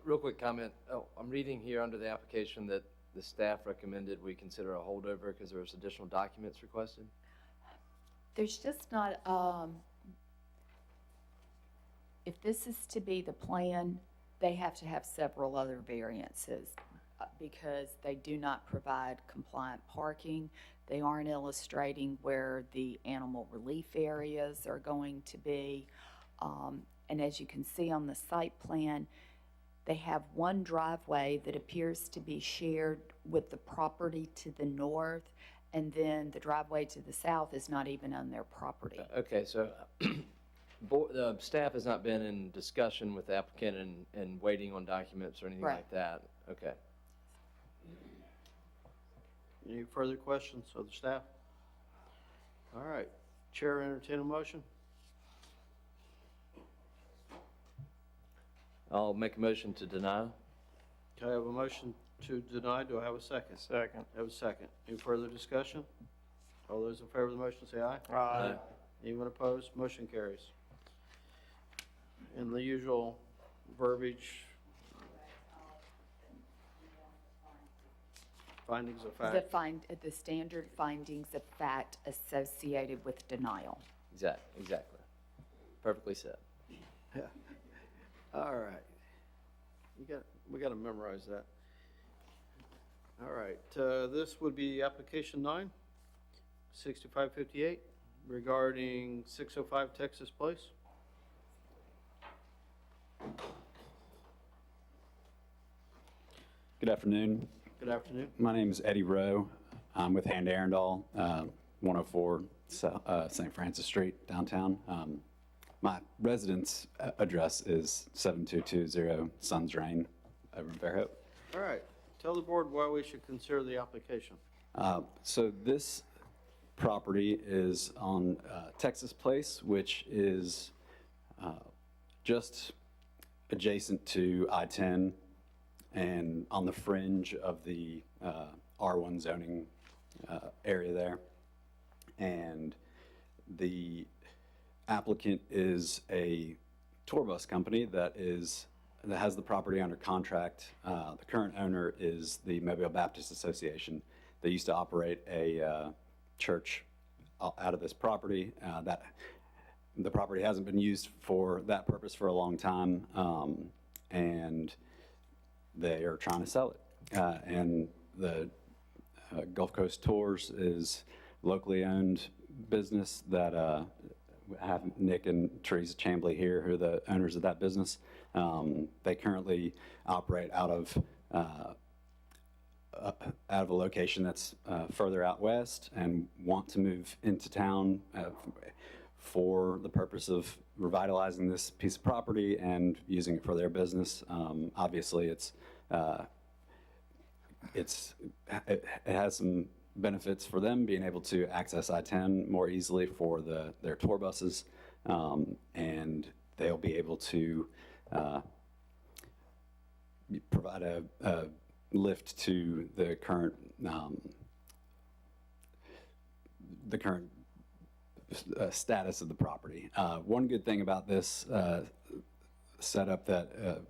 Real quick comment. I'm reading here under the application that the staff recommended we consider a holdover because there was additional documents requested. There's just not, if this is to be the plan, they have to have several other variances because they do not provide compliant parking. They aren't illustrating where the animal relief areas are going to be. And as you can see on the site plan, they have one driveway that appears to be shared with the property to the north, and then the driveway to the south is not even on their property. Okay, so the staff has not been in discussion with the applicant and waiting on documents or anything Right. like that? Okay. Any further questions of the staff? All right. Chair, entertain a motion. I'll make a motion to deny. Okay, I have a motion to deny. Do I have a second? Second. I have a second. Any further discussion? All those in favor of the motion say aye. Aye. Anyone opposed? Motion carries. And the usual verbiage. findings of The fact. the standard findings of fact associated with denial. Exactly. Perfectly said. Yeah. All right. We got to memorize that. All right, this would be application 9, 6558, regarding 605 Texas Place. Good afternoon. Good afternoon. My name is Eddie Rowe. I'm with Hand Arundel, 104 St. Francis Street, downtown. My residence address is 7220 Suns Drain over in Fairhope. All right, tell the board why we should consider the application. So this property is on Texas Place, which is just adjacent to I-10 and on the fringe of the R1 zoning area there. And the applicant is a tour bus company that has the property under contract. The current owner is the Mobile Baptist Association. They used to operate a church out of this property. That the property hasn't been used for that purpose for a long time, and they are trying to sell it. And the Gulf Coast Tours is locally owned business that have Nick and Teresa Chambly here, who are the owners of that business. They currently operate out of a location that's further out west and want to move into town for the purpose of revitalizing this piece of property and using it for their business. Obviously, it has some benefits for them, being able to access I-10 more easily for their tour buses, and they'll be able to provide a lift to the current status of the property. One good thing about this setup that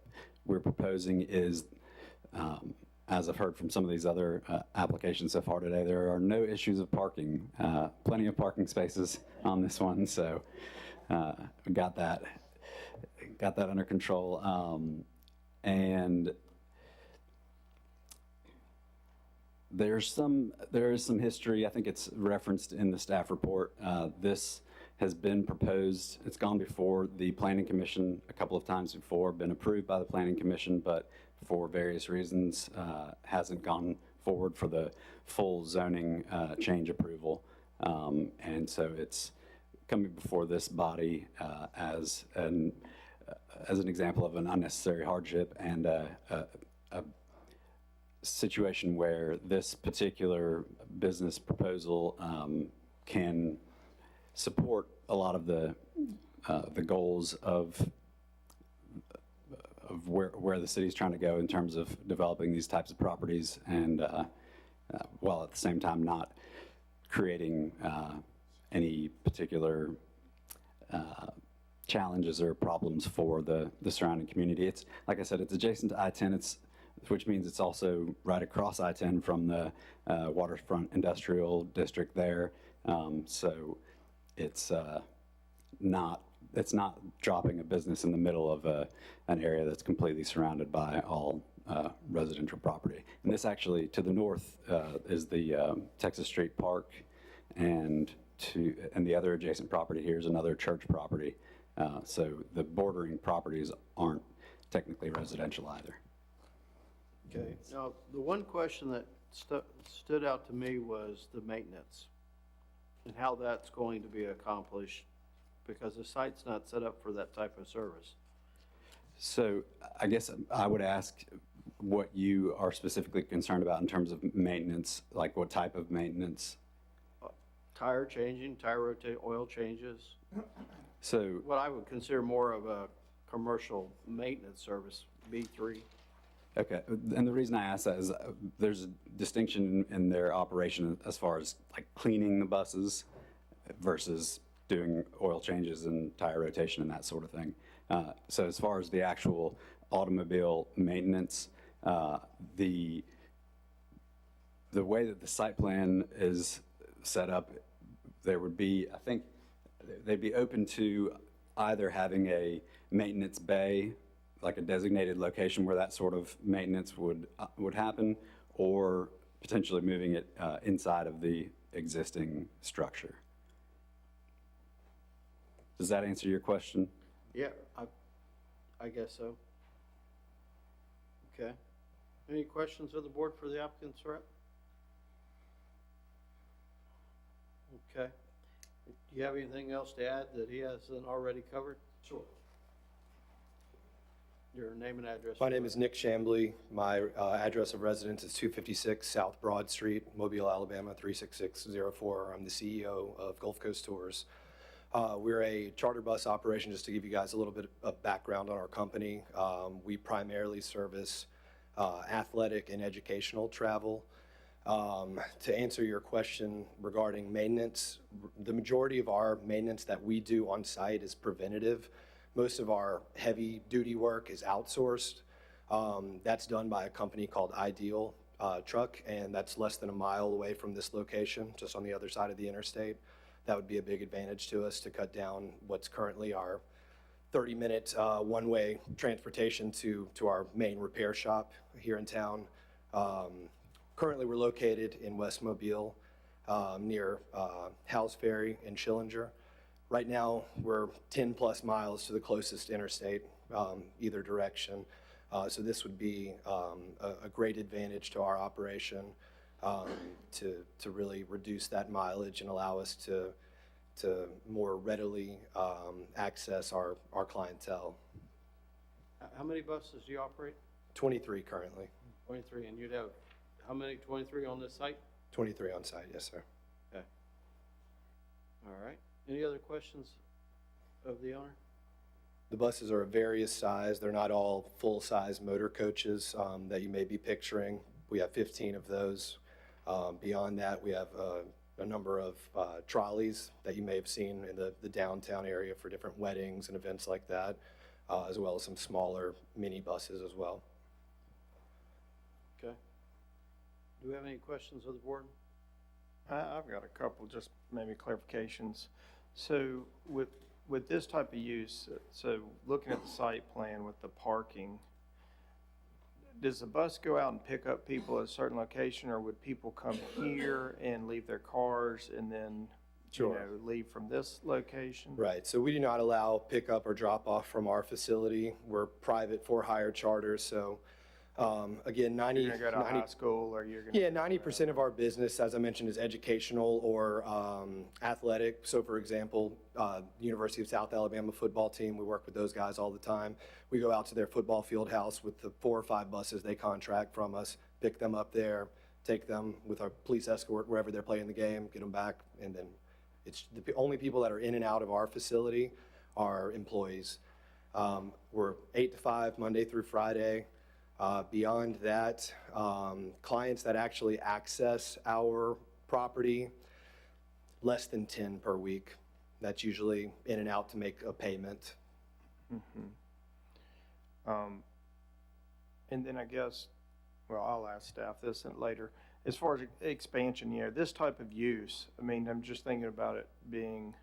we're proposing is, as I've heard from some of these other applications so far today, there are no issues of parking. Plenty of parking spaces on this one, so we got that under control. And there is some history. I think it's referenced in the staff report. This has been proposed. It's gone before the Planning Commission a couple of times before, been approved by the Planning Commission, but for various reasons hasn't gone forward for the full zoning change approval. And so it's coming before this body as an example of an unnecessary hardship and a situation where this particular business proposal can support a lot of the goals of where the city's trying to go in terms of developing these types of properties, and while at the same time not creating any particular challenges or problems for the surrounding community. It's, like I said, it's adjacent to I-10, which means it's also right across I-10 from the waterfront industrial district there. So it's not dropping a business in the middle of an area that's completely surrounded by all residential property. And this actually, to the north, is the Texas Street Park, and the other adjacent property here is another church property. So the bordering properties aren't technically residential either. Okay, now, the one question that stood out to me was the maintenance and how that's going to be accomplished, because the site's not set up for that type of service. So I guess I would ask what you are specifically concerned about in terms of maintenance, like what type of maintenance? Tire changing, tire rotate, oil changes. So what I would consider more of a commercial maintenance service, B3. Okay, and the reason I ask that is there's a distinction in their operation as far as like cleaning the buses versus doing oil changes and tire rotation and that sort of thing. So as far as the actual automobile maintenance, the the way that the site plan is set up, there would be, I think, they'd be open to either having a maintenance bay, like a designated location where that sort of maintenance would happen, or potentially moving it inside of the existing structure. Does that answer your question? Yeah, I guess so. Okay. Any questions of the board for the applicant's rep? Okay. Do you have anything else to add that he hasn't already covered? Sure. Your name and address. My name is Nick Shambly. My address of residence is 256 South Broad Street, Mobile, Alabama, 36604. I'm the CEO of Gulf Coast Tours. We're a charter bus operation, just to give you guys a little bit of background on our company. We primarily service athletic and educational travel. To answer your question regarding maintenance, the majority of our maintenance that we do on site is preventative. Most of our heavy duty work is outsourced. That's done by a company called Ideal Truck, and that's less than a mile away from this location, just on the other side of the interstate. That would be a big advantage to us to cut down what's currently our 30-minute one-way transportation to our main repair shop here in town. Currently, we're located in West Mobile, near Howes Ferry and Schillinger. Right now, we're 10-plus miles to the closest interstate, either direction. So this would be a great advantage to our operation to really reduce that mileage and allow us to more readily access our clientele. How many buses do you operate? 23 currently. 23, and you'd have, how many, 23 on this site? 23 on site, yes, sir. Okay. All right. Any other questions of the owner? The buses are of various size. They're not all full-size motor coaches that you may be picturing. We have 15 of those. Beyond that, we have a number of trolleys that you may have seen in the downtown area for different weddings and events like that, as well as some smaller mini buses as well. Okay. Do we have any questions of the board? I've got a couple, just maybe clarifications. So with this type of use, so looking at the site plan with the parking, does the bus go out and pick up people at a certain location, or would people come here and leave their cars and then, Sure. leave from this location? Right, so we do not allow pickup or drop off from our facility. We're private for hire charters, so again, 90. You're gonna go to high school, or you're gonna? Yeah, 90% of our business, as I mentioned, is educational or athletic. So for example, University of South Alabama football team, we work with those guys all the time. We go out to their football field house with the 4 or 5 buses they contract from us, pick them up there, take them with our police escort wherever they're playing the game, get them back, and then it's the only people that are in and out of our facility are employees. We're 8 to 5, Monday through Friday. Beyond that, clients that actually access our property, less than 10 per week. That's usually in and out to make a payment. Mm-hmm. And then I guess, well, I'll ask staff this later. As far as expansion, this type of use, I mean, I'm just thinking about it being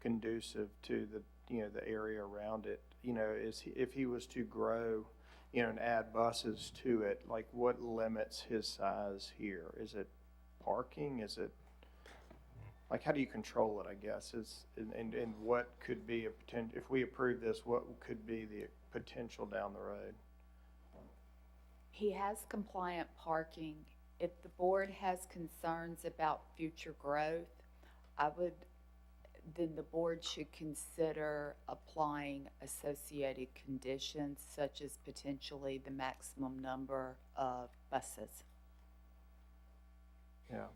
conducive to the area around it. If he was to grow, and add buses to it, like what limits his size here? Is it parking? Is it, like, how do you control it, I guess, and what could be a potential, if we approve this, what could be the potential down the road? He has compliant parking. If the board has concerns about future growth, then the board should consider applying associated conditions, such as potentially the maximum number of buses. Yeah,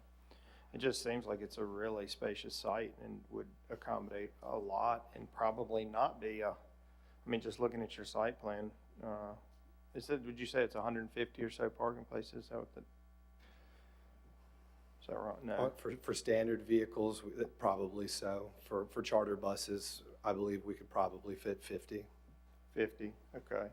it just seems like it's a really spacious site and would accommodate a lot and probably not be just looking at your site plan, would you say it's 150 or so parking places? Is that right? No. For standard vehicles, probably so. For charter buses, I believe we could probably fit 50. 50, okay.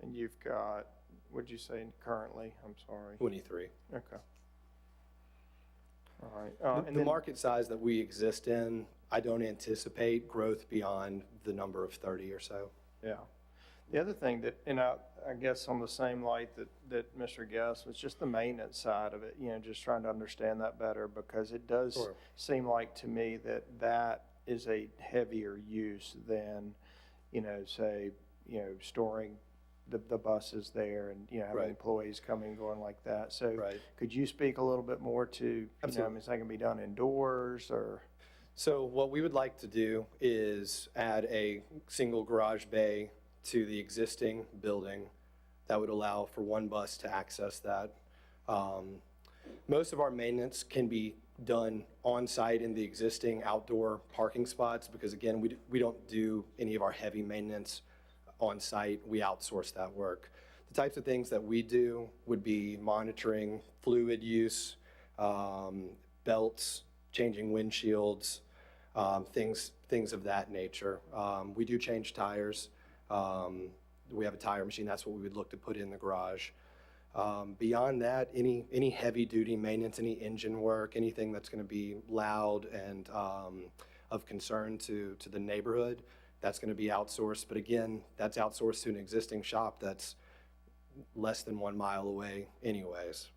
And you've got would you say currently? I'm sorry. 23. Okay. All right. The And then, market size that we exist in, I don't anticipate growth beyond the number of 30 or so. yeah. The other thing that, and I guess on the same light that Mr. Guest was just the maintenance side of it, you know, just trying to understand that better, because it does Sure. seem like to me that that is a heavier use than, you know, say, you know, storing the buses there and, you know, having Right. employees coming and going like that. So Right. could you speak a little bit more to, you know, I Absolutely. mean, is that going to be done indoors or? So what we would like to do is add a single garage bay to the existing building that would allow for one bus to access that. Most of our maintenance can be done on-site in the existing outdoor parking spots because, again, we don't do any of our heavy maintenance on-site. We outsource that work. The types of things that we do would be monitoring fluid use, belts, changing windshields, things of that nature. We do change tires. We have a tire machine. That's what we would look to put in the garage. Beyond that, any heavy-duty maintenance, any engine work, anything that's going to be loud and of concern to the neighborhood, that's going to be outsourced. But again, that's outsourced to an existing shop that's less than 1 mile away anyways.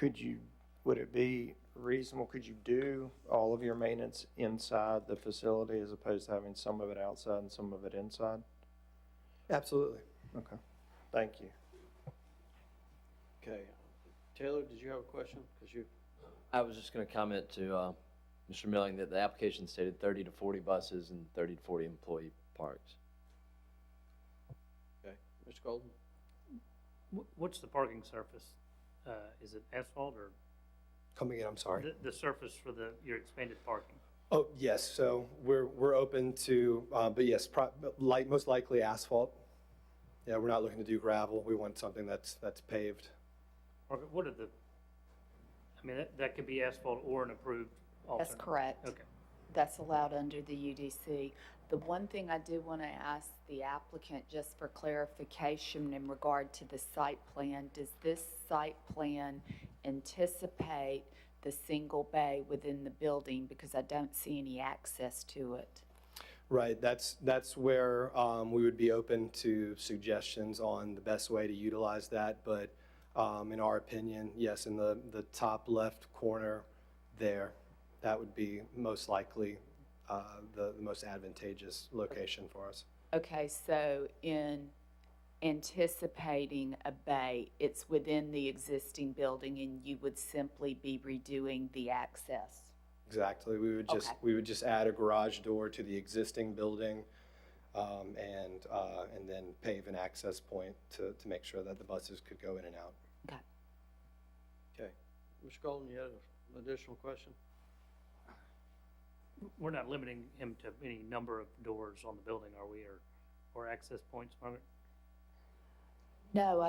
Would it be reasonable, could you do all of your maintenance inside the facility as opposed to having some of it outside and some of it inside? Absolutely. Okay, thank you. Okay. Taylor, did you have a question? Because you, I was just going to comment to Mr. Milling that the application stated 30 to 40 buses and 30 to 40 employee parks. okay. Mr. Golden? What's the parking surface? Is it asphalt or Come again, I'm sorry. the surface for your expanded parking? Oh, yes, so we're open to, but yes, most likely asphalt. Yeah, we're not looking to do gravel. We want something that's paved. Or what are I mean, that could be asphalt or an approved alternate? That's correct. Okay. That's allowed under the UDC. The one thing I do want to ask the applicant, just for clarification in regard to the site plan, does this site plan anticipate the single bay within the building? Because I don't see any access to it. Right, that's where we would be open to suggestions on the best way to utilize that. But in our opinion, yes, in the top left corner there, that would be most likely the most advantageous location for us. Okay, so in anticipating a bay, it's within the existing building and you would simply be redoing the access? Exactly. We would just add a garage door to the existing building, and then pave an access point to make sure that the buses could go in and out. Okay. Okay. Mr. Golden, you had an additional question? We're not limiting him to any number of doors on the building, are we, or access points, Margaret? No,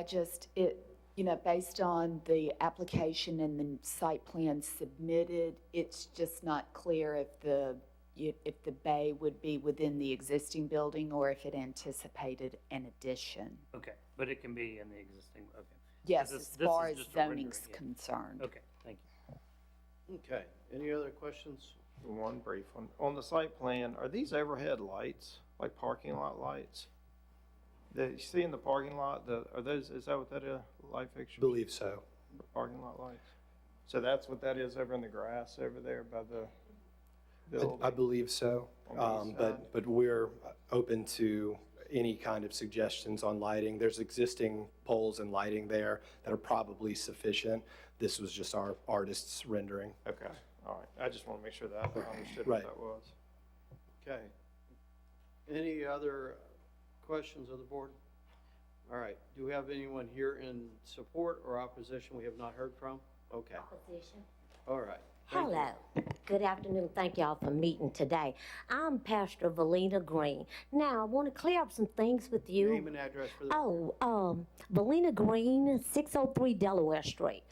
based on the application and the site plan submitted, it's just not clear if the bay would be within the existing building or if it anticipated an addition. Okay, but it can be in the existing, okay. Yes, This- as this is far as just a rendering, zoning's yeah. concerned. Okay, thank you. Okay. Any other questions? One brief one. On the site plan, are these overhead lights, like parking lot lights? That you see in the parking lot, is that what that is, light fixtures? Believe so. Parking lot lights? So that's what that is over in the grass over there by the building? I believe so, On the east side? but we're open to any kind of suggestions on lighting. There's existing poles and lighting there that are probably sufficient. This was just our artist's rendering. Okay, all right. I just want to make sure that I understood Right. what that was. Okay. Any other questions of the board? All right. Do we have anyone here in support or opposition we have not heard from? Okay. Opposition. All right. Thank you. Hello. Good afternoon. Thank y'all for meeting today. I'm Pastor Valina Green. Now, I want to clear up some things with you. Name and address for the. Valina Green, 603 Delaware Street.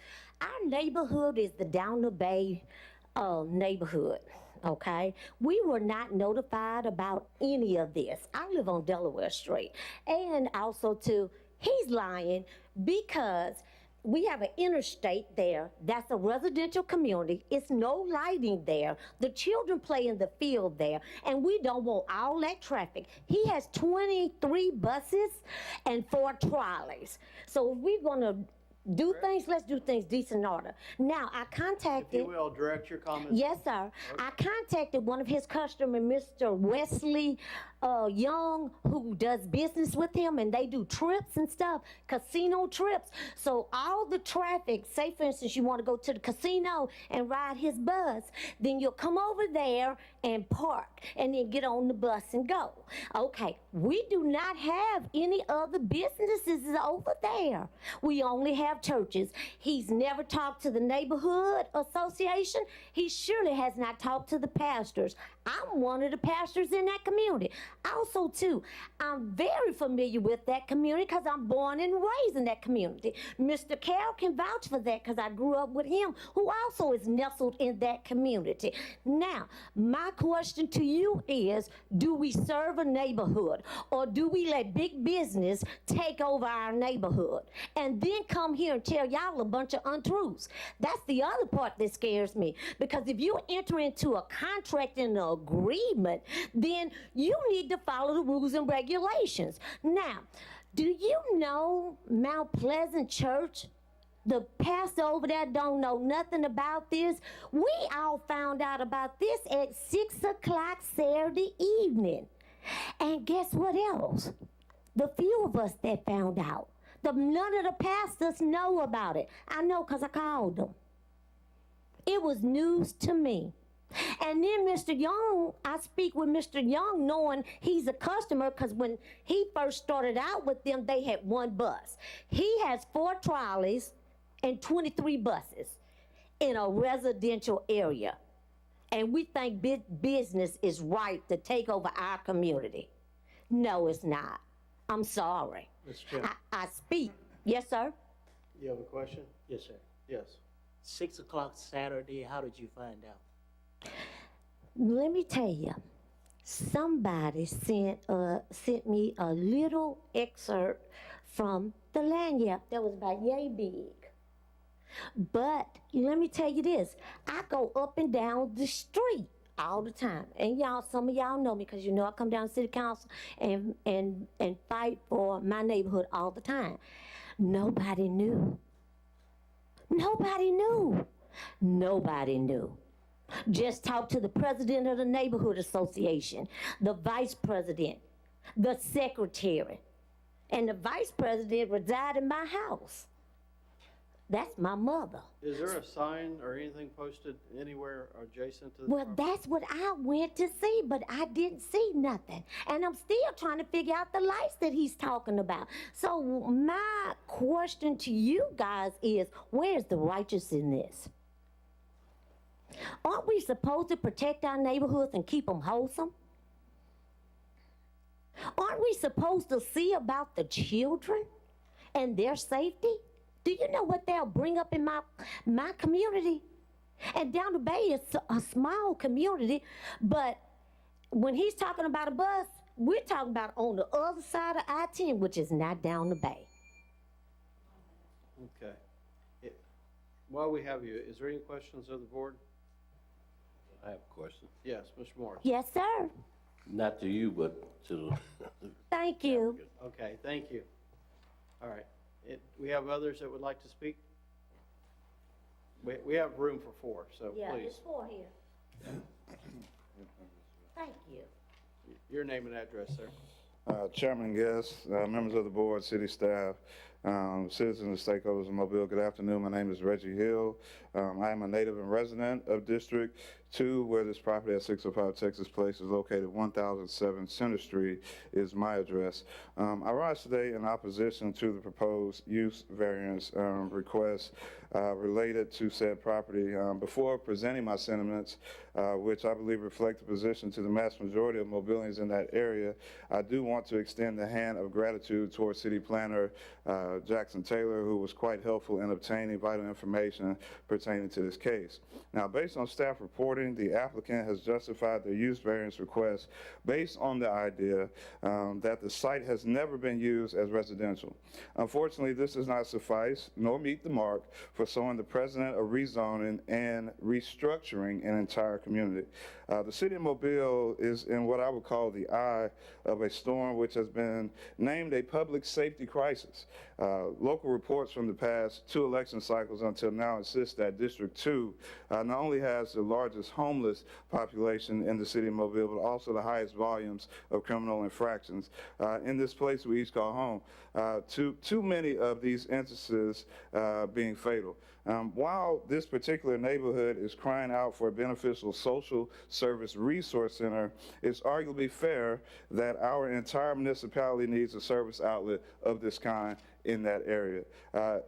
Our neighborhood is the Down the Bay neighborhood, okay? We were not notified about any of this. I live on Delaware Street. And also to He's lying because we have an interstate there. That's a residential community. It's no lighting there. The children play in the field there, and we don't want all that traffic. He has 23 buses and 4 trolleys. So if we're gonna do things, let's do things decent order. Now, I contacted. If you will, direct your comments. Yes, sir. I contacted one of his customers, Mr. Wesley Young, who does business with him, and they do trips and stuff, casino trips. So all the traffic, say for instance, you want to go to the casino and ride his bus, then you'll come over there and park, and then get on the bus and go. Okay, we do not have any other businesses over there. We only have churches. He's never talked to the neighborhood association. He surely has not talked to the pastors. I'm one of the pastors in that community. Also, too, I'm very familiar with that community because I'm born and raised in that community. Mr. Carroll can vouch for that because I grew up with him, who also is nestled in that community. Now, my question to you is, do we serve a neighborhood, or do we let big business take over our neighborhood and then come here and tell y'all a bunch of untruths? That's the other part that scares me, because if you enter into a contract and an agreement, then you need to follow the rules and regulations. Now, do you know Mount Pleasant Church? The pastor over there don't know nothing about this. We all found out about this at 6 o'clock Saturday evening. And guess what else? The few of us that found out, none of the pastors know about it. I know because I called them. It was news to me. And then Mr. Young, I speak with Mr. Young knowing he's a customer, because when he first started out with them, they had 1 bus. He has 4 trolleys and 23 buses in a residential area. And we think big business is right to take over our community. No, it's not. I'm sorry. Mr. Chairman. I speak. Yes, sir? You have a question? Yes, sir. Yes. 6 o'clock Saturday, how did you find out? Let me tell you, somebody sent me a little excerpt from the lanyard that was about yay big. But let me tell you this, I go up and down the street all the time. And y'all, some of y'all know me because you know I come down to city council and fight for my neighborhood all the time. Nobody knew. Nobody knew. Nobody knew. Just talk to the president of the neighborhood association, the vice president, the secretary, and the vice president reside in my house. That's my mother. Is there a sign or anything posted anywhere adjacent to the Well, property? that's what I went to see, but I didn't see nothing. And I'm still trying to figure out the lights that he's talking about. So my question to you guys is, where's the righteous in this? Aren't we supposed to protect our neighborhoods and keep them wholesome? Aren't we supposed to see about the children and their safety? Do you know what they'll bring up in my community? And down the bay is a small community, but when he's talking about a bus, we're talking about on the other side of I-10, which is not down the bay. Okay. While we have you, is there any questions of the board? I have a question. Yes, Mr. Morris. Yes, sir. Not to you, but to the Thank you. Okay, thank you. All right. We have others that would like to speak? We have room for 4, so Yeah, please. it's 4 here. Thank you. Your name and address, sir. Chairman, guests, members of the board, city staff, citizens and stakeholders of Mobile, good afternoon. My name is Reggie Hill. I am a native and resident of District 2, where this property at 605 Texas Place is located. 1007 Center Street is my address. I rise today in opposition to the proposed use variance request related to said property. Before presenting my sentiments, which I believe reflect the position to the mass majority of Mobilians in that area, I do want to extend the hand of gratitude towards City Planner Jackson Taylor, who was quite helpful in obtaining vital information pertaining to this case. Now, based on staff reporting, the applicant has justified their use variance request based on the idea that the site has never been used as residential. Unfortunately, this does not suffice nor meet the mark for showing the precedent of rezoning and restructuring an entire community. The city of Mobile is in what I would call the eye of a storm which has been named a public safety crisis. Local reports from the past 2 election cycles until now insist that District 2 not only has the largest homeless population in the city of Mobile, but also the highest volumes of criminal infractions in this place we each call home. Too many of these instances being fatal. While this particular neighborhood is crying out for a beneficial social service resource center, it's arguably fair that our entire municipality needs a service outlet of this kind in that area.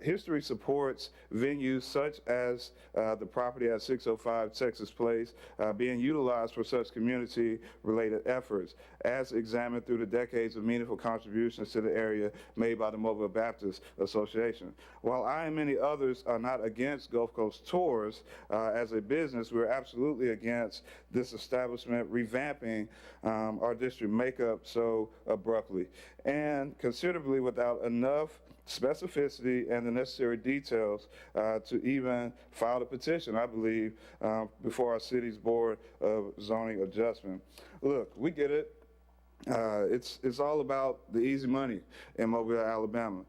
History supports venues such as the property at 605 Texas Place being utilized for such community-related efforts, as examined through the decades of meaningful contributions to the area made by the Mobile Baptist Association. While I and many others are not against Gulf Coast Tours as a business, we're absolutely against this establishment revamping our district makeup so abruptly and considerably without enough specificity and the necessary details to even file a petition, I believe, before our city's Board of Zoning Adjustment. Look, we get it. It's all about the easy money in Mobile, Alabama.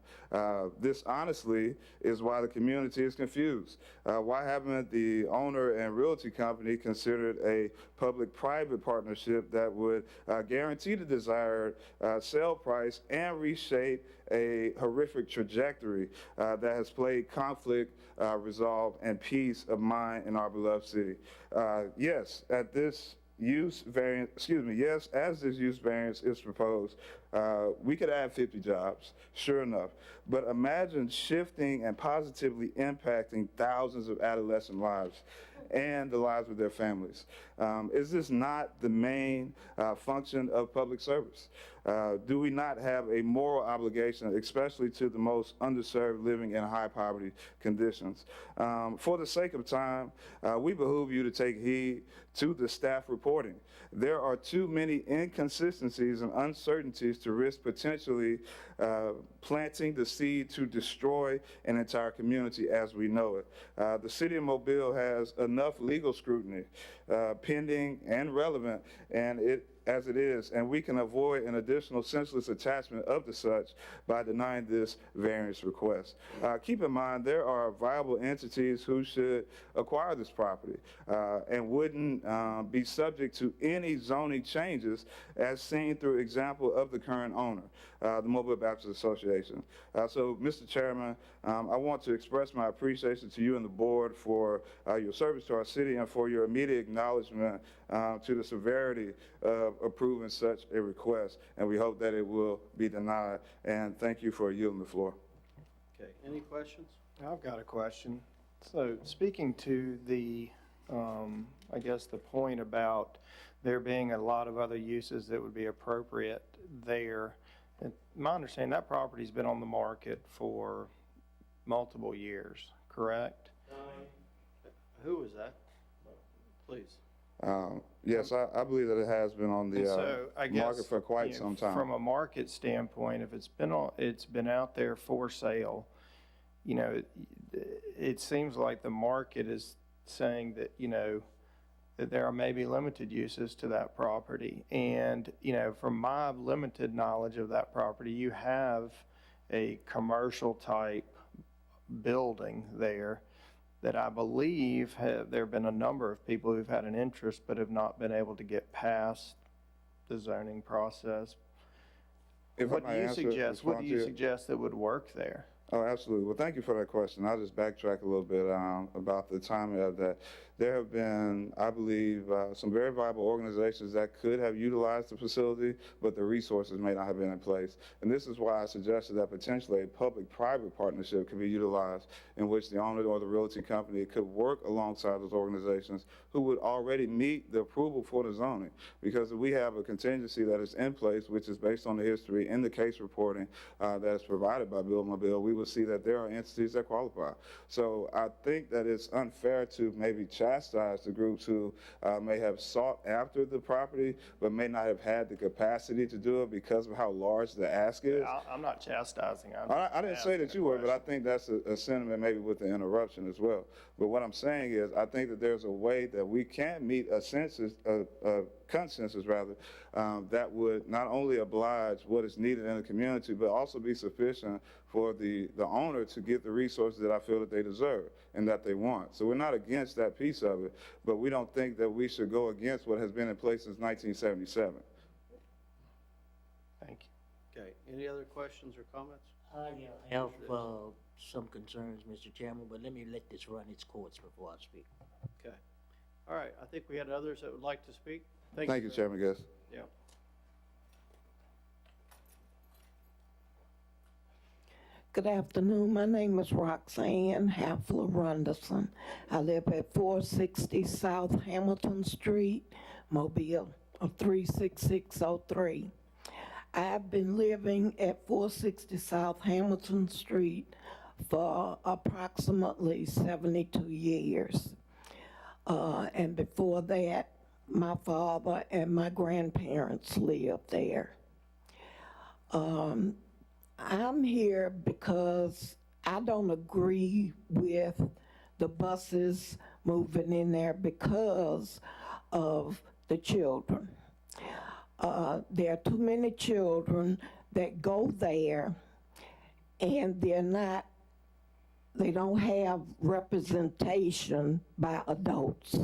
This honestly is why the community is confused. Why haven't the owner and realty company considered a public-private partnership that would guarantee the desired sale price and reshape a horrific trajectory that has played conflict, resolve, and peace of mind in our beloved city? Yes, at this use variance, yes, as this use variance is proposed, we could add 50 jobs, sure enough. But imagine shifting and positively impacting thousands of adolescent lives and the lives of their families. Is this not the main function of public service? Do we not have a moral obligation, especially to the most underserved living in high poverty conditions? For the sake of time, we behoove you to take heed to the staff reporting. There are too many inconsistencies and uncertainties to risk potentially planting the seed to destroy an entire community as we know it. The city of Mobile has enough legal scrutiny, pending and relevant, and as it is, and we can avoid an additional senseless attachment of the such by denying this variance request. Keep in mind, there are viable entities who should acquire this property and wouldn't be subject to any zoning changes as seen through example of the current owner, the Mobile Baptist Association. So, Mr. Chairman, I want to express my appreciation to you and the board for your service to our city and for your immediate acknowledgement to the severity of approving such a request, and we hope that it will be denied. And thank you for yielding the floor. Okay, any questions? I've got a question. So speaking to the, I guess the point about there being a lot of other uses that would be appropriate there, and my understanding, that property's been on the market for multiple years, correct? Who was that? Please. Yes, I believe that it has been on the So I guess, market for quite some time. From a market standpoint, if it's been out there for sale, it seems like the market is saying that, that there are maybe limited uses to that property. And, from my limited knowledge of that property, you have a commercial type building there that I believe there have been a number of people who've had an interest but have not been able to get past the zoning process. What do you suggest that would work there? Oh, absolutely. Well, thank you for that question. I'll just backtrack a little bit about the timing of that. there have been, I believe, some very viable organizations that could have utilized the facility, but the resources may not have been in place. And this is why I suggested that potentially a public-private partnership could be utilized in which the owner or the realty company could work alongside those organizations who would already meet the approval for the zoning. Because we have a contingency that is in place, which is based on the history in the case reporting that is provided by Bill Mobile, we will see that there are entities that qualify. So I think that it's unfair to maybe chastise the groups who may have sought after the property, but may not have had the capacity to do it because of how large the ask is. I'm not chastising. I didn't say that you were, but I think that's a sentiment maybe with the interruption as well. But what I'm saying is, I think that there's a way that we can meet a consensus that would not only oblige what is needed in the community, but also be sufficient for the owner to get the resources that I feel that they deserve and that they want. So we're not against that piece of it, but we don't think that we should go against what has been in place since 1977. Thank you. Okay, any other questions or comments? I have some concerns, Mr. Chairman, but let me let this run its course before I speak. Okay. All right, I think we had others that would like to speak. Thank you, Chairman Guest. Yeah. Good afternoon. My name is Roxanne Hafler Runderson. I live at 460 South Hamilton Street, Mobile, 36603. I've been living at 460 South Hamilton Street for approximately 72 years. And before that, my father and my grandparents lived there. I'm here because I don't agree with the buses moving in there because of the children. There are too many children that go there and they don't have representation by adults.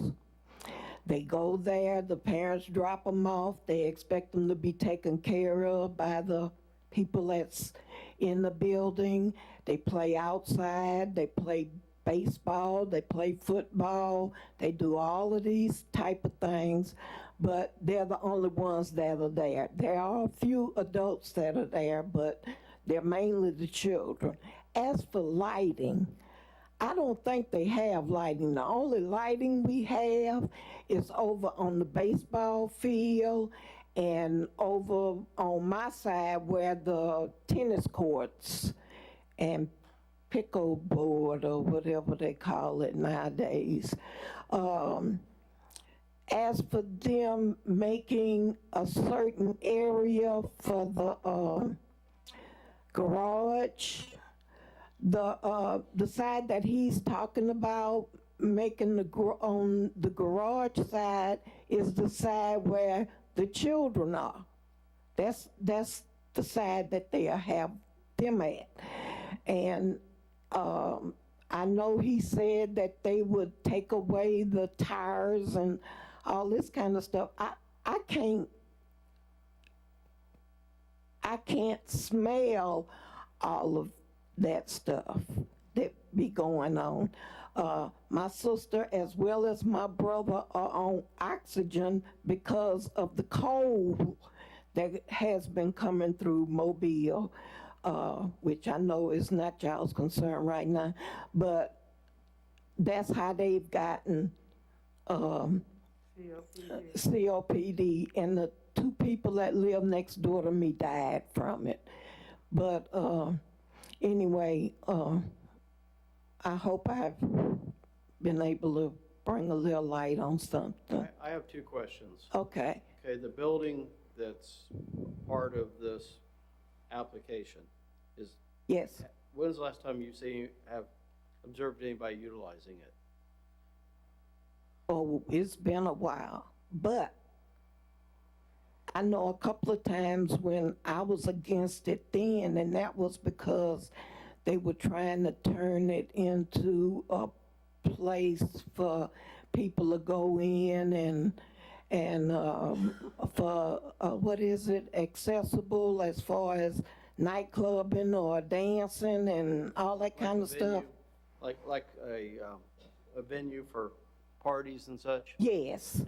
They go there, the parents drop them off, they expect them to be taken care of by the people that's in the building. They play outside, they play baseball, they play football, they do all of these type of things, but they're the only ones that are there. There are a few adults that are there, but they're mainly the children. As for lighting, I don't think they have lighting. The only lighting we have is over on the baseball field and over on my side where the tennis courts and pickleboard or whatever they call it nowadays. As for them making a certain area for the garage, the side that he's talking about making on the garage side is the side where the children are. That's the side that they'll have them at. And I know he said that they would take away the tires and all this kind of stuff. I can't smell all of that stuff that be going on. My sister as well as my brother are on oxygen because of the cold that has been coming through Mobile, which I know is not y'all's concern right now, but that's how they've gotten COPD, and the two people that live next door to me died from it. But anyway, I hope I've been able to bring a little light on something. I have two questions. Okay. Okay, the building that's part of this application is. Yes. When's the last time have observed anybody utilizing it? Oh, it's been a while, but I know a couple of times when I was against it then, and that was because they were trying to turn it into a place for people to go in and for, what is it, accessible as far as nightclubbing or dancing and all that kind of stuff. Like a venue for parties and such? Yes.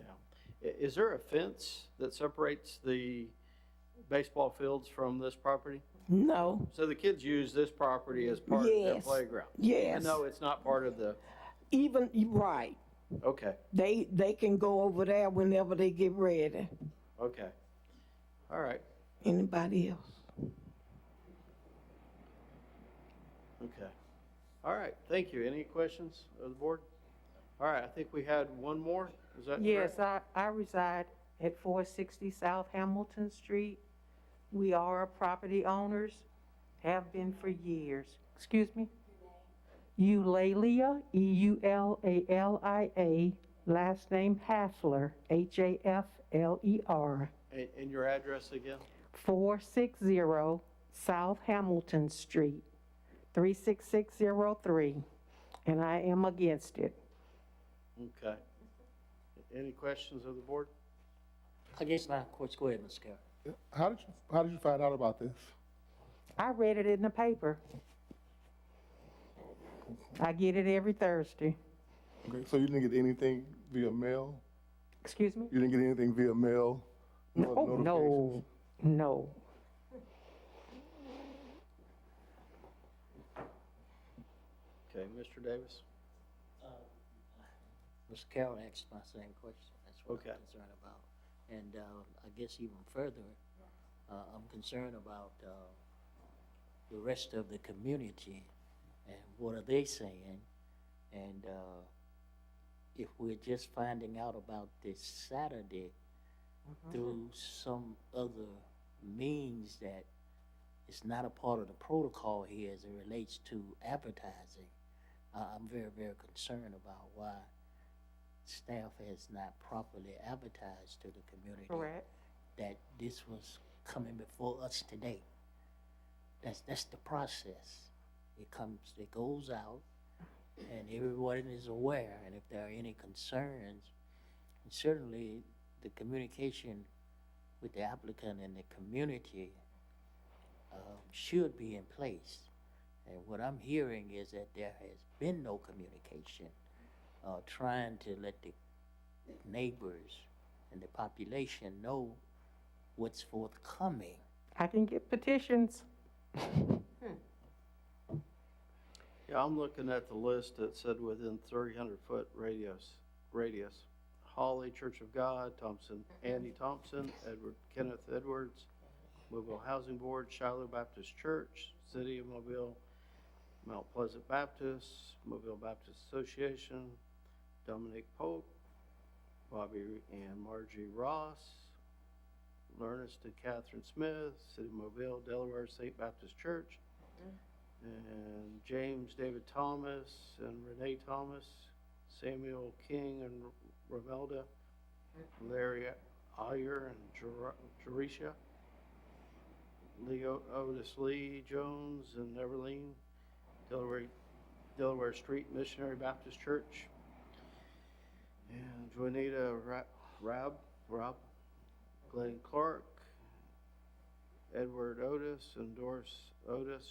Is there a fence that separates the baseball fields from this property? No. So the kids use this property as part of their Yes. playground? Yes. No, it's not part of the, Even, right. okay, They can go over there whenever they get ready. okay. All right, Anybody else? okay. All right, thank you. Any questions of the board? All right, I think we had one more, is that correct? Yes, I reside at 460 South Hamilton Street. We are property owners, have been for years. Excuse me? Eulalia, Eulalia, last name Hafler, Hafler. And your address again? 460 South Hamilton Street, 36603, and I am against it. Okay. Any questions of the board? I guess my courts, go ahead, Mr. Carroll. How did you find out about this? I read it in the paper. I get it every Thursday. Okay, so you didn't get anything via mail? Excuse me? You didn't get anything via mail? No. Okay, Mr. Davis? Mr. Carroll asked my same question. That's what Okay. I'm concerned about. And I guess even further, I'm concerned about the rest of the community and what are they saying? And if we're just finding out about this Saturday through some other means that is not a part of the protocol here as it relates to advertising, I'm very, very concerned about why staff has not properly advertised to the community Correct. that this was coming before us today. That's the process. It goes out, and everyone is aware, and if there are any concerns, and certainly the communication with the applicant and the community should be in place. And what I'm hearing is that there has been no communication, trying to let the neighbors and the population know what's forthcoming. I can get petitions. Yeah, I'm looking at the list that said within 300-foot radius. Holly, Church of God, Thompson, Andy Thompson, Kenneth Edwards, Mobile Housing Board, Shiloh Baptist Church, City of Mobile, Mount Pleasant Baptist, Mobile Baptist Association, Dominic Pope, Bobby and Margie Ross, Ernest and Catherine Smith, City of Mobile, Delaware St. Baptist Church, and James David Thomas and Renee Thomas, Samuel King and Romelda, Larry Ayer and Jerisha, Leo Otis Lee Jones and Everleen, Delaware Street Missionary Baptist Church, and Juanita Rob, Glenn Clark, Edward Otis and Doris Otis,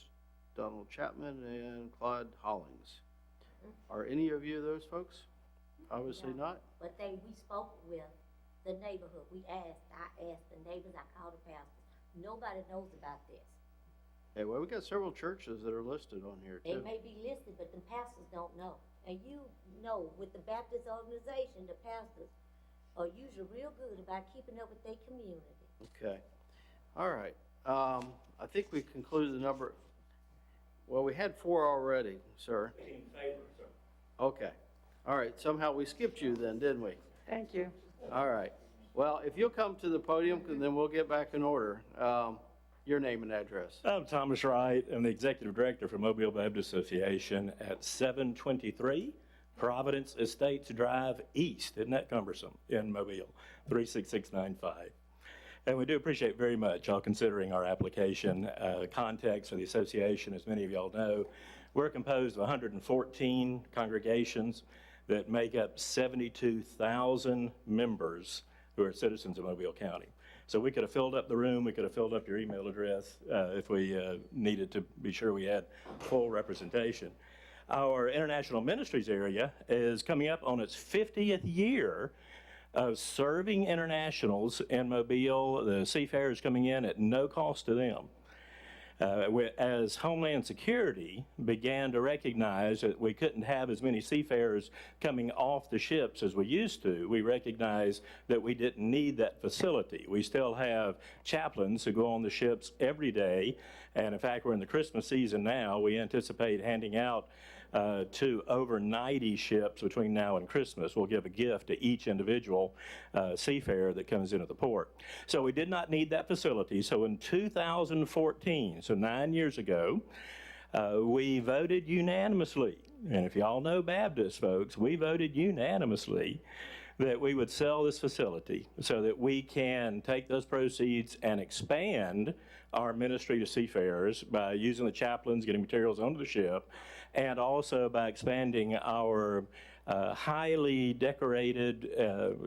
Donald Chapman, and Claude Hollings. Are any of you those folks? Obviously No. not. But we spoke with the neighborhood. I asked the neighbors, I called the pastors. Nobody knows about this. Hey, well, we got several churches that are listed on here They too. may be listed, but the pastors don't know. And you know, with the Baptist organization, the pastors are usually real good about keeping up with their community. Okay. All right. I think we concluded the number. Well, we had 4 already, sir. In favor, sir. Okay. All right. Somehow we skipped you then, didn't we? Thank you. All right. Well, if you'll come to the podium, then we'll get back in order. Your name and address. I'm Thomas Wright. I'm the Executive Director for Mobile Baptist Association at 723 Providence Estates Drive East. Isn't that cumbersome? In Mobile, 36695. And we do appreciate very much y'all considering our application. Context for the association, as many of y'all know, we're composed of 114 congregations that make up 72,000 members who are citizens of Mobile County. So we could have filled up the room, we could have filled up your email address if we needed to be sure we had full representation. our international ministries area is coming up on its 50th year of serving internationals in Mobile. The seafarers coming in at no cost to them. As Homeland Security began to recognize that we couldn't have as many seafarers coming off the ships as we used to, we recognized that we didn't need that facility. We still have chaplains who go on the ships every day, and in fact, we're in the Christmas season now. We anticipate handing out to over 90 ships between now and Christmas. We'll give a gift to each individual seafarer that comes into the port. So we did not need that facility. So in 2014, so 9 years ago, we voted unanimously. And if y'all know Baptist folks, we voted unanimously that we would sell this facility so that we can take those proceeds and expand our ministry to seafarers by using the chaplains, getting materials onto the ship, and also by expanding our highly decorated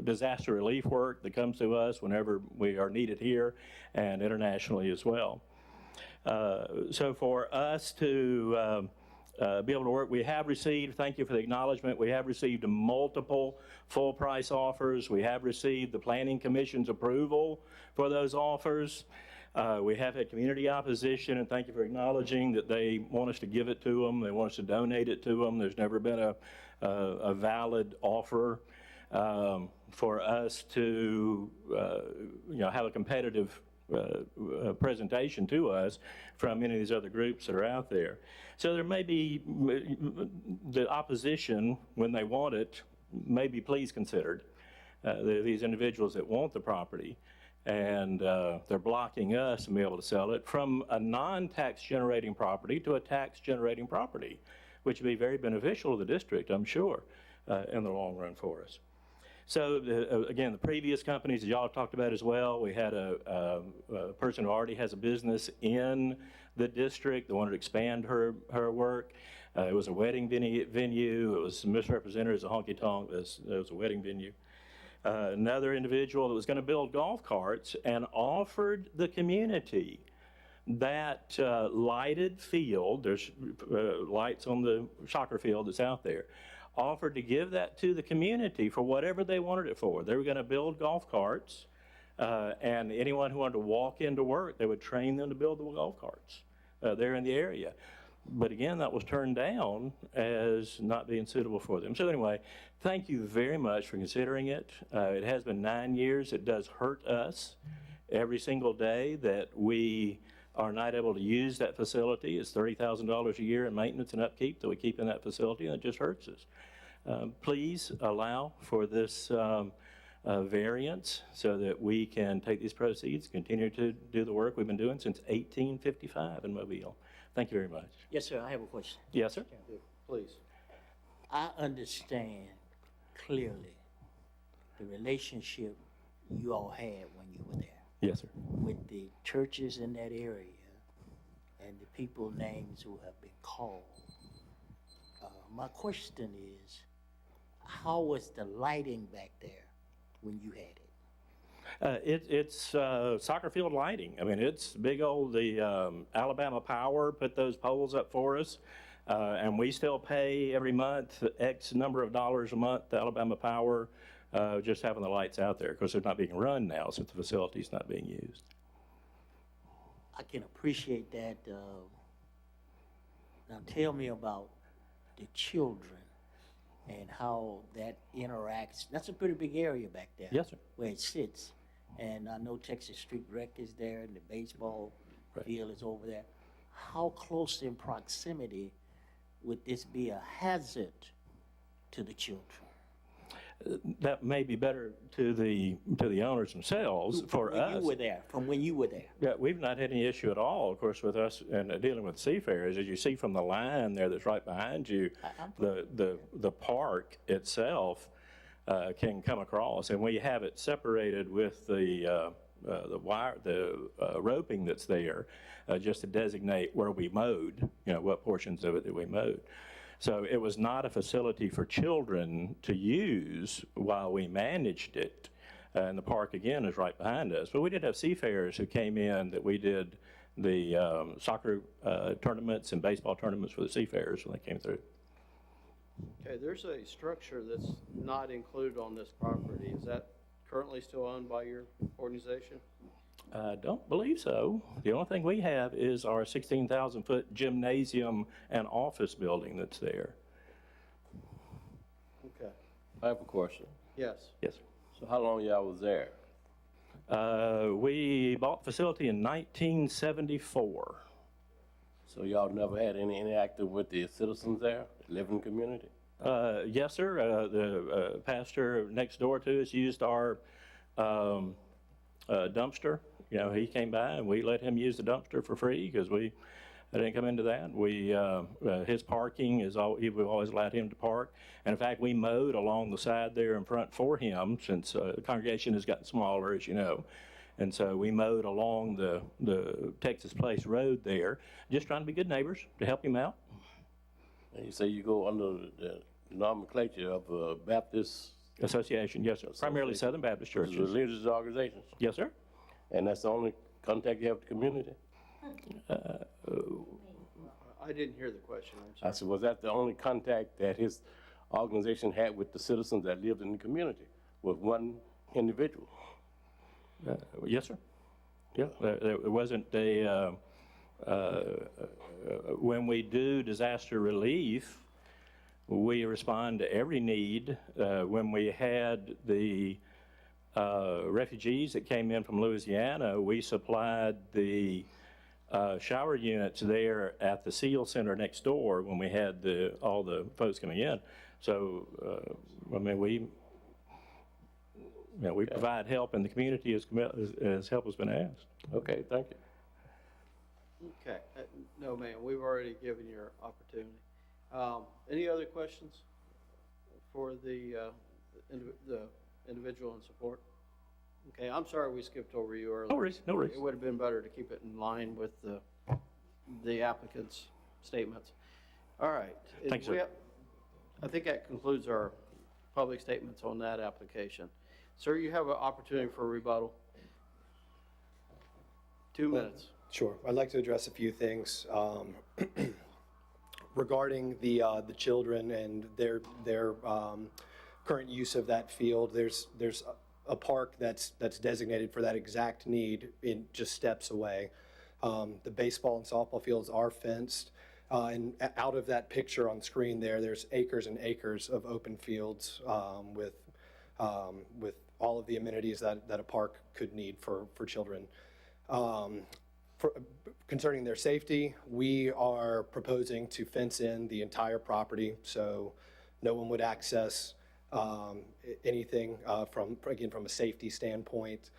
disaster relief work that comes to us whenever we are needed here and internationally as well. So for us to be able to work, we have received, thank you for the acknowledgement, we have received multiple full price offers. We have received the Planning Commission's approval for those offers. We have had community opposition, and thank you for acknowledging that they want us to give it to them. They want us to donate it to them. There's never been a valid offer for us to have a competitive presentation to us from any of these other groups that are out there. So there may be the opposition, when they want it, may be please considered. These individuals that want the property, and they're blocking us from being able to sell it from a non-tax generating property to a tax generating property, which would be very beneficial to the district, I'm sure, in the long run for us. So again, the previous companies that y'all talked about as well, we had a person who already has a business in the district that wanted to expand her work. It was a wedding venue. It was misrepresented as a honky-tonk. It was a wedding venue. Another individual that was going to build golf carts and offered the community that lighted field, there's lights on the soccer field that's out there, offered to give that to the community for whatever they wanted it for. They were going to build golf carts, and anyone who wanted to walk into work, they would train them to build the golf carts there in the area. But again, that was turned down as not being suitable for them. So anyway, thank you very much for considering it. It has been 9 years. It does hurt us every single day that we are not able to use that facility. It's $30,000 a year in maintenance and upkeep that we keep in that facility, and it just hurts us. Please allow for this variance so that we can take these proceeds, continue to do the work we've been doing since 1855 in Mobile. Thank you very much. Yes, sir, I have a question. Yes, sir. Please. I understand clearly the relationship you all had when you were there Yes, sir. with the churches in that area and the people names who have been called. My question is, how was the lighting back there when you had it? It's soccer field lighting. I mean, it's big old, the Alabama Power put those poles up for us, and we still pay every month X number of dollars a month to Alabama Power, just having the lights out there, because they're not being run now since the facility's not being used. I can appreciate that. Now tell me about the children and how that interacts. That's a pretty big area back there. Yes, sir. Where it sits. And I know Texas Street Rec is there and the baseball field is over there. How close in proximity would this be a hazard to the children? That may be better to the owners themselves. For us, from when you were there. Yeah, we've not had any issue at all, of course, with us and dealing with seafarers. As you see from the line there that's right behind you, the park itself can come across, and we have it separated with the wire, the roping that's there, just to designate where we mowed. What portions of it that we mowed. So it was not a facility for children to use while we managed it. And the park, again, is right behind us. But we did have seafarers who came in that we did the soccer tournaments and baseball tournaments for the seafarers when they came through. Okay, there's a structure that's not included on this property. Is that currently still owned by your organization? I don't believe so. The only thing we have is our 16,000-foot gymnasium and office building that's there. Okay, I have a question. yes. Yes. So how long y'all was there? We bought the facility in 1974. So y'all never had any interactive with the citizens there, the living community? Yes, sir. The pastor next door to us used our dumpster. You know, he came by and we let him use the dumpster for free because I didn't come into that. His parking is all, we've always allowed him to park. And in fact, we mowed along the side there in front for him since the congregation has gotten smaller, as you know. And so we mowed along the Texas Place Road there, just trying to be good neighbors to help him out. And you say you go under the nomenclature of Baptist Association, yes, sir. Primarily Southern Baptist churches. Religious organizations? Yes, sir. And that's the only contact you have with the community? I didn't hear the question, I'm I sorry. said, was that the only contact that his organization had with the citizens that lived in the community, with one individual? Yes, sir. Yeah, there wasn't a, when we do disaster relief, we respond to every need. When we had the refugees that came in from Louisiana, we supplied the shower units there at the SEAL Center next door when we had all the folks coming in. So, I mean, we provide help in the community as help has been asked. Okay, thank you. Okay, no, ma'am, we've already given your opportunity. Any other questions for the individual in support? Okay, I'm sorry we skipped over you earlier. No worries, no worries. It would have been better to keep it in line with the applicant's statements. All right. Thanks, sir. I think that concludes our public statements on that application. Sir, you have an opportunity for a rebuttal. 2 minutes. Sure. I'd like to address a few things regarding the children and their current use of that field. There's a park that's designated for that exact need in just steps away. The baseball and softball fields are fenced. And out of that picture on screen there's acres and acres of open fields with all of the amenities that a park could need for children. Concerning their safety, we are proposing to fence in the entire property so no one would access anything from a safety standpoint.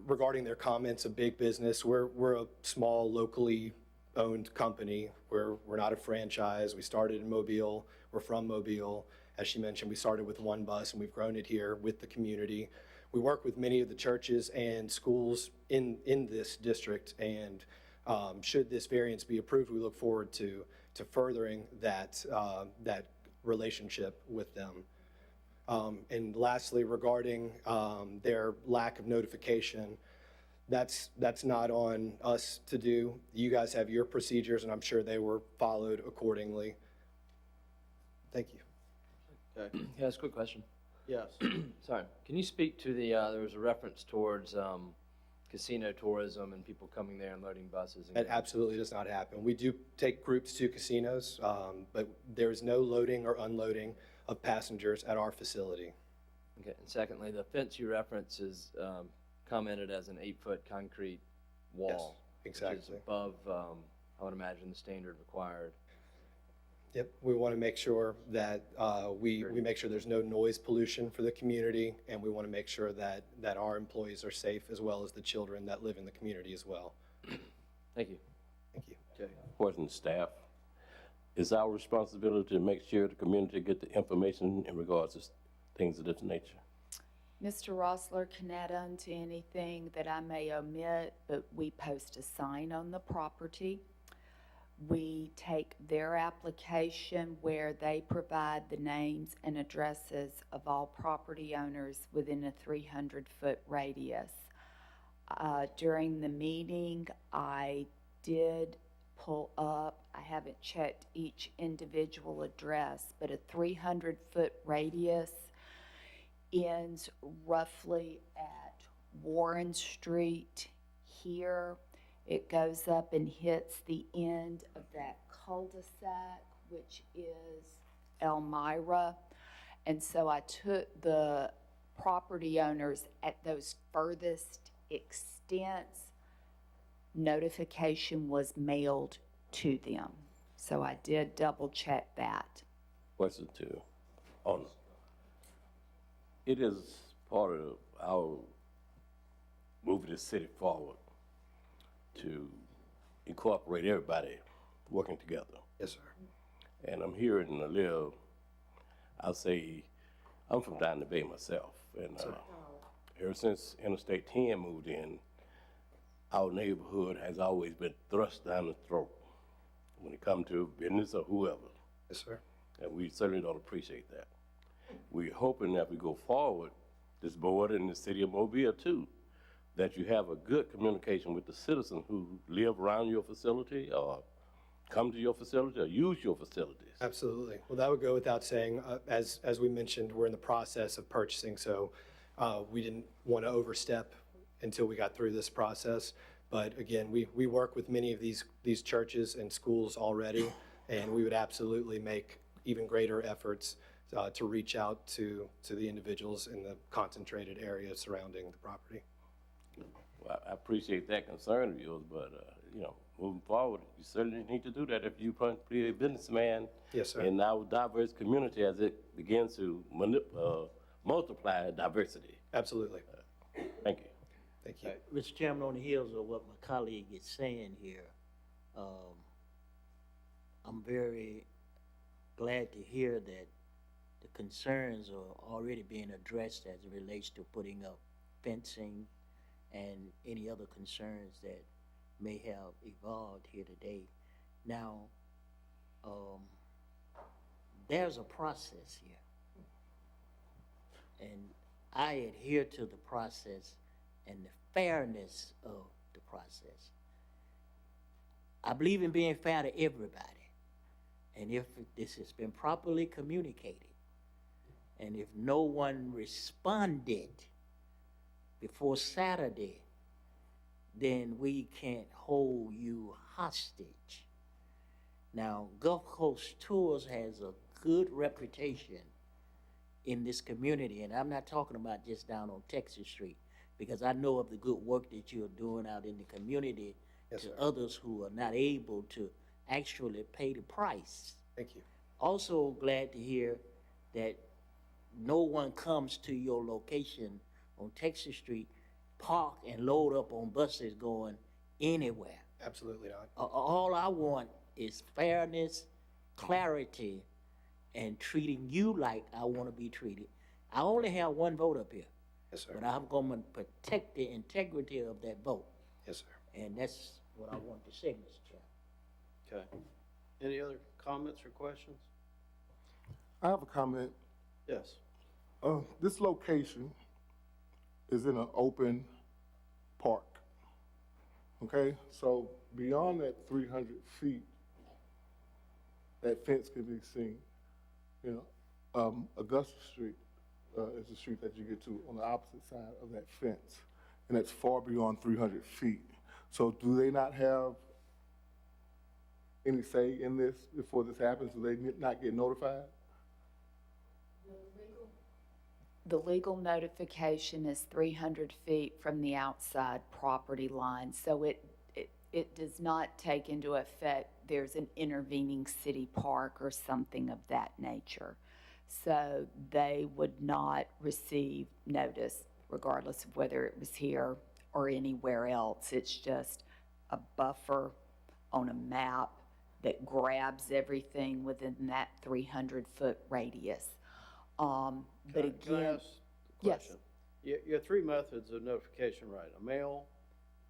Regarding their comments of big business, we're a small locally owned company. We're not a franchise. We started in Mobile. We're from Mobile. As she mentioned, we started with one bus and we've grown it here with the community. We work with many of the churches and schools in this district, and should this variance be approved, we look forward to furthering that relationship with them. And lastly, regarding their lack of notification, that's not on us to do. You guys have your procedures, and I'm sure they were followed accordingly. Thank you. Okay. Yeah, that's a quick question. Yes. Sorry, can you speak to there was a reference towards casino tourism and people coming there and loading buses? That absolutely does not happen. We do take groups to casinos, but there is no loading or unloading of passengers at our facility. Okay, and secondly, the fence you reference is commented as an 8-foot concrete wall. Yes, exactly. Which is above, I would imagine, the standard required. Yep, we want to make sure that we make sure there's no noise pollution for the community, and we want to make sure that our employees are safe as well as the children that live in the community as well. Thank you. Thank you. Okay. Question, staff. It's our responsibility to make sure the community get the information in regards to things of this nature. Mr. Rossler can add on to anything that I may omit, but we post a sign on the property. We take their application where they provide the names and addresses of all property owners within a 300-foot radius. During the meeting, I did pull up I haven't checked each individual address, but a 300-foot radius ends roughly at Warren Street here. It goes up and hits the end of that cul-de-sac, which is Elmira. And so I took the property owners at those furthest extents. Notification was mailed to them. So I did double check that. Question two. It is part of our moving the city forward to incorporate everybody working together. Yes, sir. And I'm hearing a little, I'll say, I'm from down the bay myself. And ever since Interstate 10 moved in, our neighborhood has always been thrust down the throat when it comes to business or whoever. Yes, sir. And we certainly don't appreciate that. We're hoping that we go forward, this board and the city of Mobile too, that you have a good communication with the citizens who live around your facility or come to your facility or use your facilities. Absolutely. Well, that would go without saying. As we mentioned, we're in the process of purchasing, so we didn't want to overstep until we got through this process. But again, we work with many of these churches and schools already, and we would absolutely make even greater efforts to reach out to the individuals in the concentrated area surrounding the property. Well, I appreciate that concern of yours, but you know, moving forward, you certainly need to do that if you want to be a businessman. Yes, sir. In our diverse community as it begins to multiply diversity. Absolutely. Thank you. Thank you. Mr. Chairman, on the heels of what my colleague is saying here, I'm very glad to hear that the concerns are already being addressed as it relates to putting up fencing and any other concerns that may have evolved here today. Now, there's a process here. And I adhere to the process and the fairness of the process. I believe in being fair to everybody. And if this has been properly communicated, and if no one responded before Saturday, then we can't hold you hostage. Now, Gulf Coast Tours has a good reputation in this community, and I'm not talking about just down on Texas Street, because I know of the good work that you're doing out in the community. Yes, to sir. Others who are not able to actually pay the price. Thank you. Also glad to hear that no one comes to your location on Texas Street, park and load up on buses going anywhere. Absolutely not. All I want is fairness, clarity, and treating you like I want to be treated. I only have one vote up here. Yes, sir. But I'm going to protect the integrity of that vote. Yes, sir. And that's what I want to say, Mr. Chairman. Okay. Any other comments or questions? I have a comment. Yes. This location is in an open park. Okay, so beyond that 300 feet, that fence can be seen. You know, Augusta Street is the street that you get to on the opposite side of that fence, and that's far beyond 300 feet. So do they not have any say in this before this happens? Do they not get notified? The legal notification is 300 feet from the outside property line, so it does not take into effect there's an intervening city park or something of that nature. So they would not receive notice regardless of whether it was here or anywhere else. It's just a buffer on a map that grabs everything within that 300-foot radius. But again, Can I ask a question? Yes. You have three methods of notification, right? A mail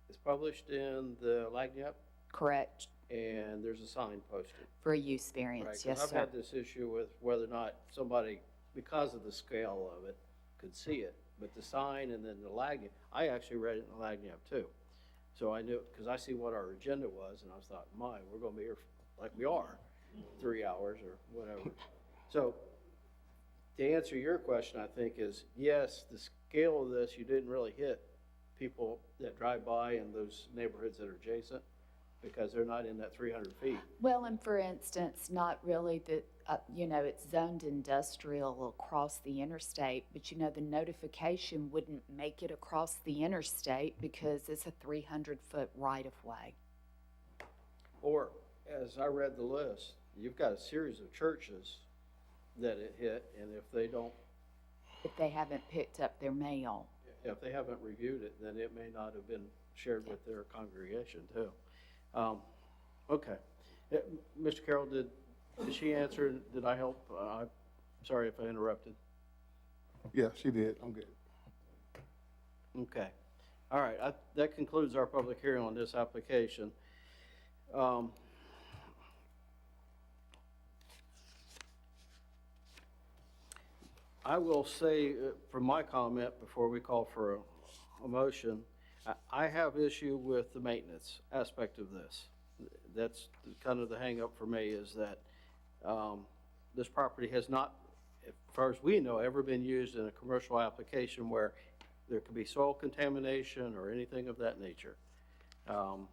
is published in the Lagniappe, correct, and there's a sign posted. for a use variance, Right, 'cause yes, I've sir. had this issue with whether or not somebody, because of the scale of it, could see it. But the sign and then the Lagniappe, I actually read it in the Lagniappe too. So I knew, because I see what our agenda was, and I thought, my, we're gonna be here like we are, 3 hours or whatever. So to answer your question, I think is, yes, the scale of this, you didn't really hit people that drive by in those neighborhoods that are adjacent because they're not in that 300 feet. Well, and for instance, not really the, it's zoned industrial across the interstate, but the notification wouldn't make it across the interstate because it's a 300-foot right-of-way. Or, as I read the list, you've got a series of churches that it hit, and if they haven't picked up their mail. If they haven't reviewed it, then it may not have been shared with their congregation too. Okay. Mr. Carroll, did she answer? Did I help? I'm sorry if I interrupted. Yeah, she did. I'm good. Okay. All right. That concludes our public hearing on this application. I will say, from my comment before we call for a motion, I have issue with the maintenance aspect of this. That's kind of the hang-up for me, is that this property has not, as far as we know, ever been used in a commercial application where there could be soil contamination or anything of that nature. And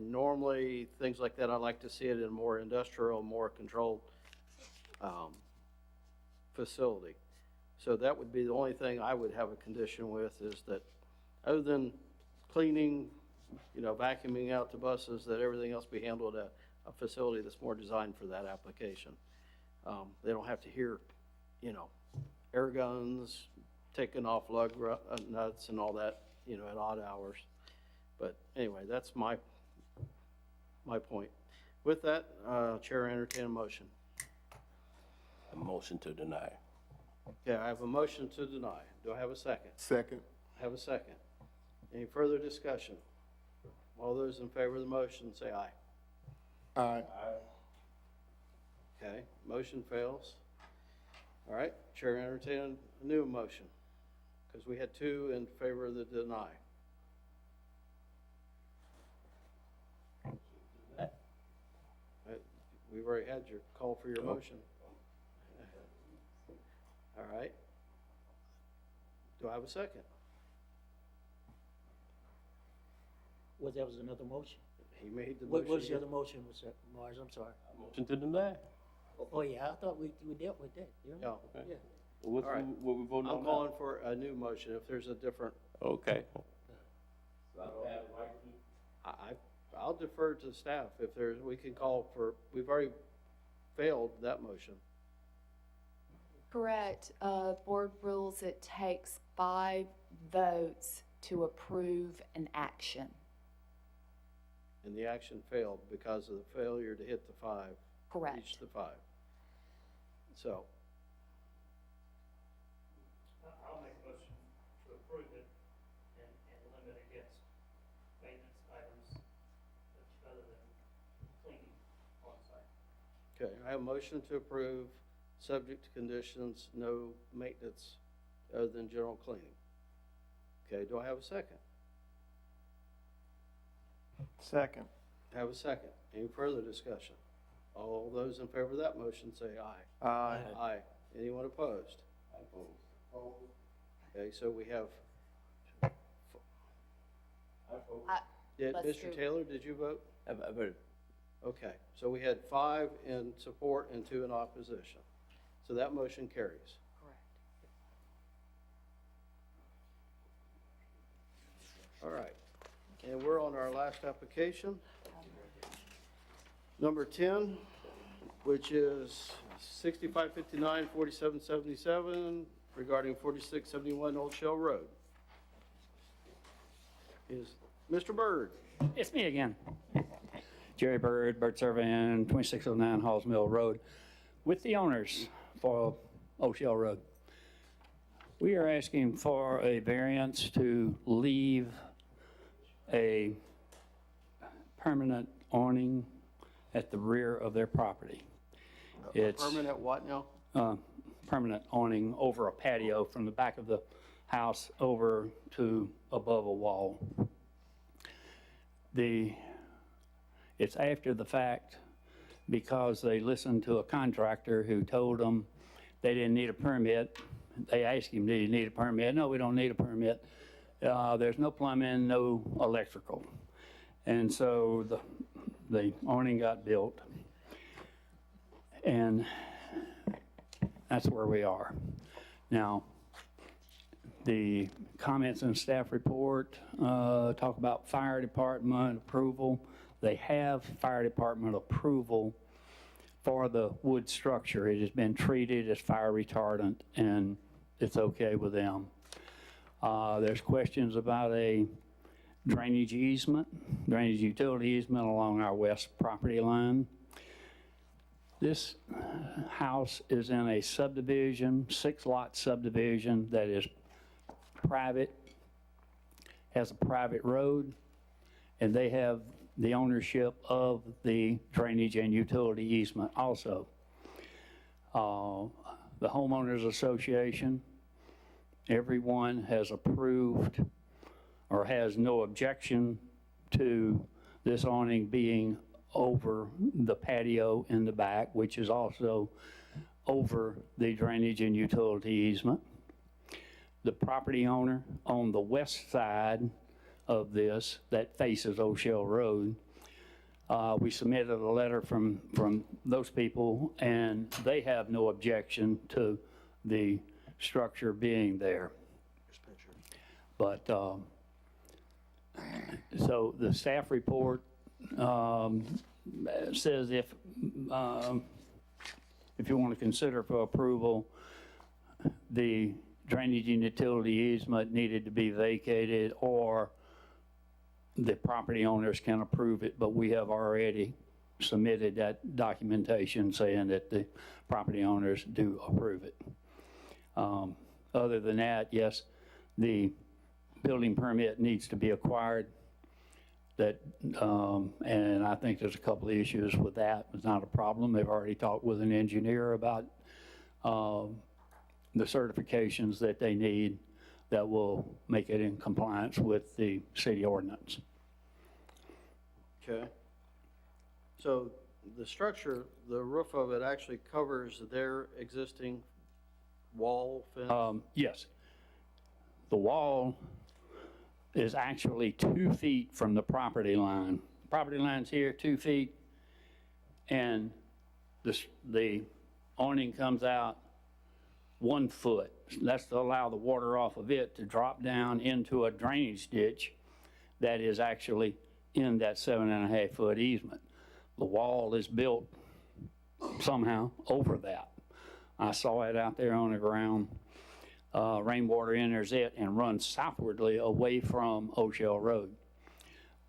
normally, things like that, I like to see it in a more industrial, more controlled facility. So that would be the only thing I would have a condition with, is that other than cleaning, vacuuming out the buses, that everything else be handled at a facility that's more designed for that application. They don't have to hear, air guns taking off lug nuts and all that, at odd hours. But anyway, that's my point. With that, Chair, entertain a motion. A motion to deny. Okay, I have a motion to deny. Do I have a second? Second. I have a second. Any further discussion? All those in favor of the motion, say aye. Aye. Okay, motion fails. All right, Chair, entertain a new motion, because we had two in favor of the deny. We've already had your call for your motion. All right. Do I have a second? That was another motion? He made the motion. What was the other motion, Mr. Mars? I'm sorry. Motion to deny. Oh, yeah, I thought we dealt with that. Yeah. Okay. Yeah. What's All right. what we voting on I'm now? calling for a new motion if there's a different. Okay. I'll defer to staff if there's, we can call for, we've already failed that motion. Correct. Board rules, it takes 5 votes to approve an action. And the action failed because of the failure to hit the 5. Correct. Reach the 5. So. I'll make a motion to approve it and limit against maintenance items other than cleaning on site. Okay, I have a motion to approve, subject to conditions, no maintenance other than general cleaning. Okay, do I have a second? Second. I have a second. Any further discussion? All those in favor of that motion say aye. Aye. Aye. Anyone opposed? Okay, so we have. Did Let's Mr. do- Taylor, did you vote? I voted. Okay, so we had 5 in support and 2 in opposition. So that motion carries. Correct. All right, and we're on our last application. Number 10, which is 6559-4777 regarding 4671 Old Shell Road. Is Mr. Byrd? It's me again. Jerry Byrd, Bird Surveying, 2609 Halls Mill Road, with the owners for Old Shell Road. We are asking for a variance to leave a permanent awning at the rear of their property. It's Permanent what now? permanent awning over a patio from the back of the house over to above a wall. It's after the fact because they listened to a contractor who told them they didn't need a permit. They asked him, do you need a permit? No, we don't need a permit. There's no plumbing, no electrical. And so the awning got built. And that's where we are. Now, the comments in staff report talk about fire department approval. They have fire department approval for the wood structure. It has been treated as fire retardant, and it's okay with them. There's questions about a drainage utility easement along our west property line. This house is in a subdivision, 6-lot subdivision that is private, has a private road, and they have the ownership of the drainage and utility easement also. The homeowners association, everyone has approved or has no objection to this awning being over the patio in the back, which is also over the drainage and utility easement. The property owner on the west side of this that faces O'Shell Road, we submitted a letter from those people, and they have no objection to the structure being there. But so the staff report says if you want to consider for approval, the drainage and utility easement needed to be vacated, or the property owners can approve it, but we have already submitted that documentation saying that the property owners do approve it. Other than that, yes, the building permit needs to be acquired. And I think there's a couple of issues with that. It's not a problem. They've already talked with an engineer about the certifications that they need that will make it in compliance with the city ordinance. Okay. So the structure, the roof of it actually covers their existing wall fence? Yes. The wall is actually 2 feet from the property line. Property line's here, 2 feet, and the awning comes out 1 foot. That's to allow the water off of it to drop down into a drainage ditch that is actually in that 7.5 foot easement. The wall is built somehow over that. I saw it out there on the ground. Rainwater enters it and runs southwardly away from O'Shell Road.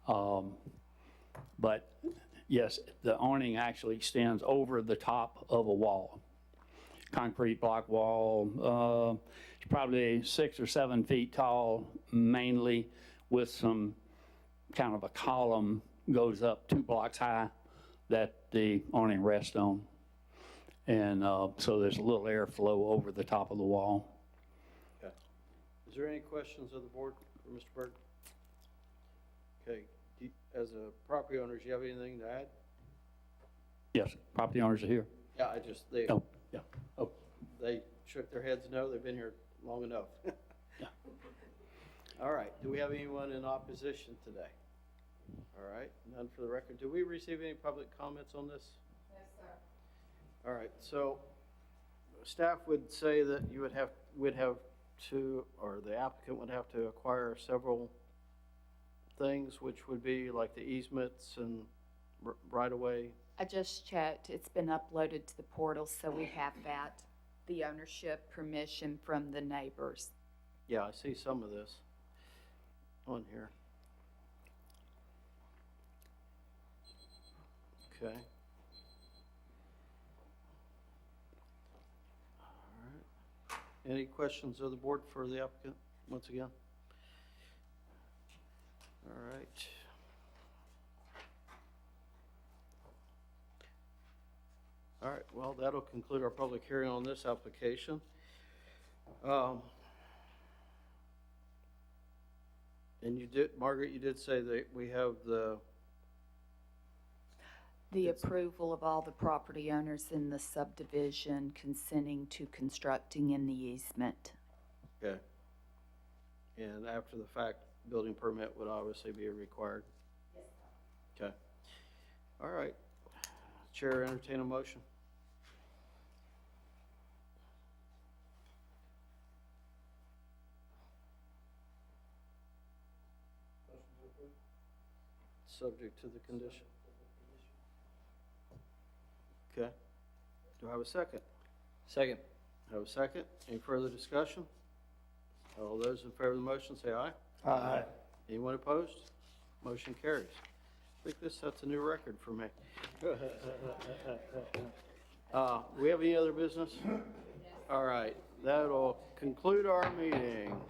But yes, the awning actually extends over the top of a wall. Concrete block wall. It's probably 6 or 7 feet tall, mainly, with some kind of a column goes up 2 blocks high that the awning rests on. And so there's a little airflow over the top of the wall. Okay. Is there any questions of the board for Mr. Berg? Okay. As a property owner, do you have anything to add? Yes, property owners are here. Yeah, Oh, yeah. Oh, they shook their heads no, they've been here long enough. Yeah. All right, do we have anyone in opposition today? All right, none for the record. Do we receive any public comments on this? Yes, sir. All right, so staff would say that you would have to, or the applicant would have to acquire several things, which would be like the easements and right away. I just checked. It's been uploaded to the portal, so we have that. The ownership permission from the neighbors. Yeah, I see some of this on here. Okay. All right. Any questions of the board for the applicant once again? All right. All right, well, that'll conclude our public hearing on this application. And you did, Margaret, you did say that we have The approval of all the property owners in the subdivision consenting to constructing in the easement. Okay. And after the fact, building permit would obviously be required? Okay. All right. Chair, entertain a motion. Subject to the condition. Okay. Do I have a second? Second. Have a second? Any further discussion? All those in favor of the motion say aye. Aye. Anyone opposed? Motion carries. I think this sets a new record for me. We have any other business? All right, that'll conclude our meeting.